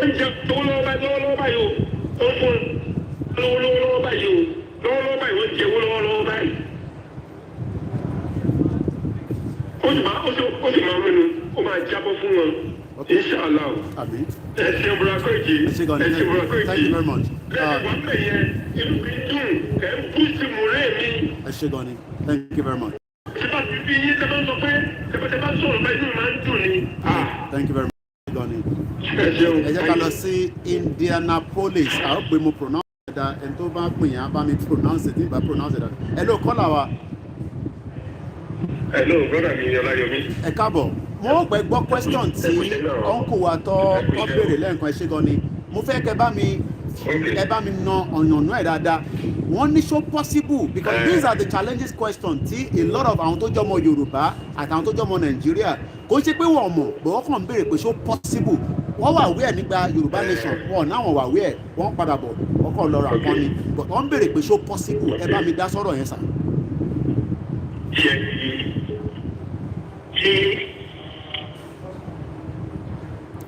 ń jẹ lọ́wọ́lọ́wọ́ báyìí o wọ́n fún lọ́wọ́lọ́wọ́ báyìí o lọ́wọ́lọ́wọ́ báyìí wọ́n jẹ lọ́wọ́lọ́wọ́ báyìí ó sì máa mẹ́nu ó máa jábọ́ fún wọn inshallah. Àmín. Ẹ ṣe burúkú èjì. Thank you very much. Wọ́n pè yẹn inú mi dùn ẹ̀ ń bú sí mu rẹ́ mi. Ẹ ṣé gan ni. Thank you very much. Ṣé bá ti fi yín tẹ́lẹ̀ sọ pé tẹ́lẹ̀ bá sọ̀rọ̀ bá inú mi máa ń dùn ni. Thank you very much. Gan ni. Ẹ ṣeun. Ẹ jẹ́ ká lọ sí Indianapolis. A ó pè mo pronounce it that ẹni tó bá pè yẹn á bá mi pronounce it nígbà pronounce it that. Hello kọ́là wa. Hello brother mi Ọláyọmí. Ẹ káàbọ̀. Mo gbẹ́ gbọ́ question tí ọ̀nkù wa tọ́ ọ béèrè lẹ́ẹ̀kan ẹ ṣé gan ni. Mo fẹ́ kẹ́ bá mi na ọ̀yànnú ẹ̀ dáadáa. Wọ́n ní ṣó possible because these are the challenges questions tí a lot of àwọn tó jọmọ Yorùbá àtàwọn tó jọmọ Nàìjíríà kò ṣe pé wọ́n mọ̀ but wọ́n kàn ń béèrè pé ṣó possible. Wọ́n wà aware nípa Yorùbá nation wọn náà wọ́n wà aware wọ́n padà bọ̀ wọ́n kàn lọ ra nǹkan ni but wọ́n ń béèrè pé ṣó possible ẹ bá mi dá sọ̀rọ̀ yẹn sà.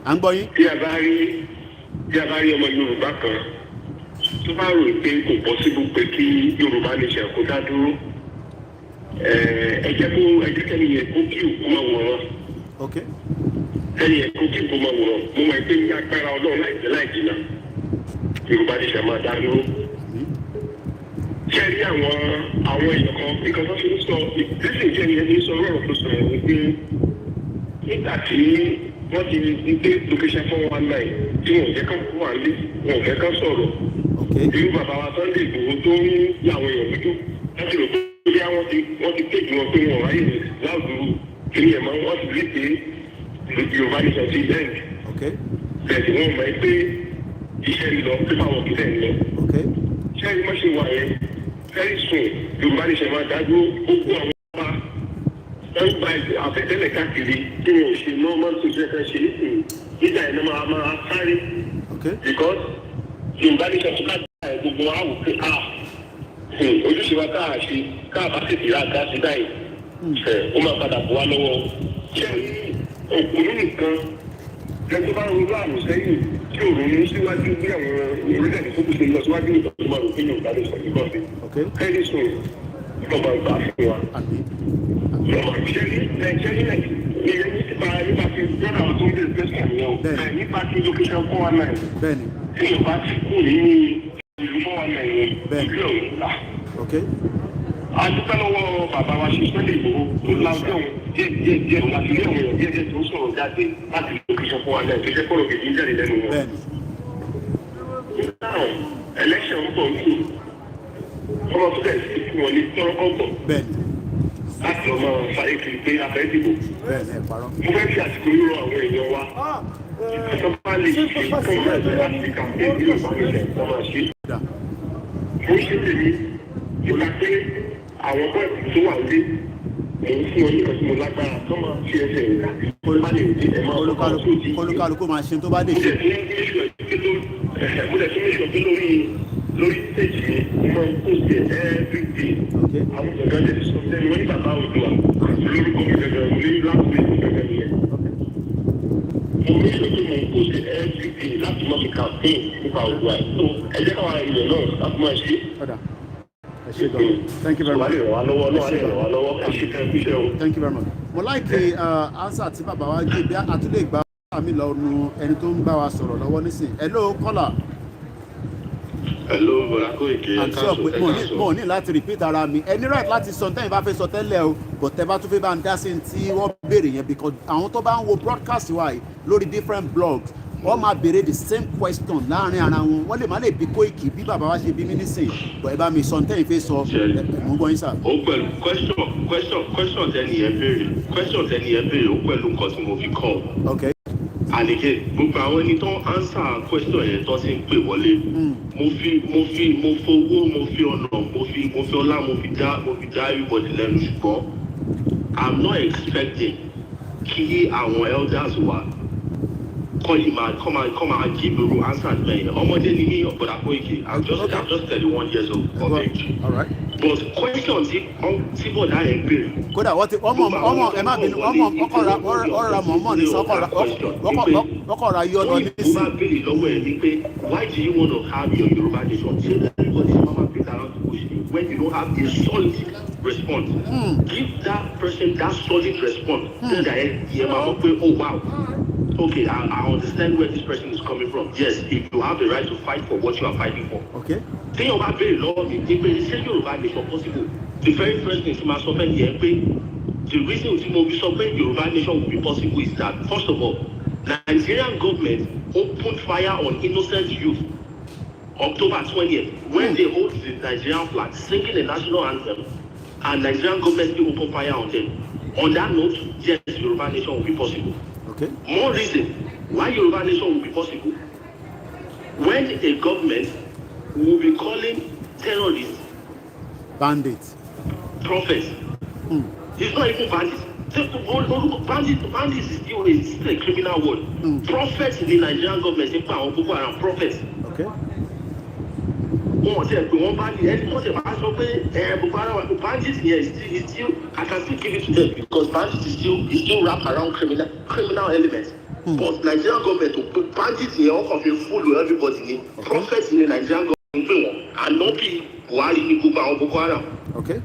À ń gbọ́ yín. Bí a bá rí ọmọ Yorùbá kan tó bá rò pé kò possible pé kí Yorùbá nation kó dá dúró ẹ jẹ́ kẹ́ni yẹn kó kí òkú máa wòran. Kẹ́ni yẹn kó kí òkú máa wòran mo máa gbé ní agbára Ọlọ́run láìpẹ́ láì jìnnà Yorùbá nation máa dá dúró. Ṣé rí àwọn èèyàn kan nǹkan tó fi ń sọ ìgbésẹ̀ ìjẹ́ ni ẹni sọ ọ̀rọ̀ tó sọ̀rọ̀ wípé nígbà tí wọ́n ti ní pé location 419 tí wọ́n jẹ́ ká kó wà lé wọ́n fẹ́ ká sọ̀rọ̀. Irú bàbá wa Sunday Igboho tó ń yà àwọn èèyàn lójú láti rò pé bí wọ́n ti kéèkì wọn pé wọ́n ráyè láàbù kí ni ẹ̀mọ́ wọ́n ti rí pé Yorùbá nation ti bẹ́ẹ̀. Bẹ́ẹ̀ sì wọ́n mọ̀ pé iṣẹ́ ń lọ pípa wọn kì í tẹ̀ ń lọ. Ṣé ẹni má ṣe wà yẹn very soon Yorùbá nation máa dájú gbogbo àwọn ọba wọ́n gba àfẹ́tẹ́lẹ̀ káàkiri tí wọ́n ṣe normal social care ṣe nígbà yẹn máa sáré because Yorùbá nation tó ká gbà ẹ̀ gbogbo wa wò pé ojúṣe wa káà ṣe káà bá tètè rà dá sí báyìí ó máa padà bọ̀ wá lọ́wọ́ ṣé òkùnrin nìkan lẹ́tọ́ bá ń ronú àrùn sẹ́yìn tí ò ronú síwájú bí àwọn orílẹ̀-èdè tó kù ṣe lọ síwájú nìkan tó máa rò pé Yorùbá nation nígbà tí kẹ́lí sùn lọ́ba ìgbà fún wa. Lọ́ba ìṣẹ́lí Nàìjíríà ní nípa ṣe gbọ́dọ̀ àwọn tó ń bẹ̀rẹ̀ pẹ́sẹ̀ mi o. Bẹ́ẹ̀ nípa ti location 419. Bẹ́ẹ̀ni. Tí o bá ti kú ní ìlú 419 yẹn. Bẹ́ẹ̀ni. Ìlú òun là. Ok. A dúpẹ́ lọ́wọ́ bàbá wa ṣe Sunday Igboho tó láwùjọ díẹ̀ láti rí àwọn èèyàn díẹ̀ tó sọ̀rọ̀ jáde láti location 419 tó jẹ́ kọ́rọ̀ kejì ń jáde lẹ́nu wọn. Bẹ́ẹ̀ni. Election ń bọ̀ ní ọmọ tó bẹ̀rẹ̀ sí fún wọn ní tọ́rọ́kọ̀tọ̀. Bẹ́ẹ̀ni. Láti ọmọ sáré kiri pé afẹ́ dìbò. Bẹ́ẹ̀ni, ẹ parọ́. Mo fẹ́ fi àsìkò rírọ àwọn èèyàn wa. Ìjọba bá lè ṣe fún ìrẹsì láti kàmpé ní ìbánisẹ̀ tó máa ṣe. Mo ṣe tèmi nípa pé àwọn bọ́ọ̀sì tó wà lé èyí fún wọn nípa tí mo lágbára tó máa fi ẹsẹ̀ ìlà tó bá lè di ẹ̀ máa lọ́kọ́ tó di. Olúkálùkù máa ṣe tó bá lè Mo ṣe. dẹ̀ tún méjì pé lórí stage yẹn mo máa ń post it every day. Àwọn gbọ̀ngàn lè sọ sẹ́ni wọ́n ní bàbá Oòduà lórúkọ mi gẹ́gẹ́ mo ní last week gẹ́gẹ́ nìyẹn. Mo ní ìṣòro pé mo ń post it every day láti máa fi campaign nípa Oòduà. So ẹ jẹ́ káwọn ilẹ̀ náà láti máa ṣe. Ẹ ṣé gan. Thank you very much. Thank you very much. Mo like answer tí bàbá wa gbé bí àtúndé ìgbà mi lọ nu ẹni tó ń bá wa sọ̀rọ̀ lọ́wọ́ nísìnyí. Hello caller. Hello, bọ̀dá Koiki. I'm sure pé mo ní láti repeat ara mi. Ẹni right láti sọ tẹ́yìn bá fẹ́ sọ tẹ́lẹ̀ o, but tẹ́ bá tún fẹ́ bá ń dá sí tí wọ́n béèrè yẹn because àwọn tó bá ń wo broadcast wa yìí lórí different blogs wọ́n máa béèrè the same question láàrin ara wọn. Wọ́n lè má lè bí Koiki bí bàbá wa ṣe bí mí nísìnyí. But ẹ bá mi sọ tẹ́yìn fẹ́ sọ mo ń gbọ́ yín sà. Ó pẹ̀lú question tẹ́ni ẹ béèrè ó pẹ̀lú nǹkan tí mo fi kọ́. Okay. And again, gbogbo àwọn ẹni tó ń answer question yẹn tó ti ń pè wọlé. Mo fowó, mo fi ọ̀nà, mo fi ọlá, mo fi dá everybody lẹ́nu ṣùgbọ́n I'm not expecting kí àwọn elders wa kọ́ yìí máa give you answer bẹ́ẹ̀ yẹn. Ọmọdé ni mí ọ̀pọ̀dà Koiki. I'm just 31 years of age. All right. But question tí bọ̀dá yẹn béèrè. Kódà wọ́n ti ọmọ ẹ má bínú ọ̀rọ̀ mọ̀ọ́mọ̀ ní ọkọ̀ra yọ lọ ní sí. Mo bá béèrè lọ́wọ́ ẹ̀ ní pé why do you want to have your Yoruba nation? Ṣé everybody mama beat around the bush when you don't have a solid response? Give that person that solid response. Then that yẹn máa mọ̀ pé oh wow. Okay, I understand where this person is coming from. Yes, if you have the right to fight for what you are fighting for. Okay. Tí yóò bá béèrè lọ́wọ́ mi ní pé ṣé Yorùbá nation possible? The very first thing tí máa sọ fẹ́ yẹn pé the reason tí mo fi sọ pé Yorùbá nation will be possible is that first of all, Nigerian government opened fire on innocent youth October 20th when they hold the Nigerian flag, singing the national anthem, and Nigerian government still opened fire on them. On that note, yes, Yoruba nation will be possible. Okay. More reason why Yoruba nation will be possible. When a government will be calling terrorists bandits, prophets, it's not even bandits. Bandits is still a criminal word. Prophets in the Nigerian government, they call Boko Haram prophets. Okay. Bandits here is still I can still give it to them because bandits is still wrapped around criminal elements. But Nigerian government to put bandits here off of a full with everybody. Prophets in the Nigerian government and not be Buhari Boko Haram. Okay.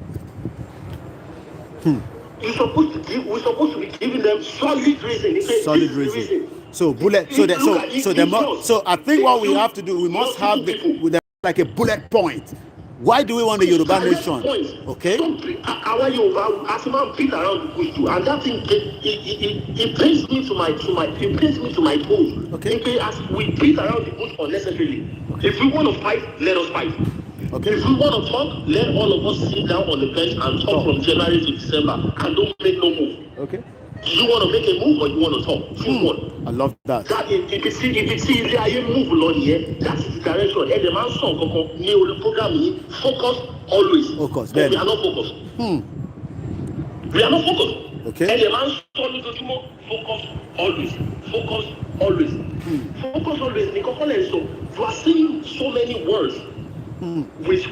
We're supposed to be giving them solid reason. Solid reason. So bullet. So I think what we have to do, we must have like a bullet point. Why do we want the Yoruba nation? Okay. Our Yoruba, as a man, beat around the bush too, and that thing it brings me to my toes. Okay. As we beat around the bush unnecessarily. If we want to fight, let us fight. Okay. If we want to talk, let all of us sit down on the bench and talk from January to December and don't make no move. Okay. Do you want to make a move or you want to talk? Choose one. I love that. That if you see the move along here, that is the direction. And the man song new program focus always. Focus. We are not focused. We are not focused. Okay. And the man song focus always. Focus always. Focus always. So you are saying so many words with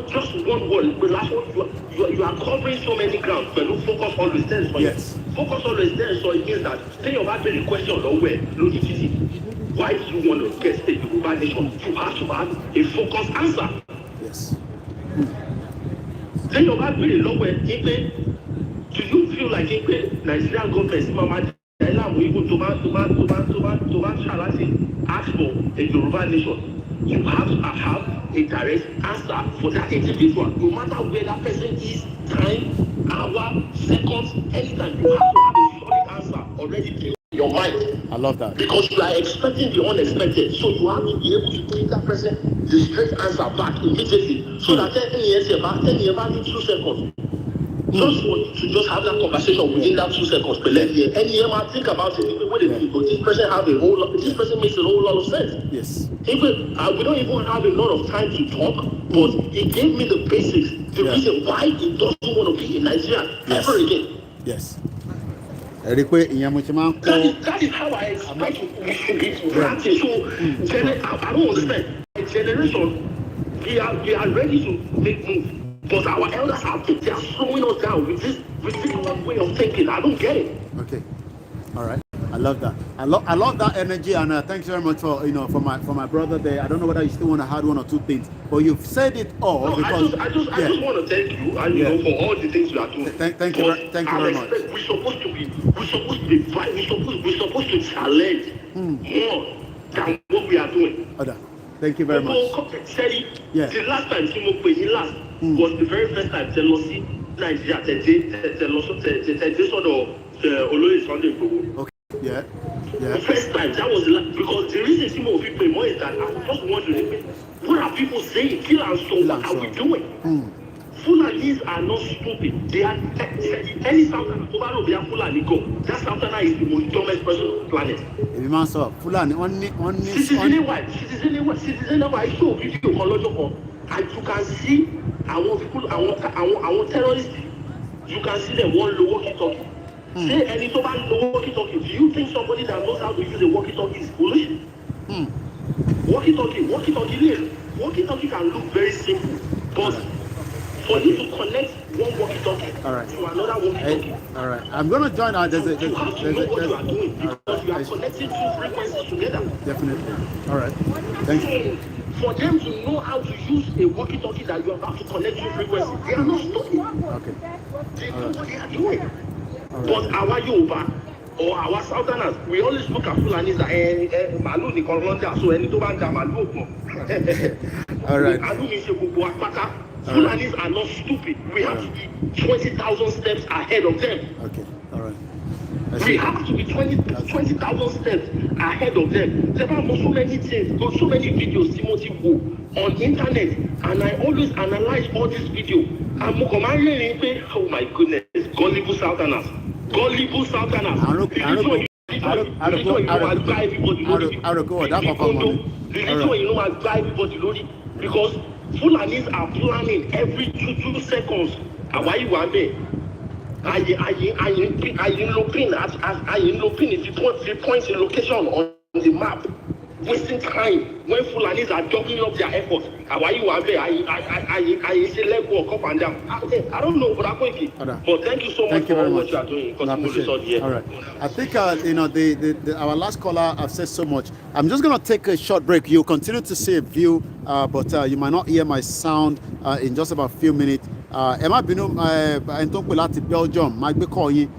just one word. The last one you are covering so many grounds, but you focus always there. Yes. Focus always there, so it means that say you have the question nowhere, no easy. Why do you want to get the Yoruba nation? You have to have a focused answer. Yes. Say you have the nowhere, do you feel like Nigerian government ask for a Yoruba nation, you have to have a direct answer for that individual, no matter where that person is, time, hour, seconds, anytime. You have to have a solid answer already in your mind. I love that. Because you are expecting the unexpected. So you have to be able to give that person the straight answer back immediately. So that 10 years back, 10 years back in 2 seconds. Just for you to just have that conversation within that 2 seconds. But let me think about it. What if this person have a whole lot, this person makes a whole lot of sense. Yes. Even we don't even have a lot of time to talk, but it gave me the basics, the reason why he doesn't want to be in Nigeria ever again. Yes. That is how I expect we should be practicing. So I don't understand. A generation, we are ready to make moves. But our elders they are slowing us down with this ridiculous way of thinking. I don't get it. Okay. All right. I love that. I love that energy, and thanks very much for for my brother there. I don't know whether you still want to add one or two things, but you've said it all. No, because I just want to thank you, and you know, for all the things you are doing. Thank you very much. We're supposed to challenge more than what we are doing. Thank you very much. The last time Timo played was the very first time Chelsea Nigeria Okay. Yeah. The first time, that was because the reason Timo played more is that I just wondering, what are people saying? Kill and so what are we doing? Fulanis are not stupid. They are any Southern Tobaro, they are Fulani go. That Southerner is the most dumbest person on the planet. Fulani, citizen wise, show video chronological, and you can see our terrorists. You can see them one low walkie-talkie. Say any Toban low walkie-talkie. Do you think somebody that knows how to use a walkie-talkie is foolish? Walkie-talkie can look very simple, but for you to connect one walkie-talkie to another walkie-talkie. All right. I'm going to join out. You have to know what you are doing because you are connecting two frequencies together. Definitely. All right. Thank you. For them to know how to use a walkie-talkie that you are about to connect two frequencies, they are not stupid. Okay. They know what they are doing. But our Yoruba or our Southerners, we always look at Fulanis that Malu ni Kolonda, so any to banda Malu. All right. Fulanis are not stupid. We have to be 20,000 steps ahead of them. Okay. All right. We have to be 20,000 steps ahead of them. There are so many things, so many videos Timothy go on internet, and I always analyze all these videos. And oh my goodness, gullible Southerners. Gullible Southerners. Because Fulanis are planning every 2 seconds. Why you want me? I looking if you point the location on the map, wasting time when Fulanis are jumping up their efforts. Why you want me? I say let walk up and down. I don't know, but but thank you so much for what you are doing. All right. I think our last caller have said so much. I'm just gonna take a short break. You continue to see a view, but you might not hear my sound in just about a few minutes. Emma Binu, Belgium, might be calling.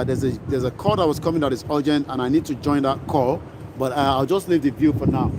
There's a call that was coming that is urgent, and I need to join that call. But I'll just leave the view for now.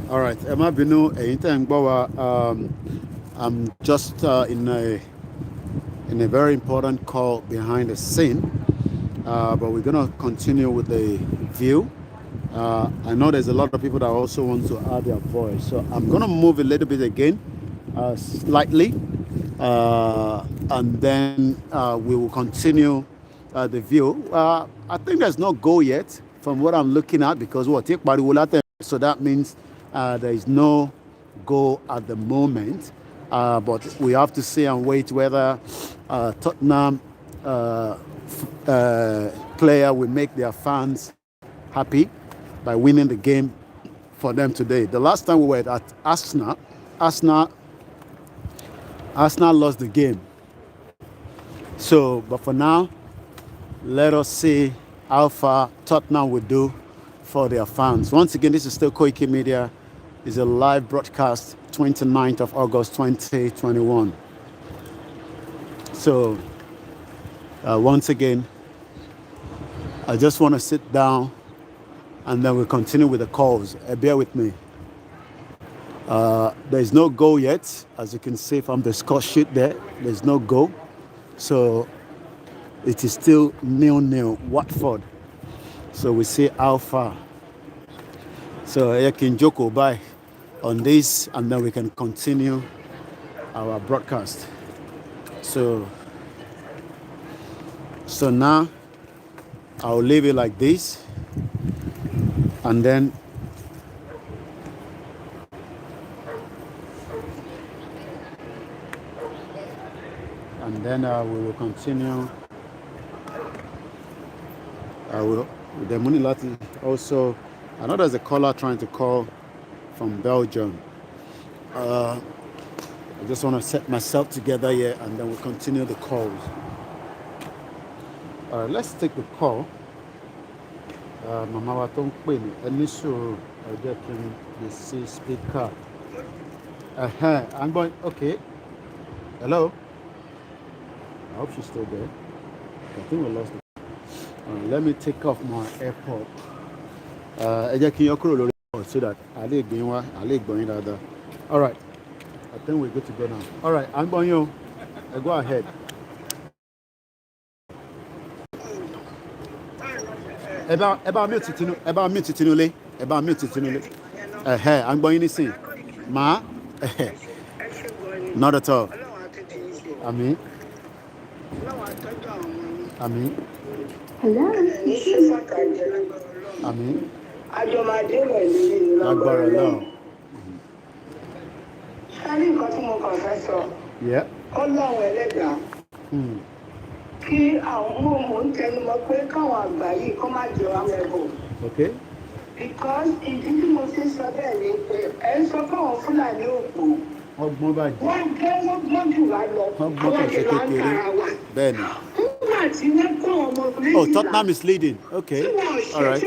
All right, Emma Binu, I'm just in a very important call behind the scene, but we're gonna continue with the view. I know there's a lot of people that also want to add their voice, so I'm gonna move a little bit again, slightly, and then we will continue the view. I think there's no goal yet from what I'm looking at, because so that means there is no goal at the moment, but we have to see and wait whether Tottenham player will make their fans happy by winning the game for them today. The last time we were at Arsenal lost the game. So, but for now, let us see how far Tottenham will do for their fans. Once again, this is still Koikimedia. It's a live broadcast, 29th of August 2021. So, once again, I just want to sit down and then we'll continue with the calls. Bear with me. There is no goal yet. As you can see from the score sheet there's no goal. So it is still 0-0, Watford. So we see how far. So I can joke by on this and then we can continue our broadcast. So now I'll leave it like this, and then we will continue. The money Latin also. I know there's a caller trying to call from Belgium. I just want to set myself together here, and then we'll continue the calls. All right, let's take the call. Mama wa tó ń pè ní ẹni sọ̀rọ̀ ọjọ́ kí n lè sí speaker. I'm going. Okay. Hello. I hope she's still there. I think we lost it. Let me take off my AirPod. Ẹ jẹ́ kí n yọ kúrò lórí AirPod so that a lè gbé wá, a lè gbọ́ yín dáadáa. All right. I think we're good to go now. All right. I'm going you. Go ahead. Eba mute tinule. I'm going to sing. Ma. Not at all. Amen. Amen. Hello. Amen. Yeah. Kí àwọn ọmọ ń tẹnu mọ́ pé káwọn àgbà yìí kọ́ máa jọ àwọn ẹ̀bùn. Okay. Because ìdí tí mo ṣe sọ bẹ́ẹ̀ ni pé ẹ ń sọ fáwọn Fúlàní òpó. Ọgbọ́n báyìí. Wọ́n gbọ́n jù wá lọ. Ọgbọ́n kò ṣe kékeré. Bẹ́ẹ̀ni. Nígbà tí wọ́n kọ́ ọmọ méjìlá. Oh, Tottenham is leading. Okay. All right.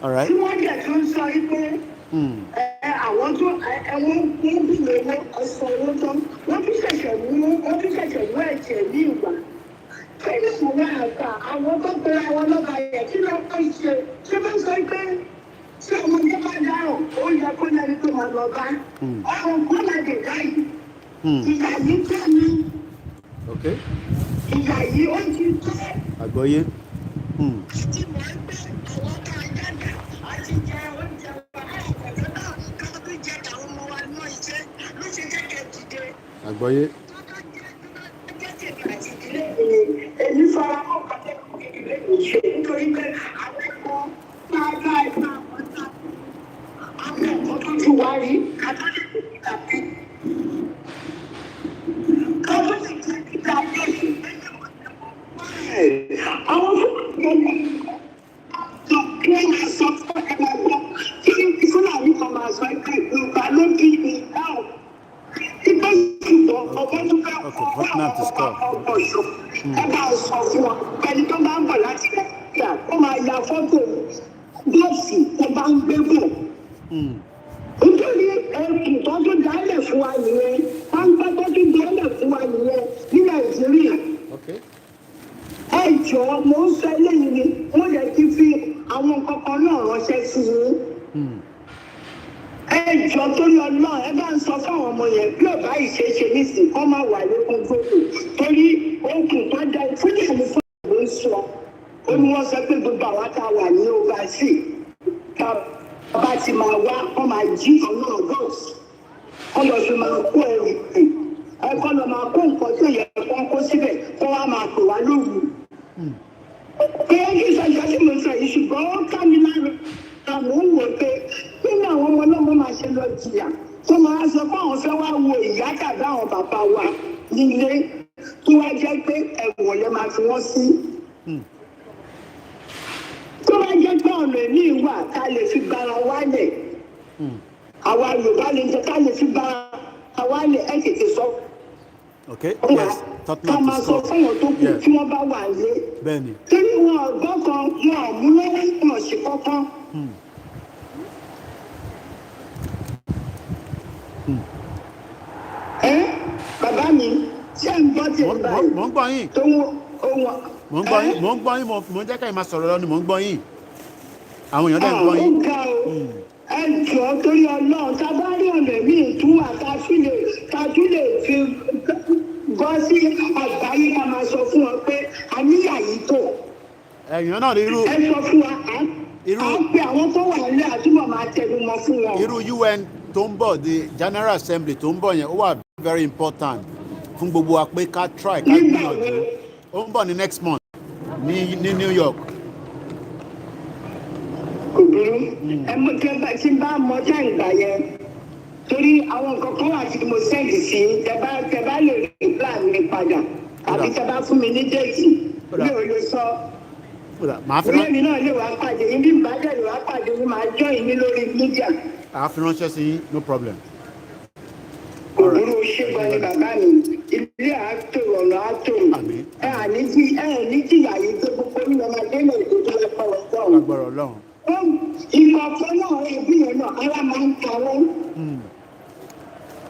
All right. Tí wọ́n jẹ̀ tó ń sọ pé àwọn tó ẹ̀wọ̀n ń gbìmọ̀ owó ọ̀sán owó tán wọ́n tún ṣẹ̀ṣẹ̀ mú ẹ̀jẹ̀ ní ìgbà. Kẹ́lí kò wá àgbà àwọn tó pe àwọn lọ́ba yẹn kí ló ń ṣe ṣé bá sọ pé ṣé ọmọ tó bá dáràn ó yẹ kó lẹ́ni tó máa lọ bá ọ̀rọ̀ kó máa dé báyìí. Ìyá yìí tẹ́ mi. Ìyá yìí ó ti tẹ́. Àgbọ́yé. Àti mọ̀ ẹ́ pé àwọn kan jáde àti jẹ oúnjẹ wa àìkọ̀tọ́ náà káwọn tó jẹ àwọn ọmọ wa náà iṣẹ́ ló ṣe jẹ́ kẹ́ dìde. Àgbọ́yé. Èmi fara mọ́ pàtẹ́kù kékeré ìṣe nítorí pé àwọn ẹ̀kọ́ pátá ẹ̀ka ọ̀tá àwọn ẹ̀kọ́ tó ti wá rí kátólì tàbí kátólì tàbí àwọn fúnni wọ́n máa sọ fún ẹ̀rọ ọgbọ́n tí Fúlàní kan máa sọ pé Yorùbá ló bí mi dáhùn. Tottenham to score. Ẹ bá sọ fún wọn ẹni tó bá ń bọ̀ láti Nàìjíríà ó máa ya fọ́tò bọ́ọ̀sì tó bá ń gbé bọ̀. Nítorí ẹkùn tó tó dálẹ̀ fún wa nìyẹn pápá tó tó dálẹ̀ fún wa nìyẹn ní Nàìjíríà. Ẹ jọ̀ọ́ mo ń sọ eléyìí ni wọ́n yẹ kí fi àwọn kankan náà ránṣẹ́ sí i. jọ torí ọlọ́run ẹ bá ń sọ fáwọn ọmọ yẹn bí ọba ìṣeéṣe nísìnyí kọ́ máa wà lókun gbogbo torí okùn tó dá fúnlẹ̀ ní fún ìlú ń sọ ó ní wọ́n sọ pé gbogbo àwọn tá a wà ní overseas tá a bá ti máa wá wọ́n máa jí ọ̀nà ọ̀gọ́s kọ́ lọ fi máa kó ẹrù ẹ kọ́ lọ máa kó nǹkan tó yẹ kó kó síbẹ̀ kó wá máa pè wá lóru. pé kí sọ́jà tí mo sọ yìí ṣùgbọ́n ó ká mi lára àwọn ń wò pé nínú àwọn ọmọ náà mo máa ṣe lọ jìyà tó máa sọ pé àwọn fẹ́ wá wo ìyá tàbí àwọn bàbá wa nílé tó wá jẹ́ pé ẹ̀wọ̀n lè máa fi wọ́n sí. tó wá jẹ́ pé ọ̀nà èmi wà ká lè fi gbára wálẹ̀ àwa Yorùbá lè jẹ́ ká lè fi gbára wálẹ̀ ẹ̀ tètè sọ. Okay, yes, Tottenham to score. Yeah. Benny. Bàbá mi, ṣé ń gbọ́ tí ẹ báyìí? Mo ń gbọ́ yín. Mo ń gbọ́ yín, mo ń jẹ́ ká ẹ máa sọ̀rọ̀ lọ ni mo ń gbọ́ yín. Àwọn èèyàn dẹ̀ ń gbọ́ yín. Ó ga o. Ẹ jọ̀ọ́ torí Ọlọ́run, tá a bá rí ọ̀nà míì tún wà tá a tún lè fi gbọ́ sí àgbáyé ká máa sọ fún ọ pé a níyà yìí tó. Ẹ̀yàn náà ní irú. Ẹ sọ fún wa, à ń pe àwọn tó wà nílé àtúbọ̀ máa tẹnu mọ́ fún wọn. Irú UN tó ń bọ̀, the General Assembly tó ń bọ̀ yẹn, ó wà very important fún gbogbo wa pé ká try ká gbìyànjú. Ó ń bọ̀ ní next month ní New York. Kò burú, ẹ mú tí bá mọ já ìgbà yẹn. Torí àwọn nǹkan kan wà tí mo sẹ́ǹdì sí tẹ bá lè rí plan mi padà àbí tẹ bá fún mi ní déètì mi ò lè sọ. Ilé mi náà lè wá pàdé yín bí ìbàdàn lè wá pàdé yín máa jọ́ yín ní lórí mídíà. Àá fi ránṣẹ́ sí yín, no problem. Òwúrò ṣégbọn ni bàbá mi, ilé àátò ọ̀nà àátò ẹ̀ ní jìyà yìí tó gbogbo ní ọmọdé náà tó tó lè pọ̀ ọ̀gbọ́n. Agbára Ọlọ́run. Ìkọ̀ọ̀kan náà ẹbí yẹn náà ara máa ń ta wọ́n.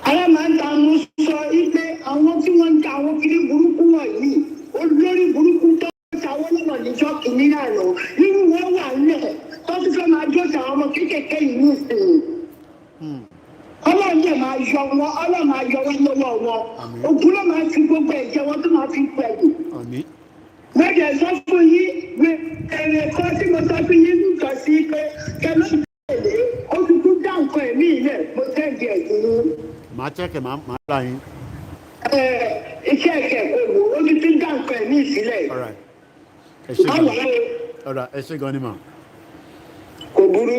Ara máa ń ta mú sọ wípé àwọn tí wọ́n ń ta àwọn kiri burúkú wọ̀nyí olórí burúkú tó ń ta wọ́n lọ́nà níjọ́ kìíní náà lọ. Irú wọn wà nílẹ̀ tó ti fẹ́ máa jó ta àwọn ọmọ kéékèèké yìí ní ìsìn. Ọlọ́run yẹn máa yọ wọn, Ọlọ́run máa yọ wọn lọ́wọ́ wọn. Ògùn ló máa fi gbogbo ẹ̀jẹ̀ wọn tó máa fi pẹ̀lú. Mẹ́jẹ̀ sọ fún yín, èrè kan tí mo sọ fún yín nìkan sí pé kẹlẹ́ ìpèlè ó ti tún dá nǹkan ẹ̀mí ilẹ̀ mo tẹ́ǹdì ẹ̀sìn ní. Màá chẹ́kẹ̀ máa là yín. Iṣẹ́ ẹ̀kẹ́ kò wò ó ti tún dá nǹkan ẹ̀mí ìsílẹ̀. Ọ̀rọ̀ ẹ ṣé gan ni mà. Kò burú.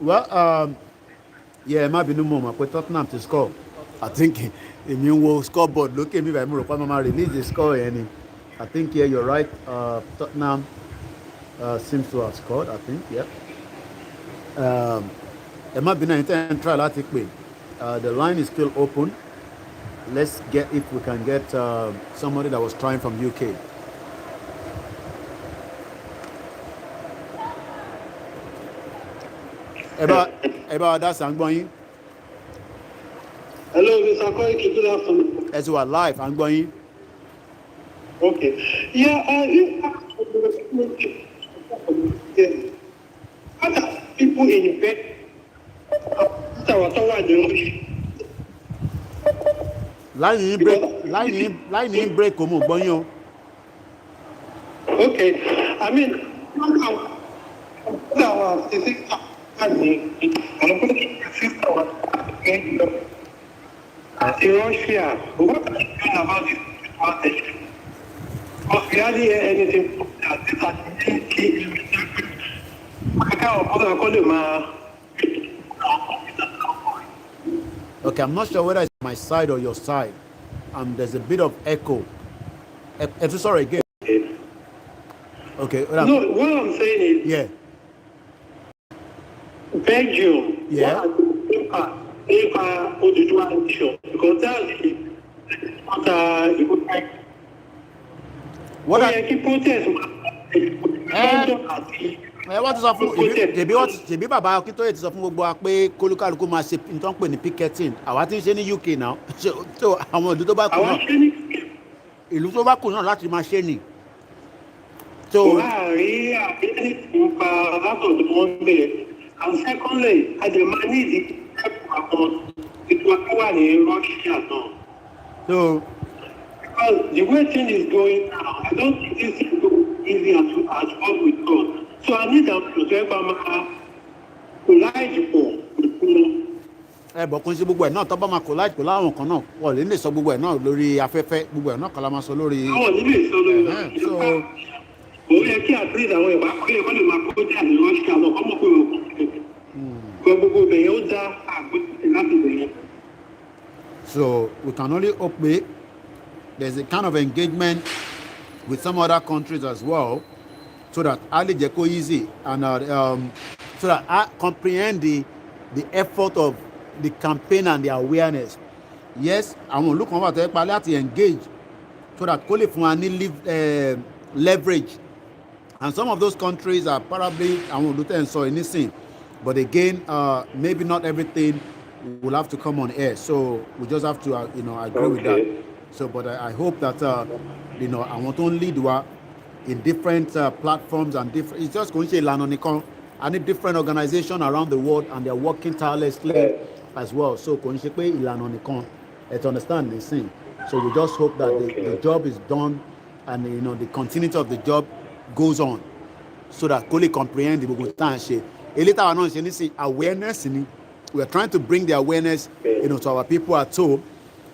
Well, yeah, ẹ má bínú mọ̀ mà pé Tottenham ti score. I think èmi ń wo scoreboard lókè mi báyìí mo rò pé màmá release the score yẹn ni. I think yeah, you're right. Tottenham seems to have scored. I think, yeah. Ẹ má bínú ẹ̀yin tẹ́ ń try láti pè. The line is still open. Let's get if we can get somebody that was trying from UK. Ẹ bá dá sàngbọ́n yín. Hello, Mr. Koiki, good afternoon. Ẹ ti wà live, à ń gbọ́ yín. Okay. Yeah, other people in bed. Line in break kò mú gbọ́ yín o. Okay, I mean, Russia, what are you doing about this advantage? Because we hardly hear anything that this Okay, I'm not sure whether it's my side or your side. There's a bit of echo. Sorry again. Okay. No, what I'm saying is. Yeah. Belgium. Yeah. Because that's what are you protest? Wọ́n ti sọ fún tèbí bàbá Akíntóyè ti sọ fún gbogbo wa pé kólúkálukú máa ṣe nǹkan pè ní picketing. Àwa ti ń ṣe ní UK náà. So àwọn ìlú tó bá kù náà. Ìlú tó bá kù náà láti máa ṣe nì. Láàárín àbíkí nípa látọ̀dọ̀ wọn bẹ̀rẹ̀. And secondly, àjẹmá nídìí So, because the way thing is going now, I don't think this is going easy as what we thought. So I need them to help them collide for. bọ̀ kún sí gbogbo ẹ̀ náà tó bá máa kó láìpẹ́ láwọn kan náà wọ́n lè sọ gbogbo ẹ̀ náà lórí afẹ́fẹ́ gbogbo ẹ̀ náà kan la máa sọ lórí. Àwọn nílé sọ lórí rẹ̀. Ó yẹ kí àtúndì àwọn ìwà pé ẹ̀kọ́ lè máa kó jà ní rọ́ṣíà náà kọ́ mọ̀ pé òun kò gbogbo bẹ̀yẹn ó dá àgbẹ̀ láti bẹ̀yẹn. So we can only hope there's a kind of engagement with some other countries as well, so that Ali Jeko easy and so that I comprehend the effort of the campaign and the awareness. Yes, I will look over to engage so that kó lè fún wa ní leverage, and some of those countries are probably àwọn olùtẹ̀ ń sọ anything, but again maybe not everything will have to come on air, so we just have to agree with that. So but I hope that àwọn tó ń lead wa in different platforms and different, it's just going to ìlànà nìkan, and a different organization around the world, and they're working tirelessly as well. So kò ń ṣe pé ìlànà nìkan, to understand this thing. So we just hope that the job is done, and the continuity of the job goes on, so that kó lè comprehend gbogbo tá à ń ṣe. Èyí táwa náà ṣe ní sí awareness ni. We are trying to bring the awareness to our people at home,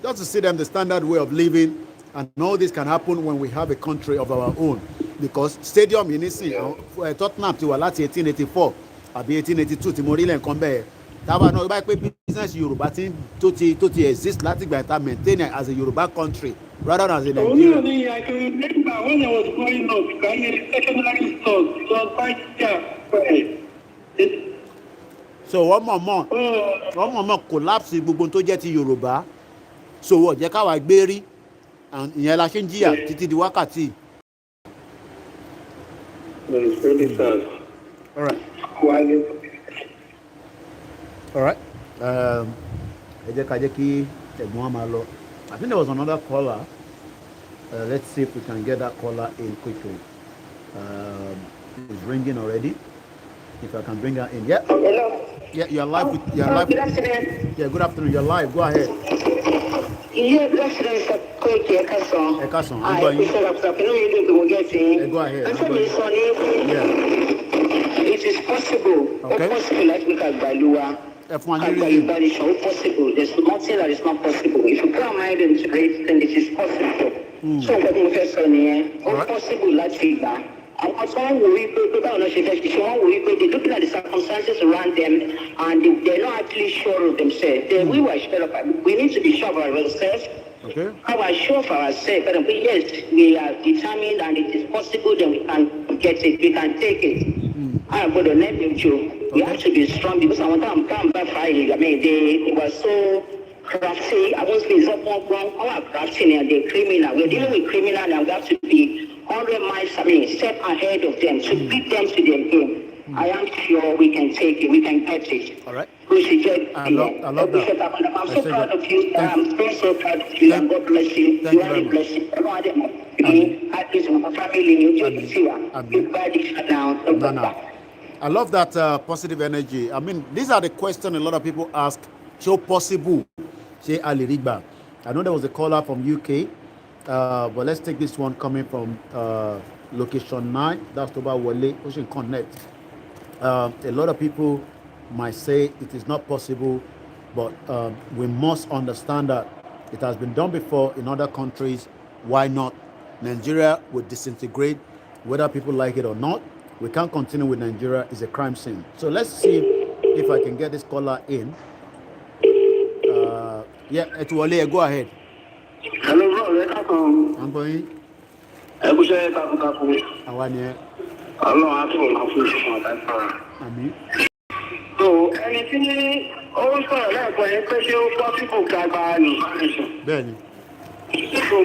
just to see them the standard way of living, and all this can happen when we have a country of our own. Because stadium yìí nísìn Tottenham ti wà láti 1884 àbí 1882 tí mo rí lẹ́ǹkan bẹ́ẹ̀ táwa náà báyìí pé business Yorùbá tó ti exist láti gbà ta maintain as a Yorùbá country rather than as a Nigeria. Only I can remember when I was growing up, buying secondary stores, it was quite so wọ́n mọ̀ collapse gbogbo tó jẹ́ ti Yorùbá, so wọ́n jẹ́ káwa gbé rí, ìyẹn la ṣe ń jìyà títí di wákàtí. It's really sad. All right. Ẹ jẹ́ ká jẹ́ kí ẹ̀gbọ́n wa máa lọ. I think there was another caller. Let's see if we can get that caller in quickly. It's ringing already. If I can bring her in. Yeah. Hello. Yeah, you're live. You're live. Good afternoon. Yeah, good afternoon. You're live. Go ahead. Yeah, good afternoon, Mr. Koikimedia. Ekason. I appreciate that. Go ahead. Yeah. It is possible. Okay. Possible, like we can Balua. Possible. There's nothing that is not possible. If you put our mind into it, then it is possible. So, what we first on here, possible, let's see that. And what's wrong with people, they're looking at the circumstances around them, and they're not actually sure of themselves. We were sure of, we need to be sure of ourselves. Okay. I was sure for ourselves, but yes, we are determined, and it is possible that we can get it, we can take it. I'm going to let them too. We have to be strong, because I want to come back Friday. I mean, they were so crafty. I won't say it's not wrong. Our crafty and they're criminal. We're dealing with criminal, and we have to be 100 miles, step ahead of them to beat them to their game. I am sure we can take it, we can catch it. All right. I love that. I'm so proud of you. I'm so proud of you, and God bless you. Thank you very much. Bless you. At least my family, you just see I love that positive energy. I mean, these are the questions a lot of people ask. So possible, say Ali Rigba. I know there was a caller from UK, but let's take this one coming from location 9. That's Toba Wale, Ocean Connect. A lot of people might say it is not possible, but we must understand that it has been done before in other countries. Why not? Nigeria will disintegrate, whether people like it or not. We can't continue with Nigeria. It's a crime scene. So let's see if I can get this caller in. Yeah, Etuwale, go ahead. Hello, bro. I'm going. Awane. Ami. So, anything also like when you special possible Gabani. Bẹ́ẹ̀ni. So,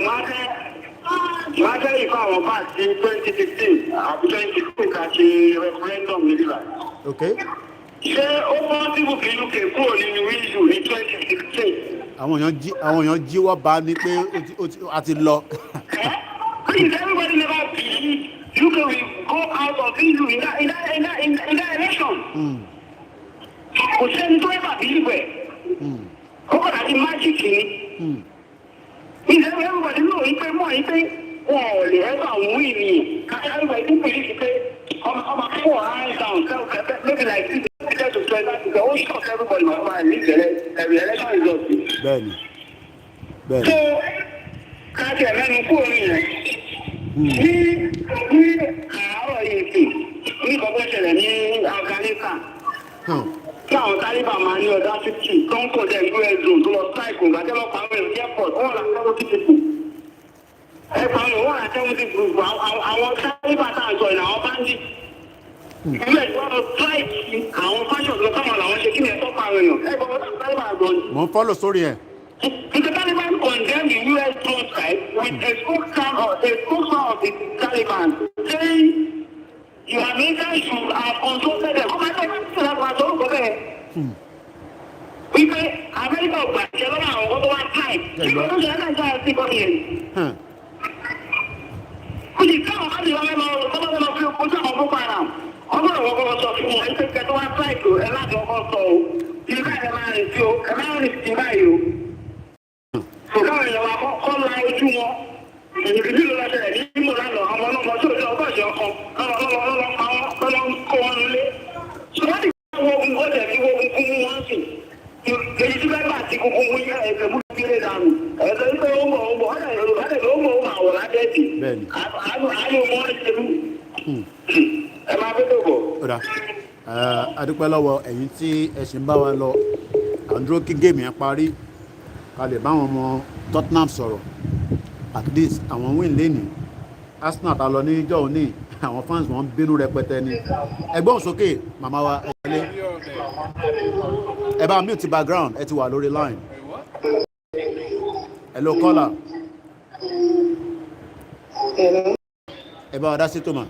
matter if our back in 2015, after 2016, catch a referendum in Israel. Okay. Ṣé ó possible kí UK kúrò nínú issue ní 2016? Àwọn èèyàn jí wọ́n bá ní pé a ti lọ. Please, everybody never believe UK will go out of issue in that election. Kò sẹ́ni tó ever believe ẹ̀. kọ́kọ́ láti májíìkì ni. Ìṣẹ́ everybody know wípé mọ̀ wípé wọn ò lè ẹ́ bá wú ìní. Everybody tún pèlú sí pé ọmọ akẹ́wọ̀ hands down self-care maybe like this is to try that to all shock everybody wọ́n máa ní ìṣẹ̀lẹ̀ ẹ̀rì election result. Bẹ́ẹ̀ni. Bẹ́ẹ̀ni. So káàkiri ẹ̀mẹ́nu kúrò nìyẹn. Ní àárọ̀ yìí sí ní kọ́kọ́ ṣẹlẹ̀ ní Afghanistan. Tí àwọn Taliban máa ní ọ̀dá 50 tó ń kó dẹ̀ US zone tó lọ strike ògbà tẹ́lọ̀ pàmò ìlú airport wọ́n là 70 people. Ẹ pàmò wọ́n là 70 group àwọn Taliban tá à ń sọ ìlà àwọn bandit. Ilé ìwọ́n lọ strike àwọn fashion lọ sáwọn làwọn ṣe kí ni ẹ̀tọ́ pàmò èèyàn. Ẹ gbọ́dọ̀ Taliban gbọ́ ni. Mo ń fọ́lọ̀ sórí ẹ̀. The Taliban condemned the US drone strike with a spokesman of the Taliban saying you Americans should have consulted them. Come on, come on, wípé Amẹ́ríkà ò gbàjẹ́ lọ́wọ́ àwọn ọkọ̀ tó wá táì ìgbà tó ṣe ẹ̀ka sí kọ́ yẹn. Kùdì káwọn káàdì wọn lọ fi ojú àwọn Boko Haram ọgbọ́n àwọn ọkọ̀ sọ fún wọn ẹgbẹ́ kẹtọ́ wá táì tó ẹ láti ọkọ̀ sọ o ìlú káàdì máa rìn sí o ẹ máa rìn sí báyìí o. Káwọn èèyàn wa kọ́ la ojú wọn ìdílé ló lọ́sẹ̀ ní ìmọ̀ lánàá ọmọ ọlọ́mọ tó ṣe ọgọ́ṣẹ́ ọkàn èyí tí bẹ́ẹ̀ bá ti kúkú mú yá ẹ̀fẹ̀ mú kéré dànù ẹ̀fẹ̀ ń pẹ́ ọmọ ọ̀dà Yorùbá lè ló mọ̀ ọmọ àwòrán dẹ́ẹ̀tì àánú mọ́ ẹ̀ṣẹ̀lú ẹ máa fẹ́ dògbò. Adúpẹ́ lọ́wọ́ ẹ̀yin tí ẹ̀sìn bá wa lọ àdúró kí géèmì yẹn parí ká lè bá àwọn ọmọ Tottenham sọ̀rọ̀ at least àwọn win lẹ́nìí Arsenal ta lọ níjọ́ òní àwọn fans wọn bínú rẹpẹtẹ ni ẹgbọ́n sókè màmá wa ẹ̀lẹ́ ẹ bá mute background ẹ ti wà lórí line hello caller ẹ bá wa dá sí tòmà.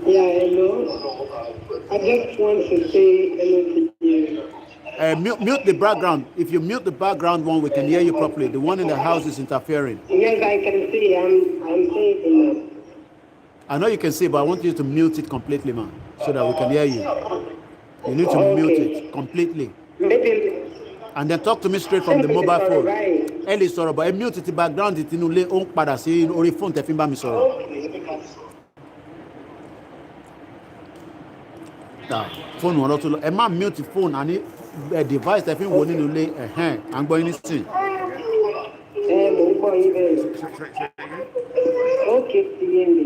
Yeah, hello. I just want to say hello to you. Mute the background. If you mute the background one, we can hear you properly. The one in the house is interfering. Yes, I can see. I'm seeing it now. I know you can see, but I want you to mute it completely, man, so that we can hear you. You need to mute it completely. Maybe. And then talk to me straight from the mobile phone. Ellie sọ̀rọ̀, but mute the background. It inú ilé ó ń padà sí orí phone tẹ́ fi ń bá mi sọ̀rọ̀. Phone wọn lọ́tún lọ. Ẹ má mute phone àní device tẹ́ fi ń wo nínú ilé à ń gbọ́ yín nísìn. Mo ń gbọ́ yín bẹ́ẹ̀. Ókè ti yé mi.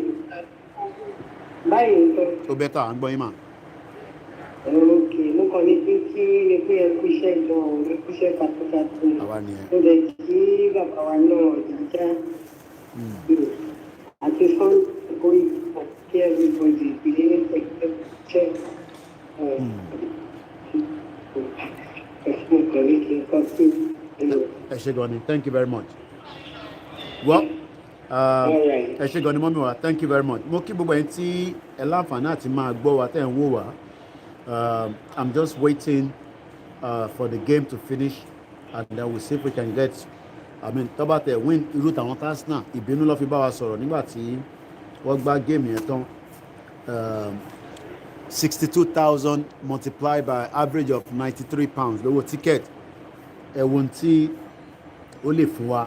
Báyìí ń tọ́. Ó bẹ́tà à ń gbọ́ yín mà. Ókè mo kàn ní kí ẹ pé ẹ kú iṣẹ́ ìjọ òun ẹ kú iṣẹ́ pàtàkì. Àwa ni ẹ. Mo lè kí bàbá wa náà ìjà àti fún ìkórè kí everybody ìpìlẹ̀ ní pẹ̀lú Thank you very much. Well, ẹ ṣé gan ni mọ́mí wa. Thank you very much. Mo kí gbogbo ẹ̀yin tí ẹ láǹfààní àti máa gbọ́ wa tẹ́ ń wò wá. I'm just waiting for the game to finish and then we'll see if we can get tó bá tẹ̀ win irú tàwọn Arsenal ìbínú ló fi bá wa sọ̀rọ̀ nígbà tí wọ́n gbá game yẹn tán. 62,000 multiplied by average of £93 lówó ticket ẹ̀wọ̀n tí ó lè fún wa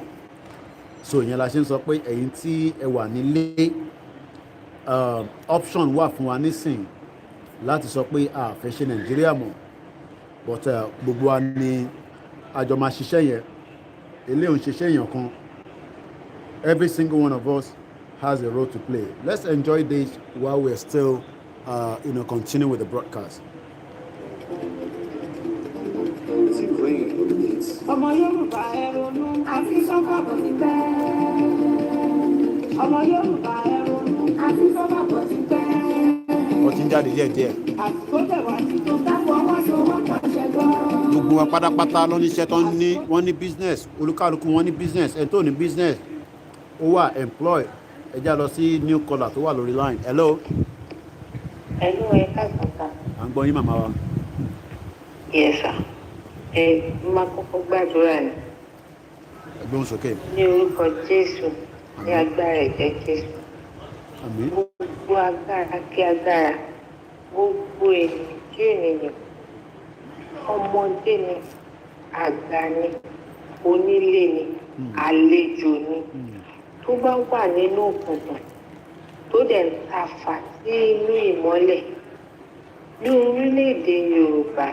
so ìyẹn la ṣe ń sọ pé ẹ̀yin tí ẹ wà nílé option wà fún wa nísìn láti sọ pé a fẹ́ ṣe Nàìjíríà mọ́ but gbogbo wa ni àjọ máa ṣiṣẹ́ yẹn eléyìí ń ṣiṣẹ́ èèyàn kan every single one of us has a role to play. Let's enjoy this while we're still continue with the broadcast. Ọmọ Yorùbá ẹ ronú àti sọ́kàbọ̀ ti pẹ́. Ọmọ Yorùbá ẹ ronú àti sọ́kàbọ̀ ti pẹ́. Ó ti ń jáde díẹ̀díẹ̀. Àsìkò tẹ̀wá sí tó dápọ̀ wọ́n tó wọ́n kàn ṣẹ́gbọ́. Gbogbo wa pátápátá ló ní iṣẹ́ tó ń ní wọ́n ní business olúkálùkù wọ́n ní business ẹ̀ tó ní business ó wà employ ẹ já lọ sí new caller tó wà lórí line. Hello. Hello, ẹ káàsán sá. À ń gbọ́ yín màmá wa. Yes sir. Máa kọ́kọ́ gbàdúrà ni. Ẹgbẹ́ sókè. Ní orúkọ Jésù, ní agbára ẹ̀jẹ̀ Jésù. Àmín. Gbogbo agbára kí agbára, gbogbo ènìyàn kí ènìyàn, ọmọdé ni, àgbà ni, onílé ni, àlejò ni. Tó bá wà nínú òkùnkùn, tó dẹ̀ ń tafà sí inú ìmọ́lẹ̀ ní orílẹ̀-èdè Yorùbá.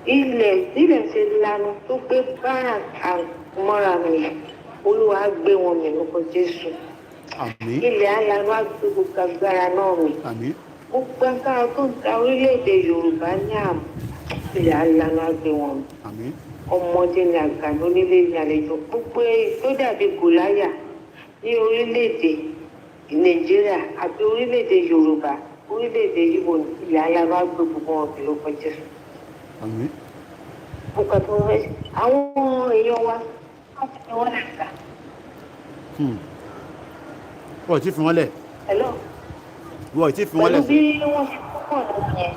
Ilẹ̀ ṣe lanu tó gbé bára mọ́ra mi, Olúwa gbé wọn mì lórúkọ Jésù. Àmín. Ilẹ̀ alanu á gbé gbogbo agbára náà mi. Àmín. Gbogbo agbára tó ń ta orílẹ̀-èdè Yorùbá ní àmì, ilẹ̀ alanu á gbé wọn mì. Àmín. Ọmọdé ni àgbà ní onílé ní àlejò. Gbogbo tó dàbí Gòláyà ní orílẹ̀-èdè Nàìjíríà àti orílẹ̀-èdè Yorùbá, orílẹ̀-èdè Ìgbò, ilẹ̀ alanu á gbé gbogbo wọn mì lórúkọ Jésù. Àmín. Nǹkan tó ń rẹ́ àwọn èèyàn wa wọ́n ti fi wọ́n lẹ̀ ká. Wọ́n ti fi wọ́n lẹ̀. Hello. Wọ́n ti fi wọ́n lẹ̀. Pẹ̀lú bí wọ́n ṣe púpọ̀ lọ́wọ́ yẹn.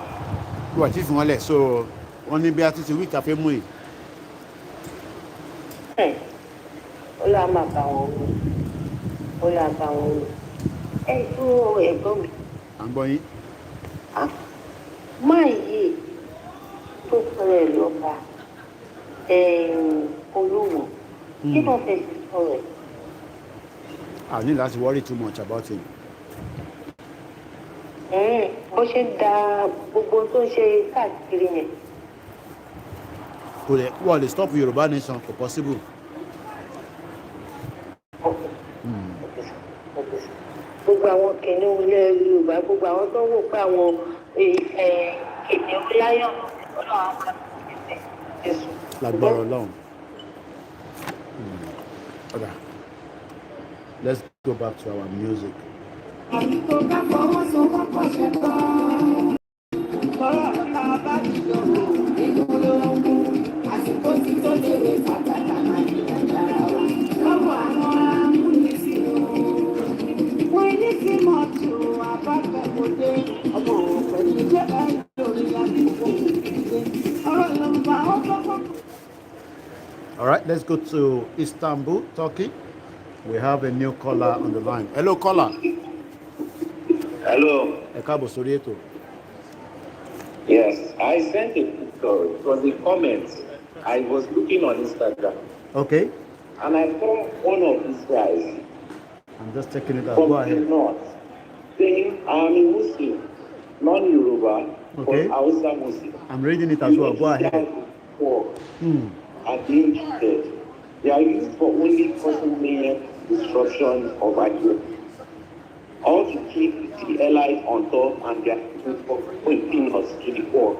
Wọ́n ti fi wọ́n lẹ̀, so wọ́n ní bí a ti ti wí ìtàfẹ́ mú yìí. Ó lọ́ máa bá wọn wò. Ó lọ́ bá wọn wò. Ẹ tó ẹ̀gbọ́n mi. À ń gbọ́ yín. Máa yí tó fẹ́rẹ̀ lọ́ba Olúwo. Kí ló fẹ́ sí sọ̀rọ̀? I need to worry too much about him. Bó ṣe ń da gbogbo tó ń ṣe káàkiri yẹn. Well, they stop Yoruba nation for possible. Gbogbo àwọn kìnìún ilẹ̀ Yorùbá, gbogbo àwọn tó ń wò pé àwọn kìnìún láyọ̀ Ọlọ́run á máa tẹ̀lé Jésù. Lágbára Ọlọ́run. Okay. Let's go back to our music. All right, let's go to Istanbul, Turkey. We have a new caller on the line. Hello, caller. Hello. Ẹ káàbọ̀ sórí ètò. Yes, I sent a picture. It was a comment. I was looking on Instagram. Okay. And I saw one of these guys. I'm just checking it out. From Go the ahead. north, saying, I am a Muslim, non-Yoruba, Okay. but Hausa Muslim. I'm reading it as well. Go ahead. Are being treated. They are used for only causing mayhem, destruction of ideas. All to keep the allies on top and their people for pointing us to the poor.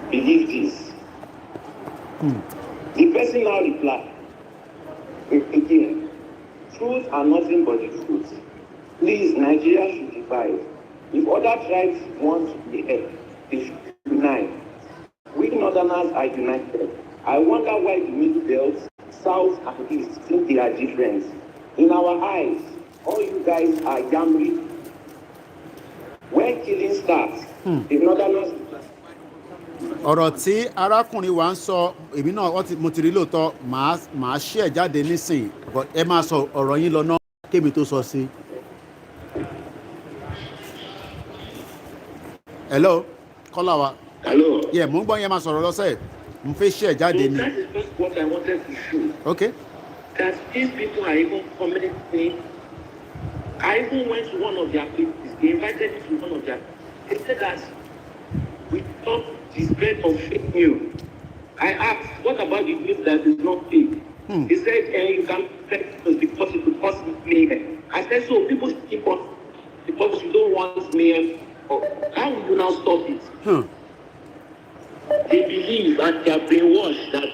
Believe this. The person now replied, again, truth are nothing but the truth. Please, Nigeria should divide. If other tribes want the earth, they should unite. We Northerners are united. I wonder why the Middle Belt, South and East think they are different. In our eyes, all you guys are Yamri. When killing starts, the Northerners. Ọ̀rọ̀ tí arákùnrin wa ń sọ, èmi náà mo ti rí lóòótọ́, màá ṣí ẹ̀ jáde nísìnyí, but ẹ máa sọ ọ̀rọ̀ yín lọ náà kémi tó sọ sí. Hello, caller wa. Hello. Yeah, mo ń gbọ́ yẹn máa sọ̀rọ̀ lọ́sẹ̀. Mo fẹ́ ṣí ẹ̀ jáde ni. That is not what I wanted to show. Okay. That these people are even commenting. I even went to one of their places. They invited me to one of their. They said that we thought the spread of fake news. I asked, what about the news that is not fake? He said, you can fake news because it could cause mayhem. I said, so people keep on because you don't want mayhem. How will you now stop it? They believe and they are brainwashed that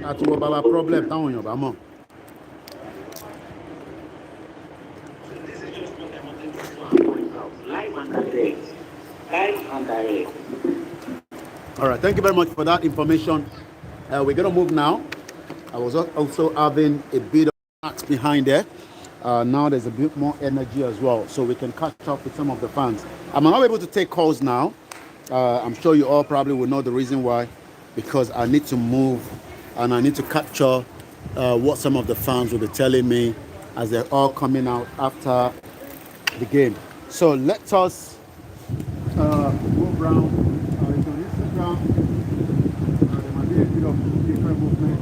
àti wọ bàbá problem táwọn èèyàn bá mọ̀. All right, thank you very much for that information. We're going to move now. I was also having a bit of max behind there. Now there's a bit more energy as well, so we can catch up with some of the fans. I'm not able to take calls now. I'm sure you all probably will know the reason why, because I need to move and I need to capture what some of the fans will be telling me as they're all coming out after the game. So let us move around to Instagram. There might be a bit of different movement,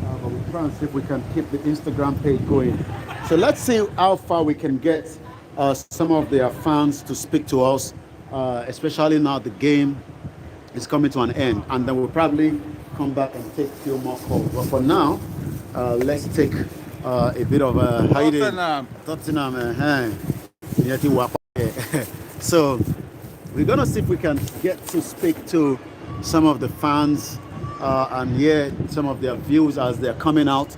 but we'll try and see if we can keep the Instagram page going. So let's see how far we can get some of their fans to speak to us, especially now the game is coming to an end, and then we'll probably come back and take a few more calls. But for now, let's take a bit of Tottenham. So we're gonna see if we can get to speak to some of the fans and hear some of their views as they're coming out.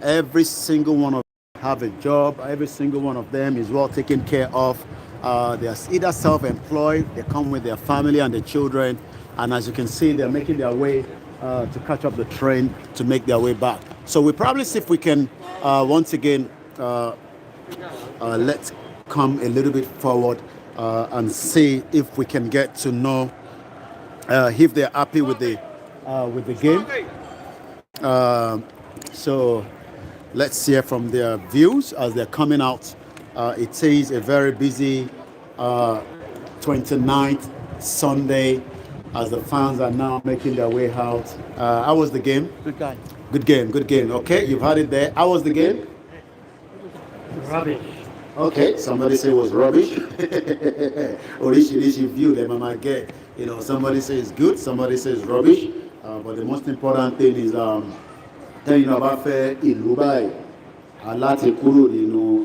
Every single one of them have a job. Every single one of them is well taken care of. They're either self-employed, they come with their family and their children, and as you can see, they're making their way to catch up the train to make their way back. So we'll probably see if we can once again let's come a little bit forward and see if we can get to know if they're happy with the game. So let's hear from their views as they're coming out. It is a very busy 29th Sunday as the fans are now making their way out. How was the game? Good game. Okay, you've had it there. How was the game? Rubbish. Okay, somebody say it was rubbish. Originally, view them might get. Somebody says good, somebody says rubbish. But the most important thing is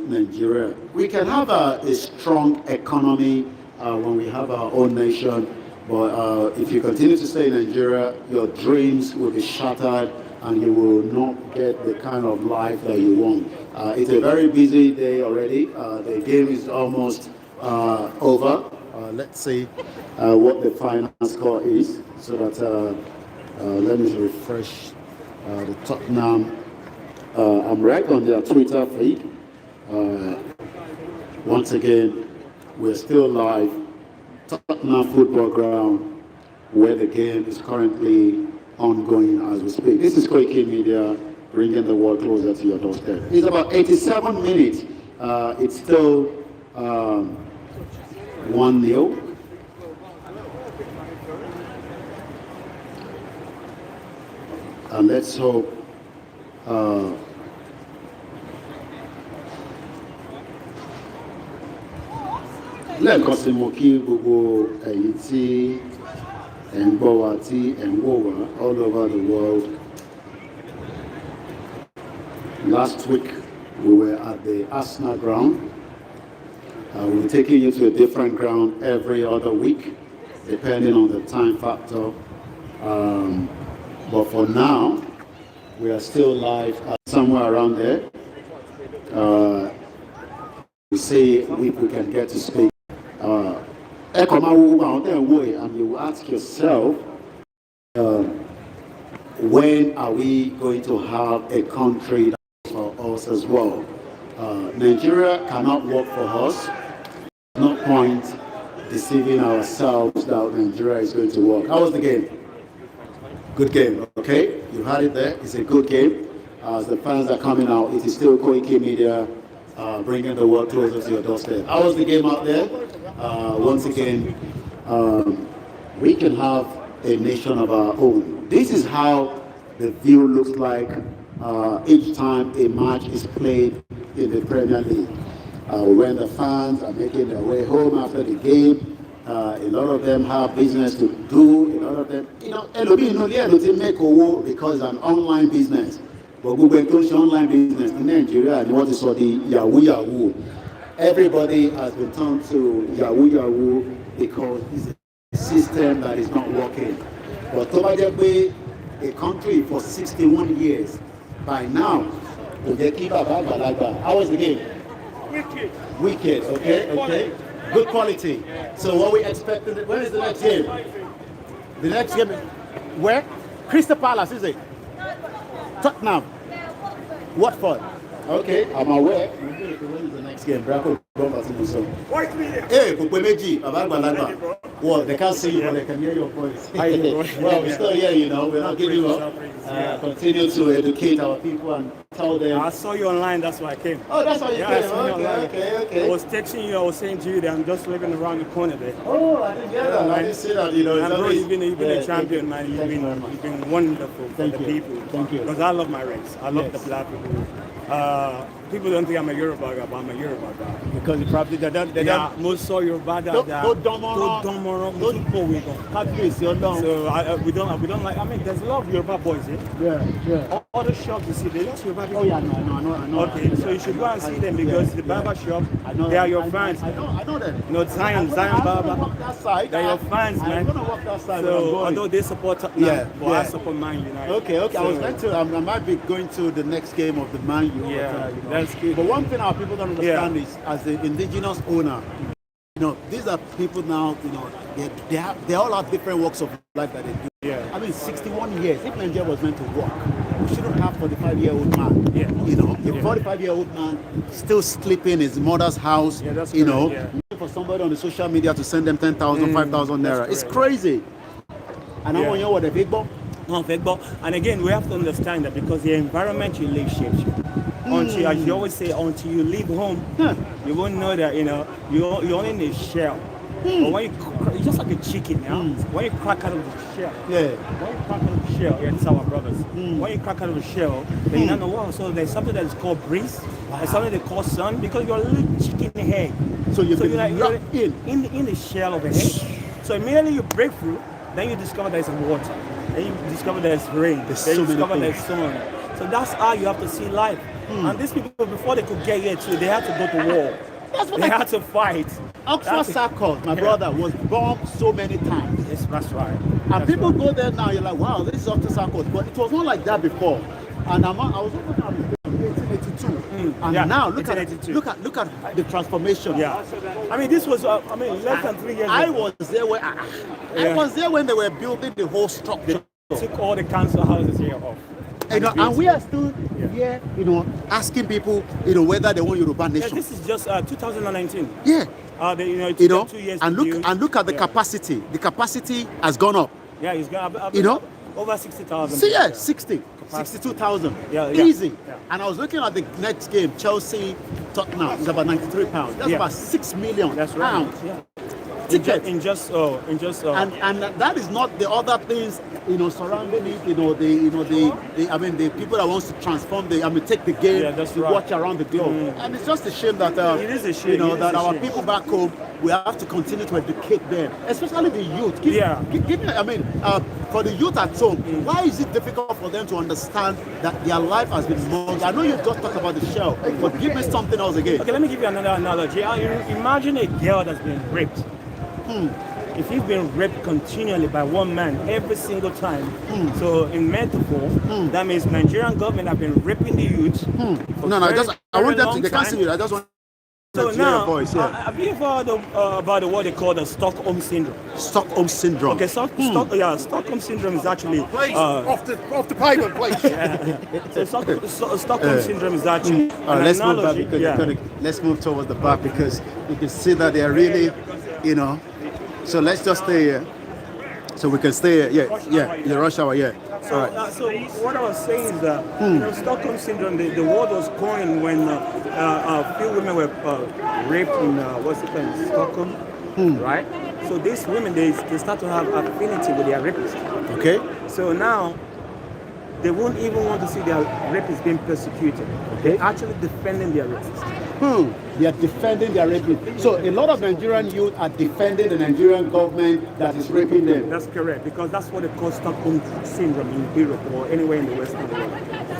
Nigeria. We can have a strong economy when we have our own nation, but if you continue to stay in Nigeria, your dreams will be shattered and you will not get the kind of life that you want. It's a very busy day already. The game is almost over. Let's see what the final score is, so that let me refresh the Tottenham. I'm right on their Twitter feed. Once again, we're still live. Tottenham Football Ground, where the game is currently ongoing as we speak. This is Koikimedia, bringing the world closer to your doorstep. It's about 87 minutes. It's still 1-0. And let's hope lẹ́ẹ̀kan sí mo kí gbogbo ẹ̀yin tí ẹ̀ ń gbọ́ wa tí ẹ̀ ń wò wá all over the world. Last week we were at the Arsenal ground. We're taking you to a different ground every other week, depending on the time factor. But for now, we are still live somewhere around there. We see if we can get to speak. And you will ask yourself, when are we going to have a country for us as well? Nigeria cannot work for us. No point deceiving ourselves that Nigeria is going to work. How was the game? Good game, okay? You had it there. It's a good game. As the fans are coming out, it is still Koikimedia, bringing the world closer to your doorstep. How was the game out there? Once again, we can have a nation of our own. This is how the view looks like each time a match is played in the Premier League. When the fans are making their way home after the game, a lot of them have business to do. A lot of them, because it's an online business. But Google don't show online business in Nigeria, and what is called the Yahoo. Everybody has been turned to Yahoo because it's a system that is not working. But Tobago, a country for 61 years, by now, how was the game? Wicked, okay. Good quality. So what we expecting? When is the next game? The next game, where? Crystal Palace, is it? Tottenham. Watford. Okay, I'm aware. When is the next game? Hey, Well, they can't see you, but they can hear your voice. Well, we still here, we're not giving up. Continue to educate our people and tell them. I saw you online, that's why I came. Oh, that's why you came. Okay. I was texting you, I was saying to you that I'm just living around the corner there. Oh, I didn't get that. I didn't see that. Bro, you've been a champion, man. You've been wonderful for the people. Thank you. Because I love my race. I love the black people. People don't think I'm a Yoruba guy, but I'm a Yoruba guy. Because you probably most saw Yoruba guy. So we don't like. I mean, there's a lot of Yoruba boys here. Yeah. All the shops you see, they just Yoruba people. Oh yeah, no, I know. Okay, so you should go and see them because the barber shop, they are your fans. I know them. Zion Barber. That side. They're your fans, man. I'm gonna walk that side. So although they support Tottenham, but I support Man United. Okay. So, I was going to. I might be going to the next game of the Man U. Yeah, that's good. But one thing our people don't understand is, as the indigenous owner, these are people now. They all have different walks of life that they do. Yeah. I mean, 61 years. If Nigeria was meant to work, we shouldn't have 45-year-old man. Yeah. A 45-year-old man still sleeping in his mother's house. Yeah, that's for somebody on the social media to send them 10,000, 5,000 naira. It's crazy. And I want you know what the big ball. And again, we have to understand that because the environment you live shapes you. Until, as you always say, until you leave home, you won't know that you're only in a shell. But when it's just like a chicken, when you crack out of the shell, it's our brothers. When you crack out of the shell, then you don't know what. So there's something that is called breeze, there's something they call sun, because you're a little chicken egg. So you're in the shell of a egg. So immediately you break through, then you discover there's water, then you discover there's rain, then you discover there's sun. So that's how you have to see life. And these people, before they could get here too, they had to go to war. They had to fight. Oxford Circle, my brother, was bombed so many times. Yes, that's right. And people go there now, you're like, wow, this is Oxford Circle. But it was not like that before. And I was looking at 1882. And now look at the transformation. Yeah. I mean, this was less than 3 years ago. I was there when they were building the whole structure. They took all the council houses here off. And we are still here, asking people, whether they want Yoruba nation. Yeah, this is just 2019. Yeah. It took 2 years. And look at the capacity. The capacity has gone up. Yeah, it's gone up. Over 60,000. See, 62,000. Easy. Yeah. And I was looking at the next game, Chelsea, Tottenham. It's about £93. That's about £6 million. That's right. Pounds. Yeah. And that is not the other things surrounding it. The people that wants to transform take the game to watch around the globe. And it's just a shame that it is a shame. That our people back home, we have to continue to educate them, especially the youth. For the youth at home, why is it difficult for them to understand that their life has been mugged? I know you just talked about the shell, but give me something else again. Okay, let me give you another analogy. Imagine a girl that's been raped. If you've been raped continually by one man every single time, so in metaphor, that means Nigerian government have been raping the youth. I want them to. They can't see it. I just want. So now, have you heard about what they call the Stockholm syndrome? Stockholm syndrome. Okay, Stockholm syndrome is actually off the pavement, please. So Stockholm syndrome is actually. Let's move back because let's move towards the back because you can see that they are really, So let's just stay here. So we can stay here. The rush hour. So what I was saying is that Stockholm syndrome, the word was coined when a few women were raped in Stockholm, right? So these women they start to have affinity with their rapists. Okay. So now they won't even want to see their rapists being persecuted. They're actually defending their rapists. They are defending their rapists. So a lot of Nigerian youth are defending the Nigerian government that is raping them. That's correct, because that's what they call Stockholm syndrome in Europe or anywhere in the Western world.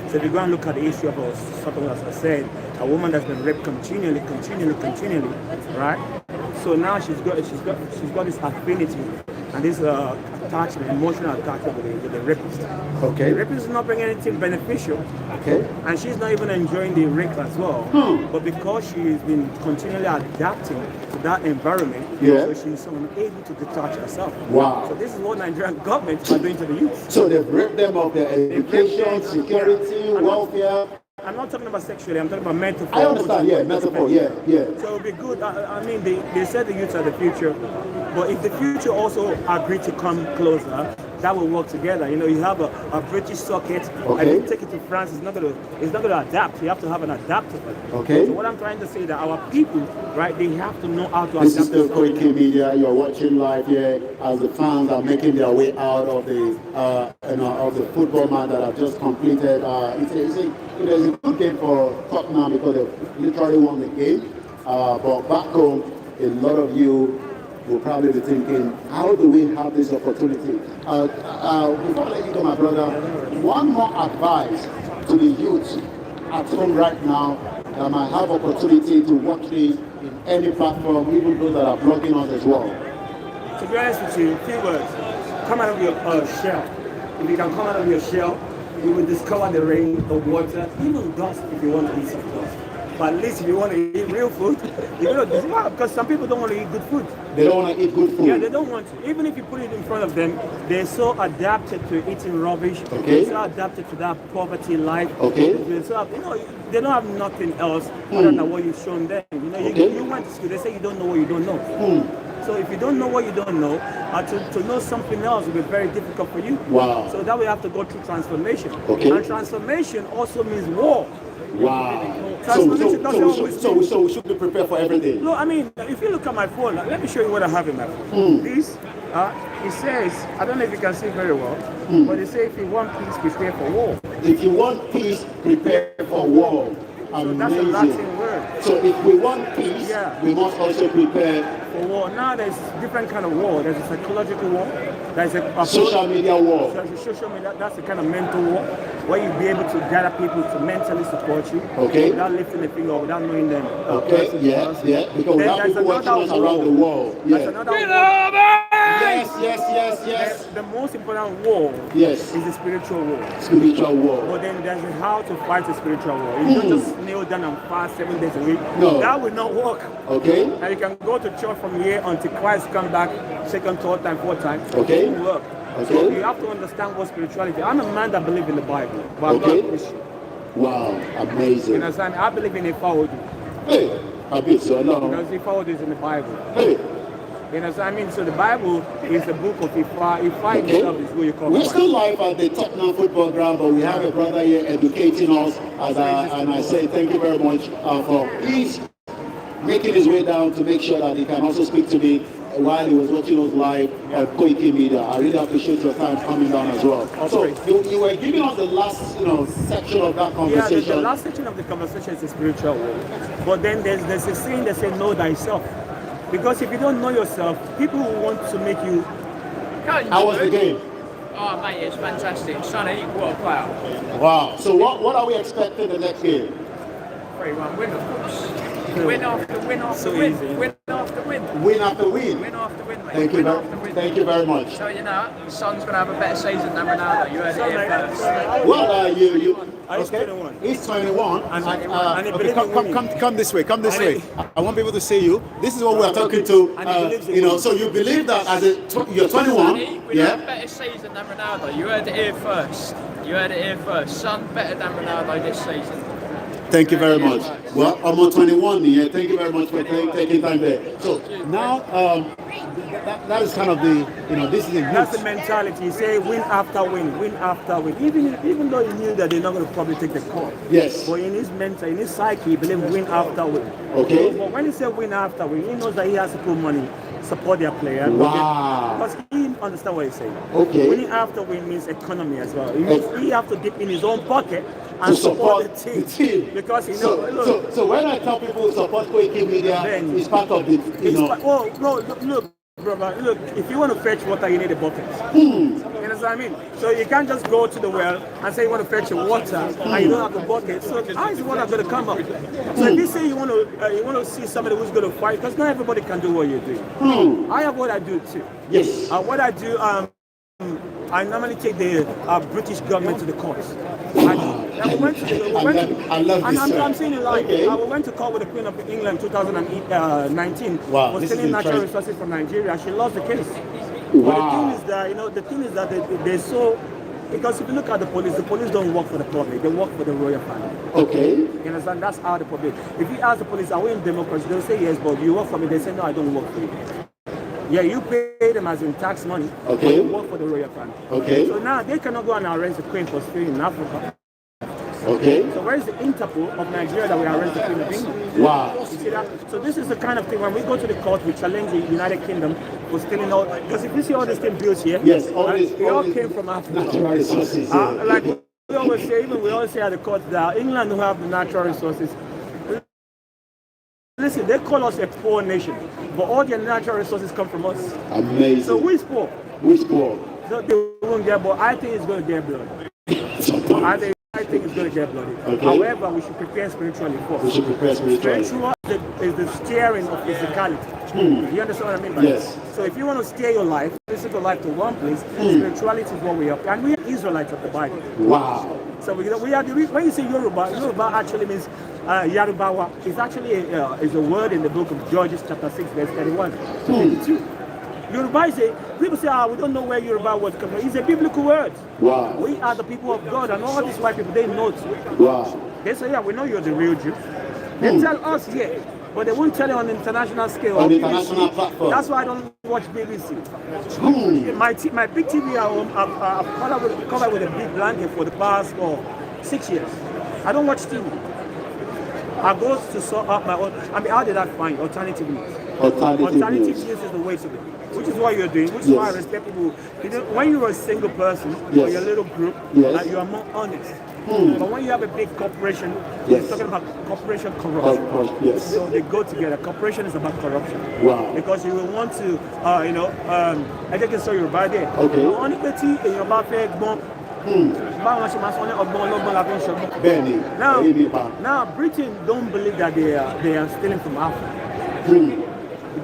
So if you go and look at the issue of Stockholm, as I said, a woman that's been raped continually, right? So now she's got this affinity and this attachment, emotional attachment with the rapist. Okay. The rapist is not bringing anything beneficial. Okay. And she's not even enjoying the rape as well. But because she's been continually adapting to that environment, so she's unable to detach herself. Wow. So this is what Nigerian government are doing to the youth. So they've ripped them of their education, security, welfare. I'm not talking about sexually, I'm talking about metaphor. I understand, metaphor, So it would be good. I mean, they said the youths are the future. But if the future also agree to come closer, that will work together. You know, you have a British socket, and you take it to France, it's not gonna adapt. You have to have an adapter. Okay. So what I'm trying to say is that our people, right, they have to know how to This adapt. is the Koikimedia. You're watching live here as the fans are making their way out of the of the football match that have just completed. It's a good game for Tottenham because they literally won the game. But back home, a lot of you will probably be thinking, how do we have this opportunity? Before I let you go, my brother, one more advice to the youth at home right now that might have opportunity to watch this in any platform, even those that are blogging us as well. To be honest with you, few words. Come out of your shell. If you can come out of your shell, you will discover the rain, the water, even dust if you want to eat some dust. But at least if you want to eat real food, you're going to do it because some people don't want to eat good food. They don't want to eat good food? Yeah, they don't want to. Even if you put it in front of them, they're so adapted to eating rubbish. Okay. They're so adapted to that poverty life. Okay. They're so, they don't have nothing else other than what you've shown them. You know, you went to school, they say you don't know what you don't know. So if you don't know what you don't know, to know something else will be very difficult for you. Wow. So that we have to go through transformation. Okay. And transformation also means war. Wow. So we should be prepared for everything. No, I mean, if you look at my phone, let me show you what I have in my phone. This, it says, I don't know if you can see very well, but it says if you want peace, prepare for war. If you want peace, prepare for war. So that's a Latin word. So if we want peace, we must also prepare for war. Now there's different kind of war. There's a psychological war. There's a social media war. There's a social media. That's the kind of mental war where you'll be able to gather people to mentally support you. Okay. Without lifting a finger, without knowing them. Okay. Because we have people watching us around the world. There's another war. Yes. The most important war is the spiritual war. Spiritual war. But then there's how to fight a spiritual war. You don't just kneel down and fast 7 days a week. No. That will not work. Okay. And you can go to church from here until Christ come back, second, third time, fourth time. Okay. It won't work. Okay. So you have to understand what spirituality. I'm a man that believes in the Bible, but I'm not a Christian. Wow, amazing. You understand? I believe in Ifawodu. Hey, a bit so long. Because Ifawodu is in the Bible. Hey. You know what I mean? So the Bible is the book of Ifa. Ifa itself is who you call We're still live at the Tottenham football ground, but we have a brother here educating us. And I say thank you very much for please making his way down to make sure that he can also speak to me while he was watching us live on Koikimedia. I really appreciate your time coming down as well. So you were giving us the last section of that conversation. Yeah, the last section of the conversation is a spiritual war. But then there's a saying that says know thyself. Because if you don't know yourself, people will want to make you. How was the game? Oh, mate, it's fantastic. Sonny, what a player. Wow. So what are we expecting the next game? 3-1 win, of course. Win after win after win. Win after win. Win after win. Win after win, mate. Thank you very much. So, Son's going to have a better season than Ronaldo. You heard it here first. Well, you. He's 21. He's 21. And come this way. Come this way. I want people to see you. This is what we are talking to. So you believe that as you're 21. We have a better season than Ronaldo. You heard it here first. Son better than Ronaldo this season. Thank you very much. Well, I'm 21 here. Thank you very much for taking time there. So now, that is kind of this is that's the mentality. You say win after win, win after win. Even though he knew that they're not going to probably take the call. Yes. But in his mental, in his psyche, he believes win after win. Okay. But when he said win after win, he knows that he has to put money, support their player. Wow. Because he understands what he's saying. Okay. Winning after win means economy as well. He has to dip in his own pocket and to support the team. Because he knows. So when I tell people to support Koikimedia, it's part of the look, brother, look, if you want to fetch water, you need a bucket. You know what I mean? So you can't just go to the well and say you want to fetch water and you don't have the bucket. So how is the water going to come up? So if you say you want to see somebody who's going to fight, because not everybody can do what you do. I have what I do too. Yes. What I do, I normally take the British government to the courts. I love this. I'm saying it like we went to court with the Queen of England 2019. Wow, was stealing natural resources from Nigeria. She lost the case. Wow. But the thing is that they're so. Because if you look at the police don't work for the public. They work for the royal family. Okay. You understand? That's how the public. If you ask the police, are we in democracy? They'll say yes, but you work for me. They say no, I don't work for you. Yeah, you pay them as in tax money. Okay. You work for the royal family. Okay. So now they cannot go and arrest the Queen for stealing in Africa. Okay. So where is the Interpol of Nigeria that we arrest the Queen of England? Wow. You see that? So this is the kind of thing when we go to the court, we challenge the United Kingdom for stealing all. Because if you see all these things built here, yes, they all came from Africa. Natural resources. Like we always say at the court that England who have the natural resources. Listen, they call us a poor nation, but all their natural resources come from us. Amazing. So who is poor? Who is poor? So they won't get, but I think it's going to get bloody. I think it's going to get bloody. Okay. However, we should prepare spiritually first. We should prepare spiritually. Spiritual is the steering of physicality. You understand what I mean by yes. that? So if you want to steer your life, physical life to one place, spirituality is what we are. And we are Israelites of the Bible. Wow. So we are the when you say Yoruba actually means Yarubawa. It's actually is a word in the book of Judges chapter 6 verse 31 to 32. Yoruba is people say, we don't know where Yoruba was coming from. It's a biblical word. Wow. We are the people of God, and all these white people, they know it. Wow. They say, yeah, we know you're the real Jew. They tell us, yeah, but they won't tell it on the international scale. On the international platform. That's why I don't watch BBC. My big TV at home, I've covered with a big blanket for the past 6 years. I don't watch TV. I go to sort out my own. I mean, how did I find alternative news? Alternative news is the way to do. Which is what you're doing, which is why I respect people. You know, when you're a single person or your little group, you are more honest. But when you have a big corporation, you're talking about corporation corruption. So they go together. Corporation is about corruption. Wow. Because you will want to, I think it's so you're right there. Okay. Only petty in your back now Britain don't believe that they are stealing from Africa.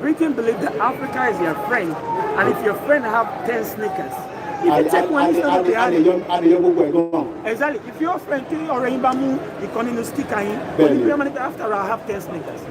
Britain believe that Africa is your friend, and if your friend have 10 sneakers, if you take one instead of the other, exactly. If your friend tell you already you can in stick after I have 10 sneakers.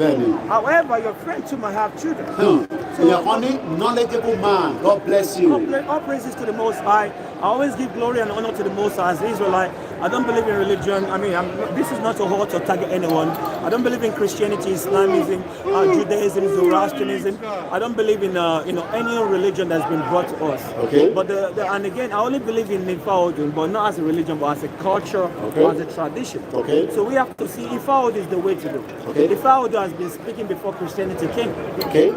However, your friend too might have children. So you're only knowledgeable man. God bless you. All praises to the Most High. I always give glory and honor to the Most High as Israelite. I don't believe in religion. I mean, this is not a hurt or target anyone. I don't believe in Christianity, Islamism, Judaism, Zoroastrianism. I don't believe in any religion that's been brought to us. Okay. But and again, I only believe in Ifa, but not as a religion, but as a culture or as a tradition. Okay. So we have to see Ifa is the way to do. Okay. Ifa has been speaking before Christianity came. Okay.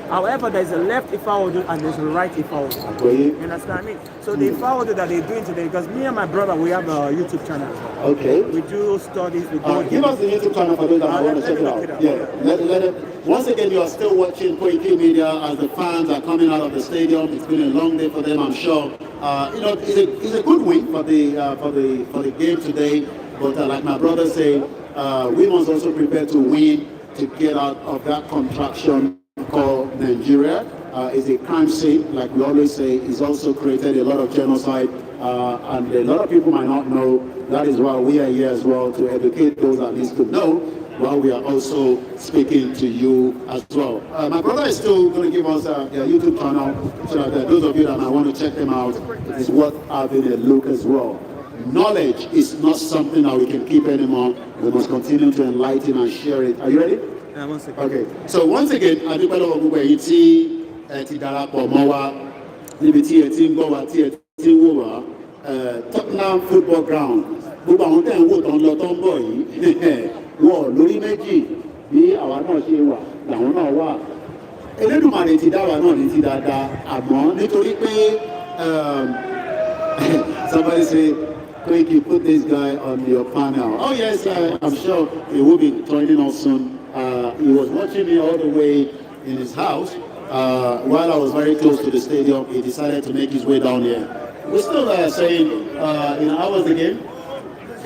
However, there's a left Ifa and there's a right Ifa. You understand what I mean? So the Ifa that they're doing today, because me and my brother, we have a YouTube channel. Okay. We do studies. We do give us the YouTube channel for those that want to check it out. Yeah. Once again, you are still watching Koikimedia as the fans are coming out of the stadium. It's been a long day for them, I'm sure. It's a good win for the game today. But like my brother said, we must also prepare to win to get out of that contraction called Nigeria. Is a crime scene, like we always say. It's also created a lot of genocide, and a lot of people might not know. That is why we are here as well, to educate those that need to know, while we are also speaking to you as well. My brother is still going to give us their YouTube channel, so that those of you that might want to check them out, it is worth having a look as well. Knowledge is not something that we can keep anymore. We must continue to enlighten and share it. Are you ready? Yeah, 1 second. Okay. So once again, I do better gbogbo èyí tí ẹ ti darapọ̀ mọ́ wa níbi tí ẹ ti ń gbọ́ wa tí ẹ ti ń wò wá Tottenham football ground. Gbogbo àwọn tẹ̀ ń wò tán lọ tán bọ̀ yìí wọ̀ lórí méjì bí àwa náà ṣe wà làwọn náà wà. Elédùmarè ti dá wa náà ní ti dáadáa àmọ́ nítorí pé somebody say, Koiki, put this guy on your panel. Oh yes, I'm sure he will be joining us soon. He was watching me all the way in his house. While I was very close to the stadium, he decided to make his way down here. We're still saying, how was the game?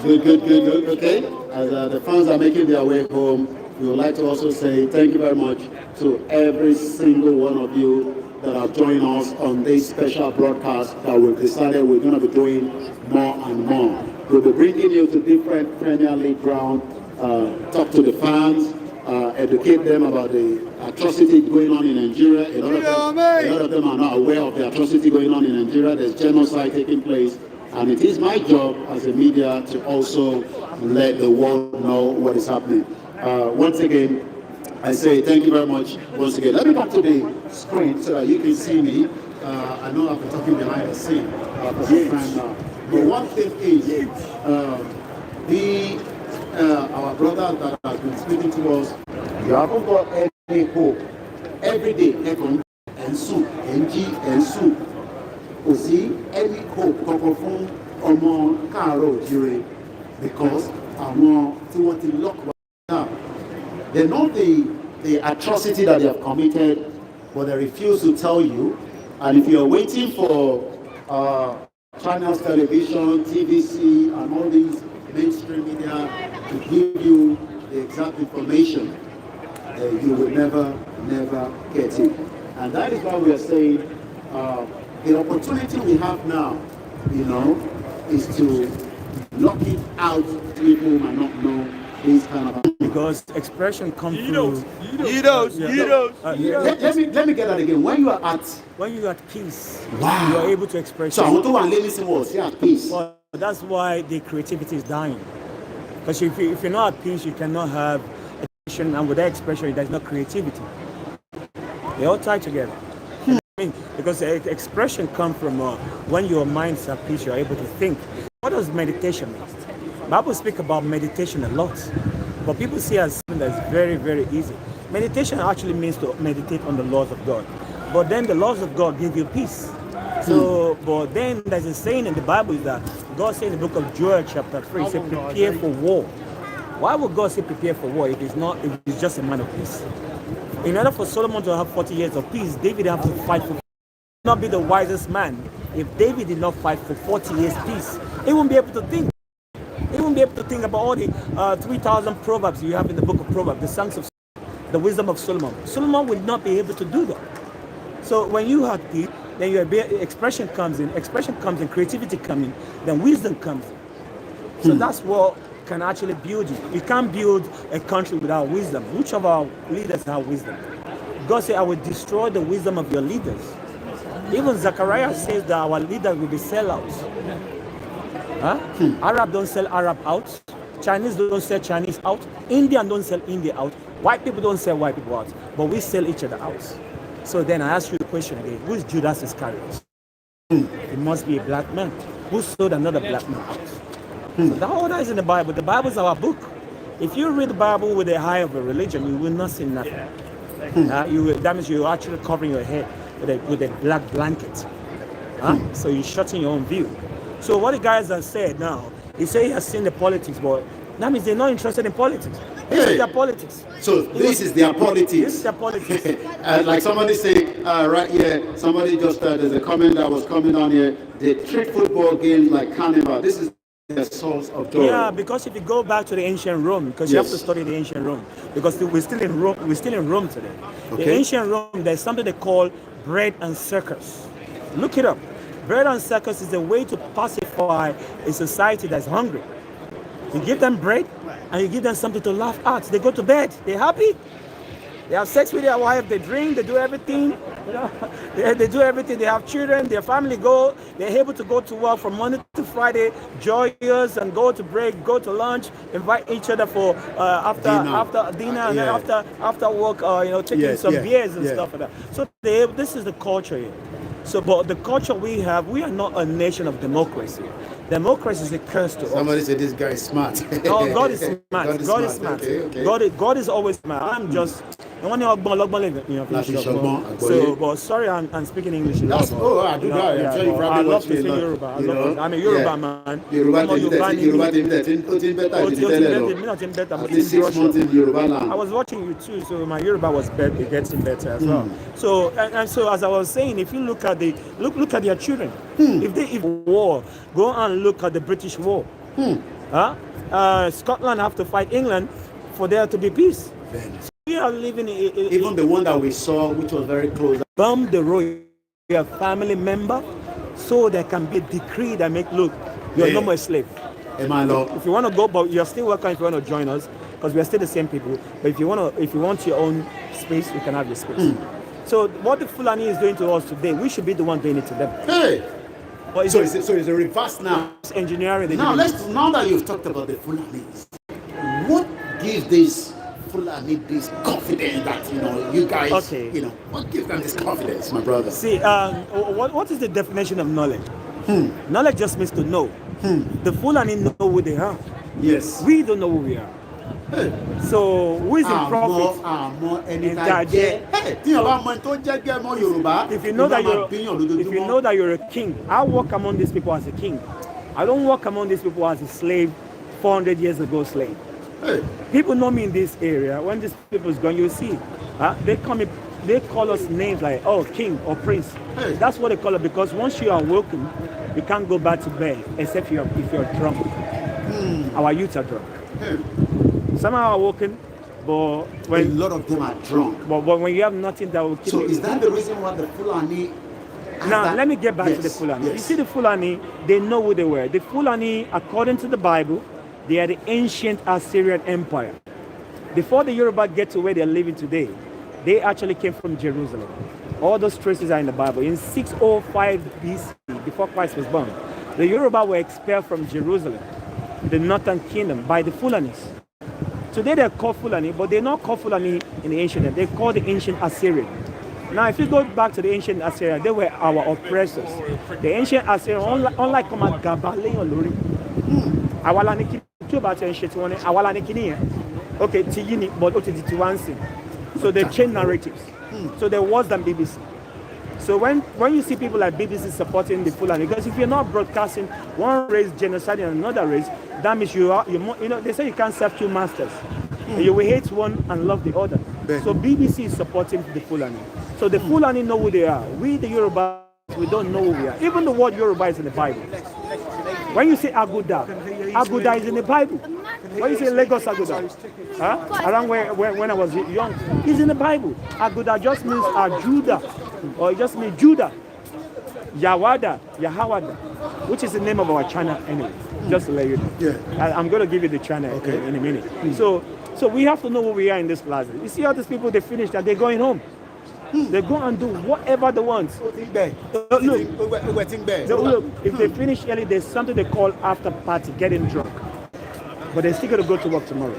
Good, okay. As the fans are making their way home, we would like to also say thank you very much to every single one of you that have joined us on this special broadcast that we've decided we're going to be doing more and more. We'll be bringing you to different Premier League ground, talk to the fans, educate them about the atrocity going on in Nigeria. A lot of them are not aware of the atrocity going on in Nigeria. There's genocide taking place. And it is my job as a media to also let the world know what is happening. Once again, I say thank you very much once again. Let me come to the screen so that you can see me. I know I've been talking behind the scene for some time now. But one thing is, our brother that has been speaking to us, you haven't got any hope. Every day, and soup, and soup. Kò sí any hope kankan fún ọmọ káàárọ̀ òjíire because àwọn tí wọ́n ti lock down. They know the atrocity that they have committed, but they refuse to tell you. And if you're waiting for channels, television, TVC, and all these mainstream media to give you the exact information, you will never get it. And that is why we are saying the opportunity we have now, is to lock it out to people who might not know this kind of. Because expression comes through. Let me get that again. When you are at peace, wow, you are able to express. So I want to listen words. Yeah, at peace. Well, that's why the creativity is dying. Because if you're not at peace, you cannot have expression, and without expression, there's no creativity. They all tie together. Because expression comes from when your mind's at peace, you're able to think. What does meditation mean? Bible speak about meditation a lot, but people see it as something that's very, very easy. Meditation actually means to meditate on the laws of God, but then the laws of God give you peace. So, but then there's a saying in the Bible is that God said in the book of Joel chapter 3, he said, prepare for war. Why would God say prepare for war if it's just a man of peace? In order for Solomon to have 40 years of peace, David had to fight for. Not be the wisest man. If David did not fight for 40 years peace, he won't be able to think. He won't be able to think about all the 3,000 proverbs you have in the book of Proverbs, the songs of the wisdom of Solomon. Solomon will not be able to do that. So when you have peace, then your expression comes in, creativity comes in, then wisdom comes in. So that's what can actually build you. You can't build a country without wisdom. Which of our leaders have wisdom? God said, I will destroy the wisdom of your leaders. Even Zechariah says that our leaders will be sellouts. Arab don't sell Arab out. Chinese don't sell Chinese out. Indian don't sell India out. White people don't sell white people out. But we sell each other out. So then I ask you the question again. Who is Judas Iscariot? It must be a black man. Who sold another black man out? So that all that is in the Bible. The Bible is our book. If you read the Bible with the eye of a religion, you will not see nothing. That means you're actually covering your head with a black blanket. So you're shutting your own view. So what the guys have said now, he say he has seen the politics, but that means they're not interested in politics. This is their politics. So this is their politics. This is their politics. Like somebody say right here, somebody just there's a comment that was coming on here. They treat football games like carnival. This is the source of joy. Yeah, because if you go back to the ancient Rome, because you have to study the ancient Rome, because we're still in Rome. We're still in Rome today. Okay. The ancient Rome, there's something they call bread and circus. Look it up. Bread and circus is a way to pacify a society that's hungry. You give them bread and you give them something to laugh at. They go to bed. They're happy. They have sex with their wife. They drink. They do everything. They do everything. They have children. Their family go. They're able to go to work from Monday to Friday, joyous, and go to break, go to lunch, invite each other for after dinner, and then after work, taking some beers and stuff like that. So this is the culture here. So, but the culture we have, we are not a nation of democracy. Democracy is a curse to us. Somebody said this guy is smart. No, God is smart. God is smart. Okay. God is always smart. I'm just. So, but sorry, I'm speaking English. I do that. I'm sure you probably love to speak Yoruba. I'm a Yoruba man. I was watching you too, so my Yoruba was better. It gets better as well. So so as I was saying, if you look at look at your children, if war, go and look at the British war. Scotland have to fight England for there to be peace. We are living even the one that we saw, which was very close. Bomb the royal family member, so there can be a decree that make look, you're no more a slave. If you want to go, but you're still welcome if you want to join us, because we are still the same people. But if you want your own space, you can have your space. So what the Fulani is doing to us today, we should be the one doing it to them. So it's a reverse now. It's engineering. Now that you've talked about the Fulanis, what gives these Fulani this confidence that, you guys, what gives them this confidence, my brother? See, what is the definition of knowledge? Knowledge just means to know. The Fulani know who they are. Yes. We don't know who we are. So who is in profit? If you know that you're a king, I walk among these people as a king. I don't walk among these people as a slave, 400 years ago slave. People know me in this area. When these people is going, you see, they call us names like, oh, king or prince. That's what they call it, because once you are awoken, you can't go back to bed except if you're drunk. Our youths are drunk. Some are awoken, but when a lot of them are drunk. But when you have nothing that will keep So you. is that the reason why the Fulani? Now let me get back to the Fulani. Yes. You see, the Fulani, they know who they were. The Fulani, according to the Bible, they are the ancient Assyrian Empire. Before the Yoruba get to where they're living today, they actually came from Jerusalem. All those traces are in the Bible. In 605 BC, before Christ was born, the Yoruba were expelled from Jerusalem, the northern kingdom, by the Fulanis. Today they're called Fulani, but they're not called Fulani in the ancient. They're called the ancient Assyrian. Now, if you go back to the ancient Assyrian, they were our oppressors. The ancient Assyrian, unlike Gabale or Lori, okay, Tigini, but Otiti. So they change narratives. So they're worse than BBC. So when you see people like BBC supporting the Fulani, because if you're not broadcasting one race genocide and another race, that means they say you can't serve two masters. You will hate one and love the other. So BBC is supporting the Fulani. So the Fulani know who they are. We, the Yoruba, we don't know who we are. Even the word Yoruba is in the Bible. When you say Aguda, Aguda is in the Bible. When you say Lagos Aguda, around when I was young, it's in the Bible. Aguda just means Judah, or it just means Judah. Yawada, Yahawada, which is the name of our channel anyway, just to let you know. Yeah. I'm going to give you the channel in a minute. So we have to know who we are in this plaza. You see all these people, they finish and they're going home. They go and do whatever they want. Look, if they finish early, there's something they call after party, getting drunk. But they're still going to go to work tomorrow.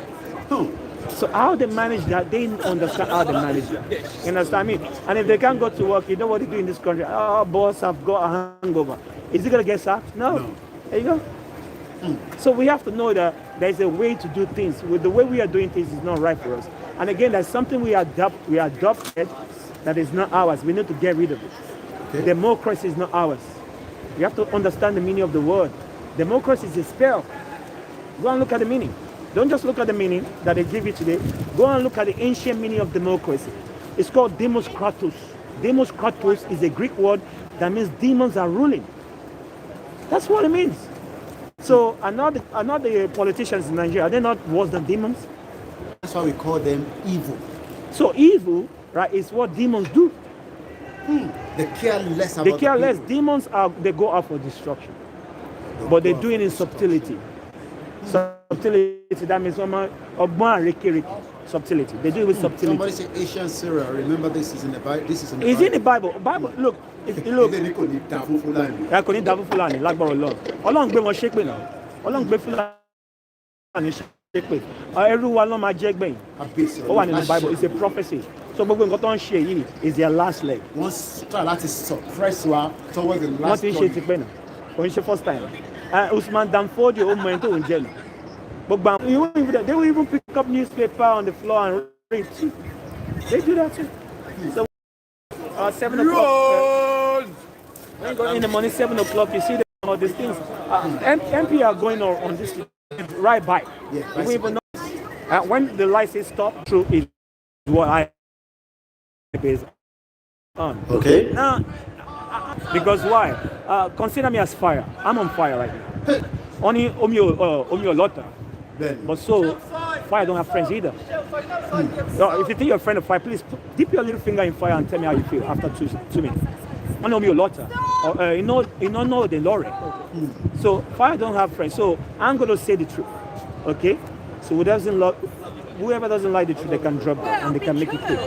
So how they manage that, they understand how they manage that. You understand me? And if they can't go to work, you know what they do in this country? Oh, boss, I've got a hangover. Is he going to get sacked? No. There you go. So we have to know that there's a way to do things. With the way we are doing things is not right for us. And again, there's something we adopted that is not ours. We need to get rid of it. Democracy is not ours. You have to understand the meaning of the word. Democracy is a spell. Go and look at the meaning. Don't just look at the meaning that they give you today. Go and look at the ancient meaning of democracy. It's called demos kratos. Demos kratos is a Greek word that means demons are ruling. That's what it means. So are not the politicians in Nigeria, are they not worse than demons? That's why we call them evil. So evil, right, is what demons do. They care less about They care less. Demons they go out for destruction. But they do it in subtlety. Subtlety, that means subtlety. They do it with subtlety. Somebody say Asian Syria. Remember, this is in the Bible. This is in the Bible. It's in the Bible. Bible. Look, if you look. Everyone ló máa jẹ́ gbẹ̀yìn. Ó wà nínú Bible. It's a prophecy. So gbogbo nǹkan tó ń ṣe yìí is their last leg. Wọ́n try láti suppress wa towards the last leg. Wọ́n ti ń ṣe tipẹ́ náà. Kò ń ṣe first time. Usman Danfodio ó mọ ẹni tó ń jẹ́ lọ. Gbogbo àwọn they will even pick up newspaper on the floor and read. They do that too. So 7 o'clock. When you go in the morning, 7 o'clock, you see all these things. MP are going on this right by. You don't even know. When the light says stop, true is what I base on. Okay. Now, because why? Consider me as fire. I'm on fire right now. Only Lota. But so, fire don't have friends either. So if you think you're a friend of fire, please dip your little finger in fire and tell me how you feel after 2 minutes. Only Lota. You know the lorry. So fire don't have friends. So I'm going to say the truth. Okay? So whoever doesn't like the truth, they can drop that and they can make it quick.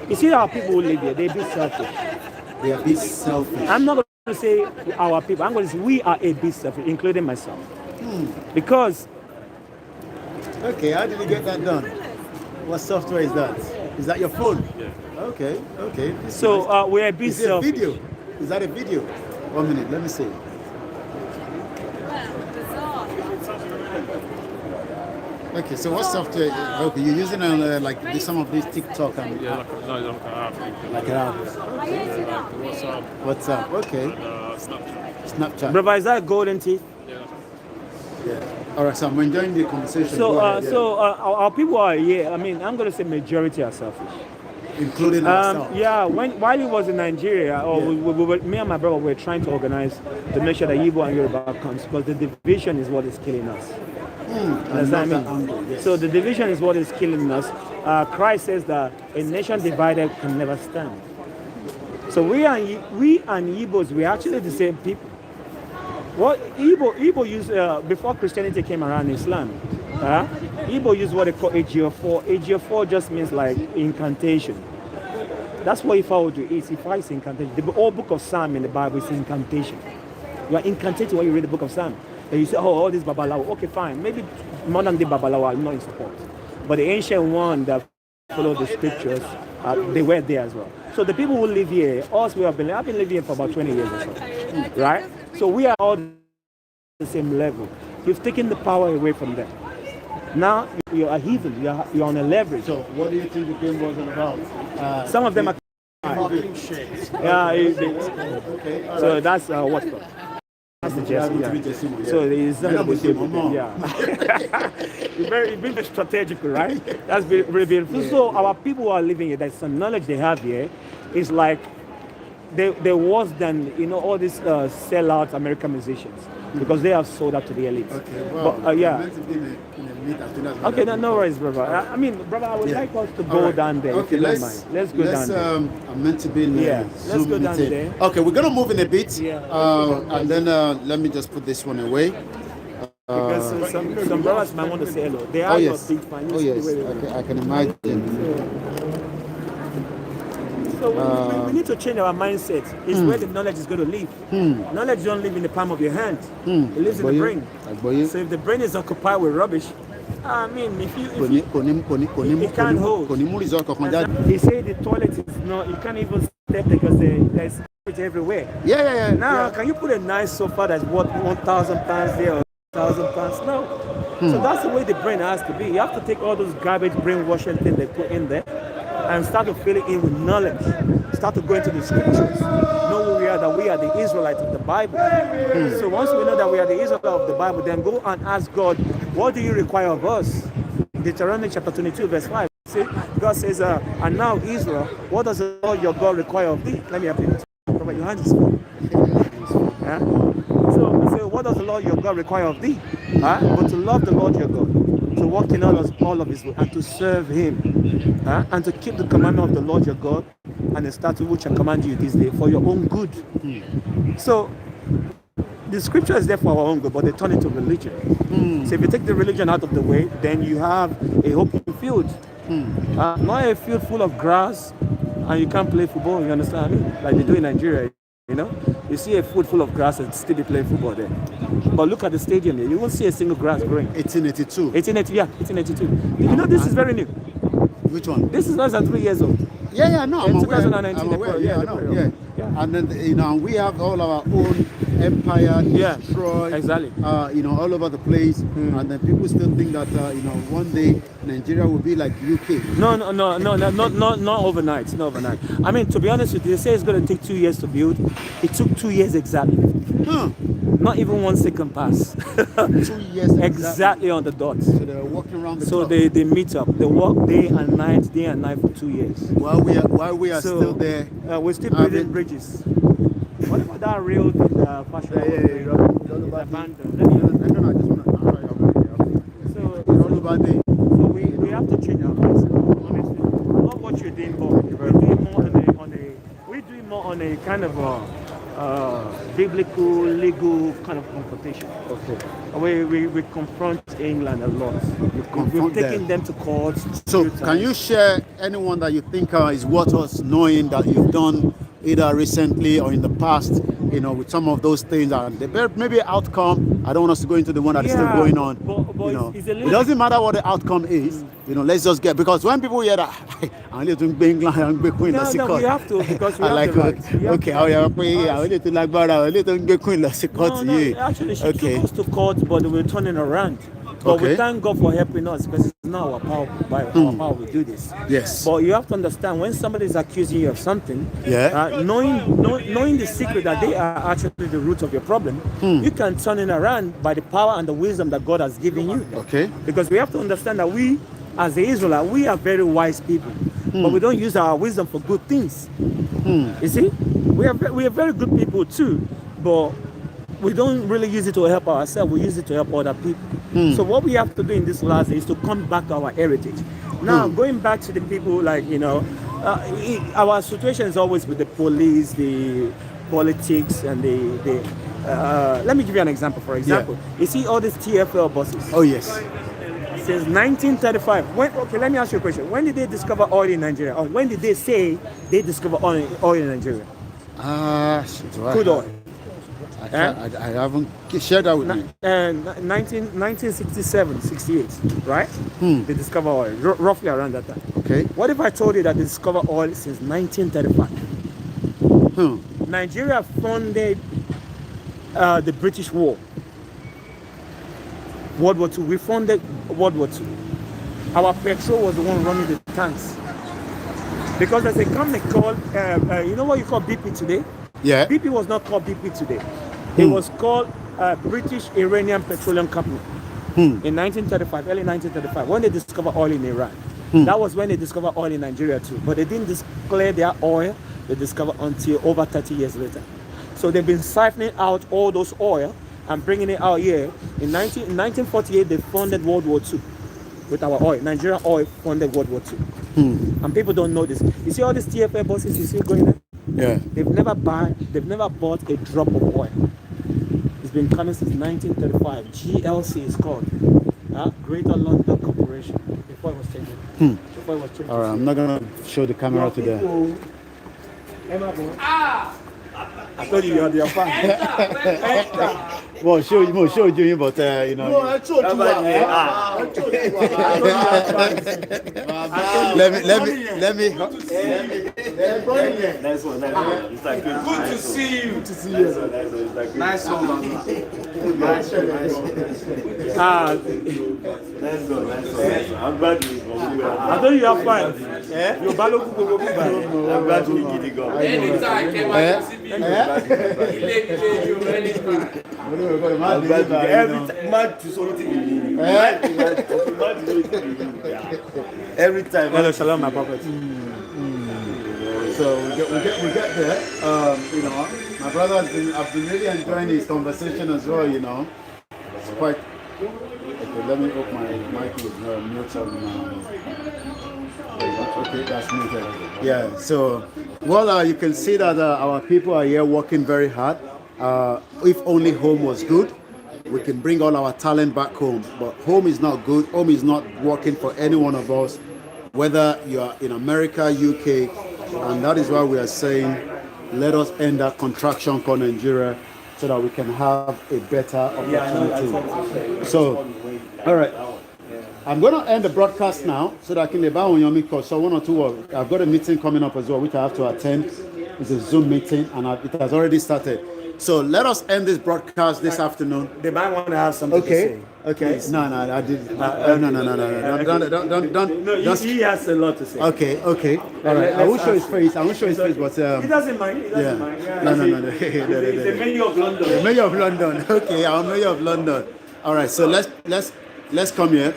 You see our people who live here, they're a bit selfish. They are a bit selfish. I'm not going to say our people. I'm going to say we are a bit selfish, including myself. Because... Okay, how did you get that done? What software is that? Is that your phone? Yeah. Okay, okay. So nice. we're a bit Is it a selfish. video? Is that a video? 1 minute, let me see. Okay, so what software? Okay, you're using like some of these TikTok and Yeah, like an app. like an app. WhatsApp. WhatsApp. Okay. And Snapchat. Snapchat. Brother, is that golden teeth? Yeah. All right. So I'm enjoying the conversation. So, Go ahead, our people are here. I mean, I'm going to say majority are selfish. including ourselves. Yeah, while he was in Nigeria, me and my brother were trying to organize to make sure that Igbo and Yoruba comes, because the division is what is killing us. Understand me? Yes. So the division is what is killing us. Christ says that a nation divided can never stand. So we and Igbos, we're actually the same people. What Igbo used before Christianity came around, Islam, Igbo used what they call AGO4. AGO4 just means like incantation. That's what Ifa would do. Ifa is incantation. The whole book of Psalm in the Bible is incantation. You are incantating when you read the book of Psalm. And you say, oh, all this Babalawo. Okay, fine. Maybe modern day Babalawo, I'm not in support. But the ancient one that followed the scriptures, they were there as well. So the people who live here, I've been living here for about 20 years or so. Right? So we are all the same level. You've taken the power away from them. Now you are heathen. You're on a leverage. So what do you think the game was about? Some of them are. Yeah. Okay. So that's Watford. That's the Jesse. Yeah. So it's not the same. Yeah. You've been strategical, right? That's very beautiful. Yeah. So our people who are living here, there's some knowledge they have here. Is like they're worse than all these sellout American musicians, because they have sold out to the elites. Okay, well, but, yeah. Okay, no worries, brother. I mean, brother, I would like us to go down there. Okay, let's go down there. I'm meant to be in let's go down there. Okay, we're gonna move in a bit. Yeah. And then let me just put this one away. Because some brothers might want to say hello. They are your big fans. Oh yes, I can imagine. So we need to change our mindset. It's where the knowledge is going to live. Knowledge don't live in the palm of your hand. It lives in the brain. So if the brain is occupied with rubbish, I mean, if you can't hold. He said the toilet is not, you can't even step because there's it everywhere. Yeah. Now, can you put a nice sofa that's worth 1,000 pounds there or 1,000 pounds? No. So that's the way the brain has to be. You have to take all those garbage brainwashing things they put in there and start to fill it in with knowledge. Start to go into the scriptures. Know who we are, that we are the Israelites of the Bible. So once we know that we are the Israelites of the Bible, then go and ask God, what do you require of us? Deuteronomy chapter 22, verse 5. See, God says, and now Israel, what does the Lord your God require of thee? Let me help you. Your hands is full. So what does the Lord your God require of thee? But to love the Lord your God, to walk in all of his will, and to serve him, and to keep the commandment of the Lord your God, and the statute which I command you this day for your own good. So the scripture is there for our own good, but they turn it to religion. So if you take the religion out of the way, then you have a open field, not a field full of grass, and you can't play football. You understand me? Like they do in Nigeria. You see a field full of grass and still be playing football there. But look at the stadium here. You won't see a single grass growing. 1882. 1882. This is very new. Which one? This is less than 3 years old. Yeah, no, I'm aware. 2019. I'm aware. Yeah. And then we have all our own empire, destroyed. Exactly. All over the place, and then people still think that one day Nigeria will be like UK. No, not overnight. Not overnight. I mean, to be honest with you, they say it's going to take 2 years to build. It took 2 years exactly. Not even 1 second pass. 2 years exactly on the dot. So they're walking around the clock. They meet up. They work day and night for 2 years. While we are still there, we're still building bridges. What about that rail fashion? Abandoned. So we have to change our mindset. Honestly, I love what you're doing, but we're doing more on a kind of biblical, legal kind of confrontation. Okay. We confront England a lot. We've taken them to court. So can you share anyone that you think is worth us knowing that you've done either recently or in the past, you know, with some of those things, and there may be outcome. I don't want us to go into the one that is still going on. But you know, it's it doesn't matter what the outcome is. You know, let's just get, because when people hear that, I need to be England and be Queen. No, we have to, because we have like, the rights. okay, I need to like I need to be Queen. Let's actually, she took us to court, but we're turning around. But we thank God for helping us, because it's not our power, by our power we do this. Yes. But you have to understand, when somebody is accusing you of something, yeah, knowing the secret that they are actually the root of your problem, you can turn it around by the power and the wisdom that God has given you. Okay. Because we have to understand that we, as the Israelites, we are very wise people, but we don't use our wisdom for good things. You see, we are very good people too, but we don't really use it to help ourselves. We use it to help other people. So what we have to do in this last day is to come back to our heritage. Now, going back to the people, like, you know, our situation is always with the police, the politics, and the let me give you an example. For example, you see all these TFL buses. Oh yes. Since 1935. Okay, let me ask you a question. When did they discover oil in Nigeria? Or when did they say they discovered oil in Nigeria? Crude oil. I haven't shared that with me. 1967, 68, right? They discovered oil, roughly around that time. Okay. What if I told you that they discovered oil since 1935? Nigeria funded the British War. World War II. We funded World War II. Our petrol was the one running the tanks. Because there's a company called, you know what you call BP today? Yeah. BP was not called BP today. It was called British Iranian Petroleum Company in 1935, early 1935, when they discovered oil in Iran. That was when they discovered oil in Nigeria too. But they didn't declare their oil, they discovered until over 30 years later. So they've been siphoning out all those oil and bringing it out here. In 1948, they funded World War II with our oil. Nigeria oil funded World War II. And people don't know this. You see all these TFL buses you see going there? Yeah. They've never bought a drop of oil. It's been coming since 1935. GLC is called. Greater London Corporation. Before it was changed. All right, I'm not gonna show the camera today. I told you are their fan. Well, show you, but you know. No, I told you. Let me. Nice one. It's like good to see you. Good to see you. Nice one. Nice one. I'm glad you. I told you are fine. You're I'm glad you get it going. Anytime, every time. Hello, shalom, my prophet. So we get there. You know, my brother I've been really enjoying his conversation as well. You know, it's quite. Okay, let me open my mic with mute on my. Okay, that's muted. Yeah. So, well, you can see that our people are here working very hard. If only home was good, we can bring all our talent back home. But home is not good. Home is not working for any one of us, whether you are in America, UK, and that is why we are saying, let us end that contraction called Nigeria, so that we can have a better opportunity. So, all right. I'm going to end the broadcast now so that I can leave on your because so 1 or 2 I've got a meeting coming up as well, which I have to attend. It's a Zoom meeting, and it has already started. So let us end this broadcast this afternoon. They might want to have something to say. Okay. No, I didn't. No. Don't. He has a lot to say. Okay. All right. I won't show his face. But he doesn't mind. He doesn't mind. No. He's the mayor of London. The mayor of London. Okay, I'm mayor of London. All right. So let's come here.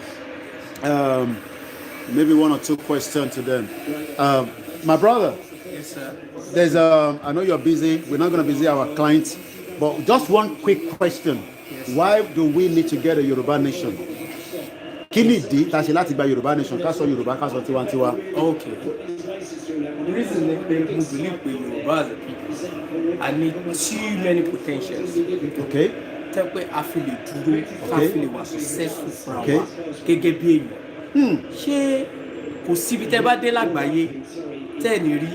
Maybe 1 or 2 questions to them. My brother. Yes, sir. There's I know you're busy. We're not going to busy our clients, but just one quick question. Yes. Why do we need to get a Yoruba nation? Kí nìdí tá ṣe láti gba Yoruba nation ká sọ Yorùbá ká sọ tiwantiwa? Okay. The reason they believe with Yoruba as a people, I need too many potentials. Okay. Tẹ́ pé a fi lè dúró, a fi lè wà successful fún wa gẹ́gẹ́ bí èèyàn. Ṣé kò síbi tẹ́ bá dé lágbàáyé tẹ́ẹ̀nì rí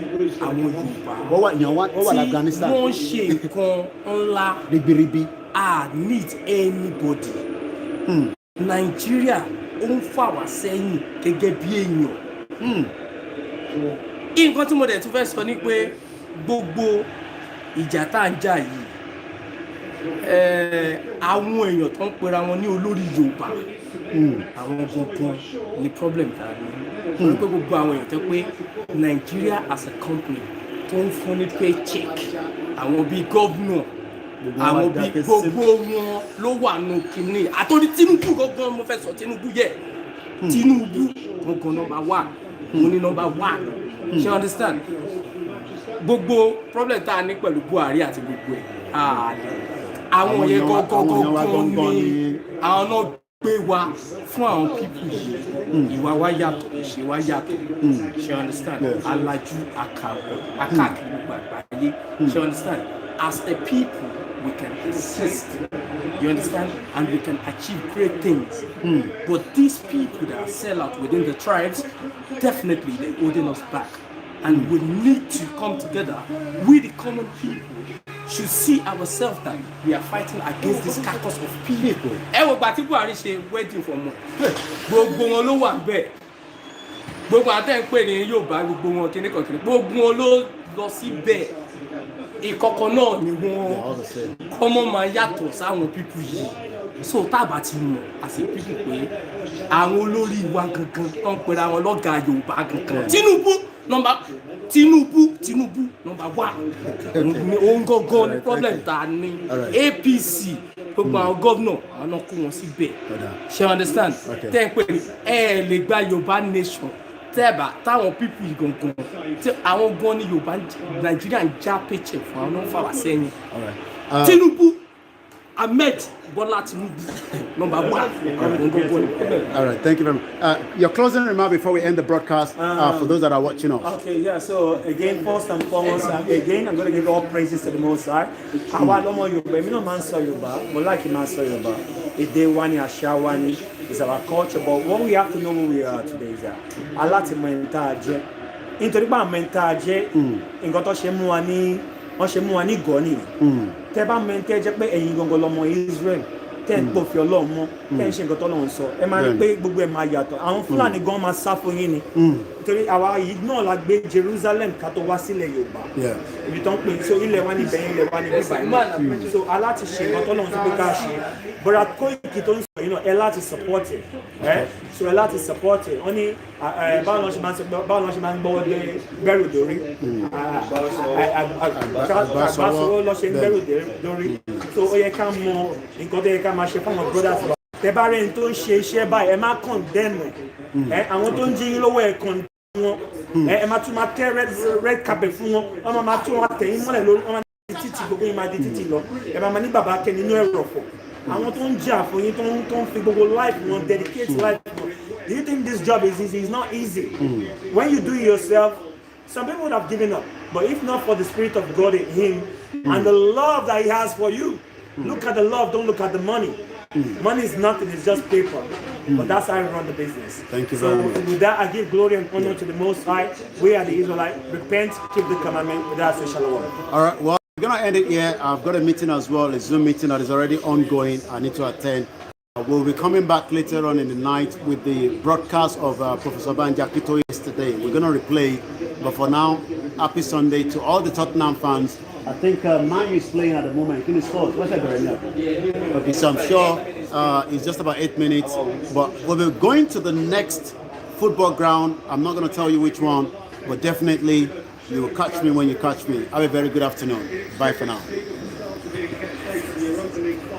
àwọn Yorùbá wọ́n wà l'Afghanistan tí wọ́n ṣe nǹkan ńlá ribiribi. need anybody. Nàìjíríà ó ń fà wá sẹ́yìn gẹ́gẹ́ bí èèyàn. Nǹkan tí mo dẹ̀ tún fẹ́ sọ ni pé gbogbo ìjà tá à ń jà yìí àwọn èèyàn tó ń pera wọn ní olórí Yorùbá àwọn gangan ni problem tá a ní. Wọ́n pé gbogbo àwọn èèyàn tó pé Nigeria as a company tó ń fún ní paycheck àwọn bíi gọ́vnọ̀ àwọn bíi gbogbo wọn ló wà nù kínní àtòrí Tinubu gangan mo fẹ́ sọ Tinubu yẹ Tinubu gangan number 1 mo ní number 1 ṣe understand gbogbo problem tá a ní pẹ̀lú Buhari àti gbogbo ẹ̀ àwọn yẹn gangan ní àwọn náà gbé wa fún àwọn people yìí ìwà wa yàtọ̀ ìṣe wa yàtọ̀ ṣe understand alájú akáàkiri gbogbo àgbáyé ṣe understand as a people we can exist you understand and we can achieve great things but these people that sell out within the tribes definitely they're holding us back and we need to come together we the common people should see ourselves that we are fighting against this carcass of people. Ẹ wo gbà tí Buhari ṣe wedding for mo gbogbo wọn ló wà bẹ́ẹ̀ gbogbo àtẹ̀ ń pè ní Yorùbá gbogbo wọn kíní kan kíní gbogbo wọn ló lọ síbẹ̀ ìkọ̀kọ̀ náà ni wọ́n ọmọ máa yàtọ̀ sáwọn pípù yìí so tábà ti mọ̀ àti pípù pé àwọn olórí wa gangan tó ń pera wọn lọ́gàá Yorùbá gangan Tinubu number 1 òun gangan ni problem ta ni APC gbogbo àwọn gọ́vnọ̀ àwọn náà kó wọn síbẹ̀ ṣe understand tẹ́ ń pè ní lè gba Yorùbá nation tẹ́ẹ̀bà táwọn pípù yìí gangan tí àwọn gan ni Yorùbá Nàìjíríà ń já paycheck fún àwọn náà fà wá sẹ́yìn Tinubu Ahmed Bola Tinubu number 1. All right, thank you very much. Your closing remark before we end the broadcast for those that are watching us. Okay, yeah. So again, first and foremost, again, I'm going to give all praises to the Most High. Àwa lọ́mọ Yorùbá, èmi náà máa ń sọ Yorùbá, mo like máa ń sọ Yorùbá. Èdè wa ni, àṣà wa ni, is our culture. But what we have to know who we are today is that aláti mọ ẹni tá a jẹ́. Nítorí pé àmọ́ ẹni tá a jẹ́, nǹkan tó ṣe mú wa ní wọ́n ṣe mú wa ní gọ́ nìyẹn. Tẹ́ bá mẹ́ni tẹ́ jẹ́ pé ẹ̀yin gangan lọ́mọ Israel tẹ́ ń pòfin Ọlọ́run mọ́ tẹ́ ń ṣe nǹkan tọ́lọ́run sọ ẹ máa rí pé gbogbo ẹ̀ máa yàtọ̀ àwọn Fúlàní gan máa sá fún yín ni nítorí àwa yìí náà la gbé Jerusalem ká tó wá sílẹ̀ Yorùbá ibi tó ń pè so ilẹ̀ wa níbẹ̀ ilẹ̀ wa níbẹ̀ báyìí so aláti ṣe nǹkan tọ́lọ́run tó pé ká ṣe bọ́dà Koiki tó ń sọ yìí náà ẹ láti support ẹ̀ so ẹ láti support ẹ̀ wọ́n ní báwo lọ́ ṣe máa ń gbọ́wọ́ gbẹ́rù dórí àgbàsọ̀rọ̀ lọ́ ṣe ń gbẹ́rù dórí so ó yẹ ká mọ nǹkan tó yẹ ká máa ṣe fún àwọn brothers wa tẹ bá rẹ̀ ń tó ń ṣe iṣẹ́ báyìí ẹ má condemn ẹ̀ àwọn tó ń jí yín lọ́wọ́ ẹ̀ condemn wọn ẹ má tún máa tẹ́ red carpet fún wọn wọ́n máa tún wọn tẹ̀yìn mọ́lẹ̀ lórí wọ́n máa di títì gbogbo yín máa di títì lọ ẹ máa ní bàbá kẹ́ nínú ẹ̀rọ ọ̀fọ̀ àwọn tó ń jà fún yín tó ń fi gbogbo life wọn dedicate life wọn do you think this job is easy? It's not easy. When you do it yourself, some people would have given up, but if not for the Spirit of God in him and the love that he has for you, look at the love, don't look at the money. Money is nothing, it's just paper. But that's how I run the business. Thank you very much. So with that, I give glory and honor to the Most High. We are the Israelites. Repent, keep the commandment. With that, say shalom. All right, well, we're going to end it here. I've got a meeting as well, a Zoom meeting that is already ongoing. I need to attend. We'll be coming back later on in the night with the broadcast of Professor Banja Kito yesterday. We're going to replay, but for now, happy Sunday to all the Tottenham fans. I think Man U is playing at the moment. Can you score? What's that going on? Okay, so I'm sure it's just about 8 minutes. But we'll be going to the next football ground. I'm not going to tell you which one, but definitely you will catch me when you catch me. Have a very good afternoon. Bye for now.